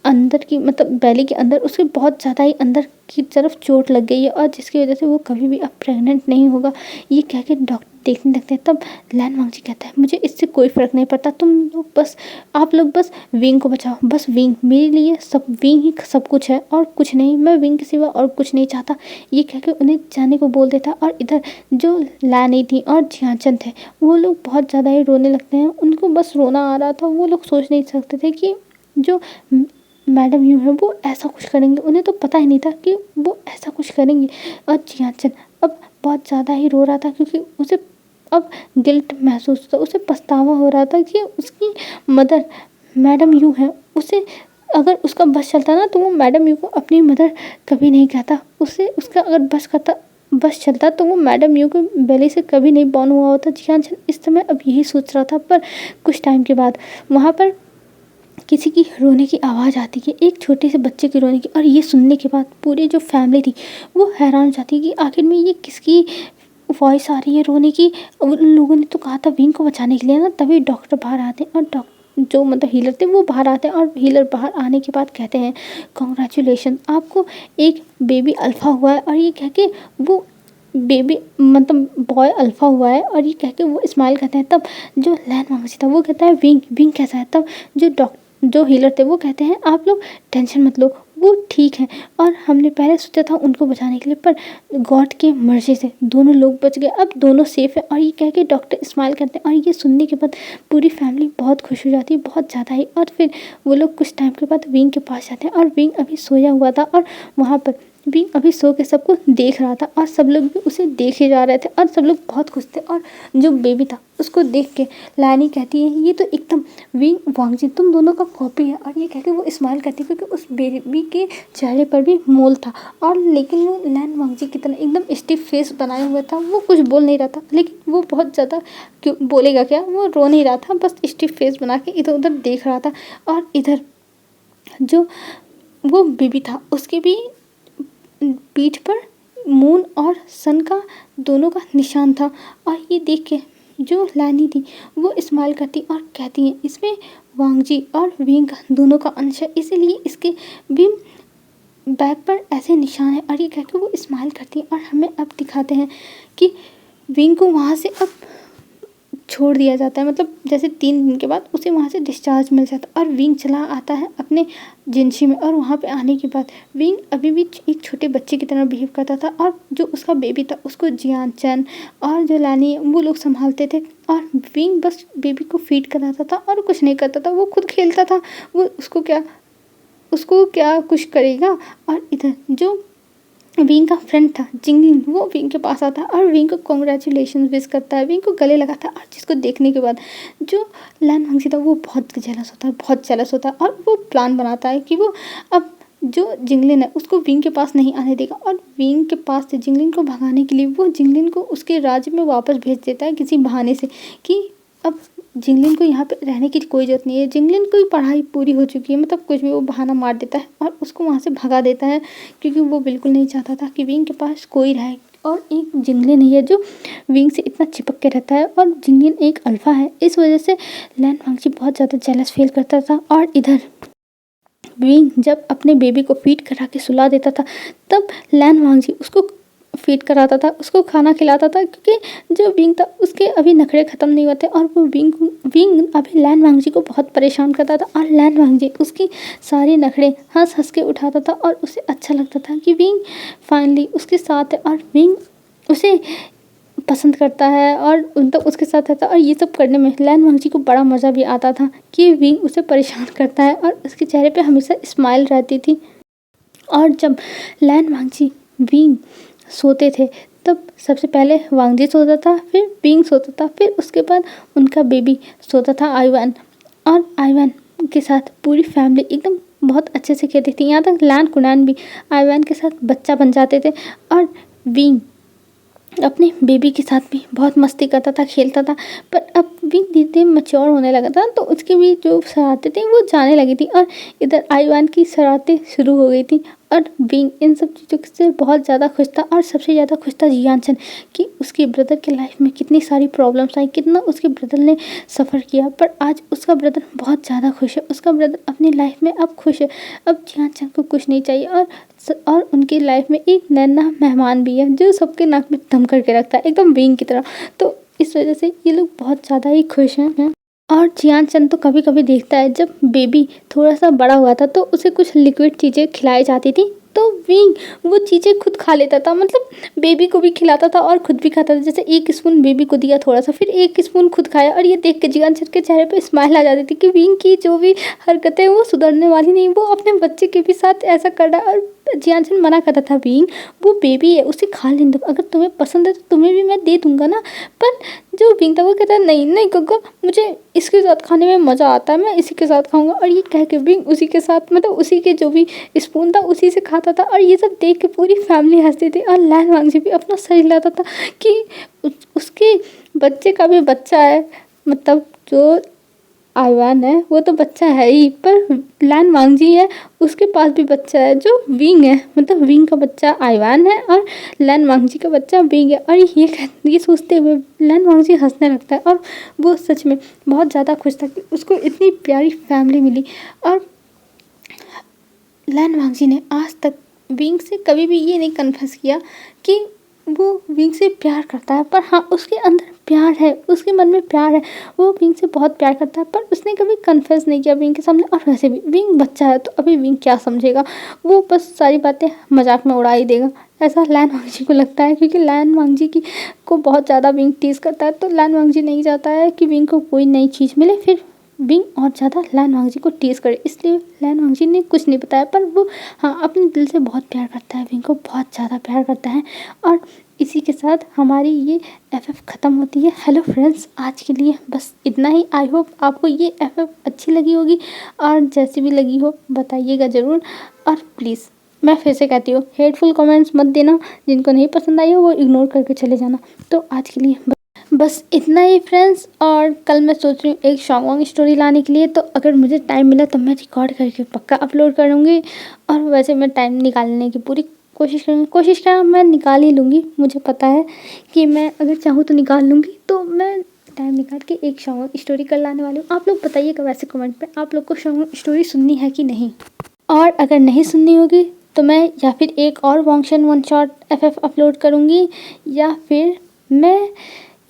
अंदर की मतलब बेली के अंदर उसके बहुत ज़्यादा ही अंदर की तरफ चोट लग गई है और जिसकी वजह से वो कभी भी अब प्रेग्नेंट नहीं होगा। ये कह के डॉक्टर देखने लगते हैं। तब लैन वांगजी कहता है मुझे इससे कोई फ़र्क नहीं पड़ता, तुम लोग बस आप लोग बस विंग को बचाओ, बस विंग मेरे लिए सब, विंग ही सब कुछ है और कुछ नहीं, मैं विंग के सिवा और कुछ नहीं चाहता। ये कह के उन्हें जाने को बोल देता। और इधर जो लैनी थी और जियाचन थे वो लोग बहुत ज़्यादा ही रोने लगते हैं। उनको बस रोना आ रहा था। वो लोग सोच नहीं सकते थे कि जो मैडम यू है वो ऐसा कुछ करेंगे। उन्हें तो पता ही नहीं था कि वो ऐसा कुछ करेंगे। और जियाचन अब बहुत ज़्यादा ही रो रहा था क्योंकि उसे अब गिल्ट महसूस होता, उसे पछतावा हो रहा था कि उसकी मदर मैडम यू है, उसे अगर उसका बस चलता ना तो वो मैडम यू को अपनी मदर कभी नहीं कहता। उसे उसका अगर बस चलता तो वो मैडम यू के बेली से कभी नहीं बॉर्न हुआ होता। जियाचन इस समय अब यही सोच रहा था। पर कुछ टाइम के बाद वहाँ पर किसी की रोने की आवाज़ आती है, एक छोटे से बच्चे की रोने की। और ये सुनने के बाद पूरी जो फैमिली थी वो हैरान हो जाती है कि आखिर में ये किसकी वॉइस आ रही है रोने की। उन लोगों ने तो कहा था विंग को बचाने के लिए ना, तभी डॉक्टर बाहर आते हैं और डॉक्टर जो मतलब हीलर थे वो बाहर आते हैं। और हीलर बाहर आने के बाद कहते हैं कॉन्ग्रेचुलेशन, आपको एक बेबी अल्फ़ा हुआ है। और ये कह के वो बेबी मतलब बॉय अल्फ़ा हुआ है। और ये कह के वो स्माइल करते हैं। तब जो लैन वांगजी था वो कहता है विंग विंग कैसा है। तब जो हीलर थे वो कहते हैं आप लोग टेंशन मत लो, वो ठीक है और हमने पहले सोचा था उनको बचाने के लिए, पर गॉड की मर्ज़ी से दोनों लोग बच गए, अब दोनों सेफ़ है। और ये कह के डॉक्टर स्माइल करते हैं। और ये सुनने के बाद पूरी फैमिली बहुत खुश हो जाती है, बहुत ज़्यादा ही। और फिर वो लोग कुछ टाइम के बाद विंग के पास जाते हैं और विंग अभी सोया हुआ था। और वहाँ पर विंग अभी सो के सबको देख रहा था और सब लोग भी उसे देखे जा रहे थे और सब लोग बहुत खुश थे। और जो बेबी था उसको देख के लैनी कहती है ये तो एकदम विंग वांगजी तुम दोनों का कॉपी है। और ये कह के वो स्माइल करती है क्योंकि उस बेबी के चेहरे पर भी मोल था। और लेकिन वो लैन वांगजी की तरह एकदम स्टिफ फेस बनाया हुआ था। वो कुछ बोल नहीं रहा था, लेकिन वो बहुत ज़्यादा क्यों बोलेगा क्या, वो रो नहीं रहा था, बस स्टिफ फेस बना के इधर उधर देख रहा था। और इधर जो वो बेबी था उसके भी पीठ पर मून और सन का दोनों का निशान था। और ये देख के जो लैनी थी वो स्माइल करती और कहती है इसमें वांगजी और विंग दोनों का अंश है, इसीलिए इसके भी बैक पर ऐसे निशान है। और ये कह के वो स्माइल करती है। और हमें अब दिखाते हैं कि विंग को वहाँ से अब छोड़ दिया जाता है, मतलब जैसे 3 दिन के बाद उसे वहाँ से डिस्चार्ज मिल जाता है। और विंग चला आता है अपने जिंशी में। और वहाँ पे आने के बाद विंग अभी भी एक छोटे बच्चे की तरह बिहेव करता था। और जो उसका बेबी था उसको जियाचन और जो लैनी वो लोग संभालते थे। और विंग बस बेबी को फीड कराता था और कुछ नहीं करता था, वो खुद खेलता था, वो उसको क्या कुछ करेगा। और इधर जो विंग का फ्रेंड था जिंगलिंग, वो विंग के पास आता है और विंग को कॉन्ग्रेचुलेशन विश करता है, विंग को गले लगाता है। और जिसको देखने के बाद जो लैन वांगजी था वो बहुत जेलस होता है, बहुत जेलस होता है। और वो प्लान बनाता है कि वो अब जो जिंगलिन है उसको विंग के पास नहीं आने देगा। और विंग के पास से जिंगलिन को भगाने के लिए वो जिंगलिन को उसके राज्य में वापस भेज देता है किसी बहाने से कि अब जिंगलिन को यहाँ पे रहने की कोई ज़रूरत नहीं है। जिंगलिन की पढ़ाई पूरी हो चुकी है, मतलब कुछ भी वो बहाना मार देता है और उसको वहाँ से भगा देता है क्योंकि वो बिल्कुल नहीं चाहता था कि विंग के पास कोई रहे। और एक जिंगलिन ही है जो विंग से इतना चिपक के रहता है और जिंगलिन एक अल्फ़ा है। इस वजह से लैन वांगजी बहुत ज़्यादा जेलस फील करता था। और इधर विंग जब अपने बेबी को फीड करा के सुला देता था तब लैन वांगजी उसको फीड कराता था, उसको खाना खिलाता था क्योंकि जो विंग था उसके अभी नखरे ख़त्म नहीं हुए थे। और वो विंग अभी लैन वांगजी को बहुत परेशान करता था। और लैन वांगजी उसकी सारे नखरे हंस हंस के उठाता था और उसे अच्छा लगता था कि विंग फाइनली उसके साथ है और विंग उसे पसंद करता है और तो उसके साथ रहता है। और ये सब करने में लैन वांगजी को बड़ा मज़ा भी आता था कि विंग उसे परेशान करता है और उसके चेहरे पे हमेशा स्माइल रहती थी। और जब लैन वांगजी विंग सोते थे तब सबसे पहले वांगजी सोता था, फिर विंग सोता था, फिर उसके बाद उनका बेबी सोता था आइवान। और आइवान के साथ पूरी फैमिली एकदम बहुत अच्छे से खेलती थी, यहाँ तक लैन कुनैन भी आइवान के साथ बच्चा बन जाते थे। और विंग अपने बेबी के साथ भी बहुत मस्ती करता था, खेलता था। पर अब विंग धीरे धीरे मैच्योर होने लगा था तो उसकी भी जो शरारतें थी वो जाने लगी थी। और इधर आइवान की शरारतें शुरू हो गई थी। और विंग इन सब चीज़ों से बहुत ज़्यादा खुश था। और सबसे ज़्यादा खुश था जियानचन कि उसके ब्रदर के लाइफ में कितनी सारी प्रॉब्लम्स आई, कितना उसके ब्रदर ने सफ़र किया, पर आज उसका ब्रदर बहुत ज़्यादा खुश है। उसका ब्रदर अपनी लाइफ में अब खुश है। अब जियानचन को कुछ नहीं चाहिए। और उनकी लाइफ में एक नन्हा मेहमान भी है जो सबके नाक में दम करके रखता है, एकदम विंग की तरह। तो इस वजह से ये लोग बहुत ज़्यादा ही खुश हैं। और जियानचंद तो कभी कभी देखता है जब बेबी थोड़ा सा बड़ा हुआ था तो उसे कुछ लिक्विड चीज़ें खिलाई जाती थी, तो विंग वो चीज़ें खुद खा लेता था। मतलब बेबी को भी खिलाता था और खुद भी खाता था। जैसे 1 स्पून बेबी को दिया थोड़ा सा, फिर 1 स्पून खुद खाया। और ये देख के जियानचंद के चेहरे पे स्माइल आ जाती थी कि विंग की जो भी हरकतें हैं वो सुधरने वाली नहीं, वो अपने बच्चे के भी साथ ऐसा कर रहा है। और जियानचंद मना करता था, विंग वो बेबी है, उसे खा लेने दो, अगर तुम्हें पसंद है तो तुम्हें भी मैं दे दूंगा ना। पर जो विंग था वो कहता है, नहीं नहीं गग्गा, मुझे इसके साथ खाने में मज़ा आता है, मैं इसी के साथ खाऊंगा। और ये कह के विंग उसी के साथ, मतलब उसी के जो भी स्पून था उसी से खाता था। और ये सब देख के पूरी फैमिली हंसती थी। और लैन वांगजी भी अपना सही लाता था कि उसके बच्चे का भी बच्चा है, मतलब जो आयवान है वो तो बच्चा है ही, पर लैन वांगजी है उसके पास भी बच्चा है जो विंग है। मतलब विंग का बच्चा आयवान है और लैन वांगजी का बच्चा विंग है। और ये सोचते हुए लैन वांगजी हंसने लगता है। और वो सच में बहुत ज़्यादा खुश था कि उसको इतनी प्यारी फैमिली मिली। और लैन वांगजी ने आज तक विंग से कभी भी ये नहीं कन्फेस किया कि वो विंग से प्यार करता है, पर हाँ उसके अंदर प्यार है, उसके मन में प्यार है, वो विंग से बहुत प्यार करता है, पर उसने कभी कन्फेस नहीं किया विंग के सामने। और वैसे भी विंग बच्चा है तो अभी विंग क्या समझेगा, वो बस सारी बातें मजाक में उड़ा ही देगा, ऐसा लैन वांगजी को लगता है। क्योंकि लैन वांगजी को बहुत ज़्यादा विंग टीज करता है, तो लैन वांगजी नहीं चाहता है कि विंग को कोई नई चीज़ मिले, फिर विंग और ज़्यादा लैन वांगजी को टीज करे, इसलिए लैन वांगजी ने कुछ नहीं बताया। पर वो हाँ अपने दिल से बहुत प्यार करता है, विंग को बहुत ज़्यादा प्यार करता है। और इसी के साथ हमारी ये एफएफ ख़त्म होती है। हेलो फ्रेंड्स, आज के लिए बस इतना ही। आई होप आपको ये एफएफ अच्छी लगी होगी, और जैसी भी लगी हो बताइएगा ज़रूर। और प्लीज़ मैं फिर से कहती हूँ, हेटफुल कमेंट्स मत देना, जिनको नहीं पसंद आई हो वो इग्नोर करके चले जाना। तो आज के लिए बस इतना ही फ्रेंड्स। और कल मैं सोच रही हूँ एक सॉन्ग स्टोरी लाने के लिए, तो अगर मुझे टाइम मिला तो मैं रिकॉर्ड करके पक्का अपलोड करूँगी। और वैसे मैं टाइम निकालने की पूरी कोशिश करूँगी, कोशिश क्या मैं निकाल ही लूँगी। मुझे पता है कि मैं अगर चाहूँ तो निकाल लूँगी, तो मैं टाइम निकाल के एक सॉन्ग स्टोरी कर लाने वाली हूँ। आप लोग बताइएगा वैसे कमेंट पे आप लोग को सॉन्ग स्टोरी सुननी है कि नहीं। और अगर नहीं सुननी होगी तो मैं या फिर एक और वॉन्गशन वन शॉट एफएफ अपलोड करूँगी, या फिर मैं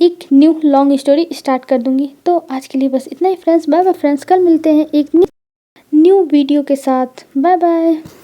एक न्यू लॉन्ग स्टोरी स्टार्ट कर दूँगी। तो आज के लिए बस इतना ही फ्रेंड्स। बाय बाय फ्रेंड्स, कल मिलते हैं एक न्यू वीडियो के साथ। Bye bye.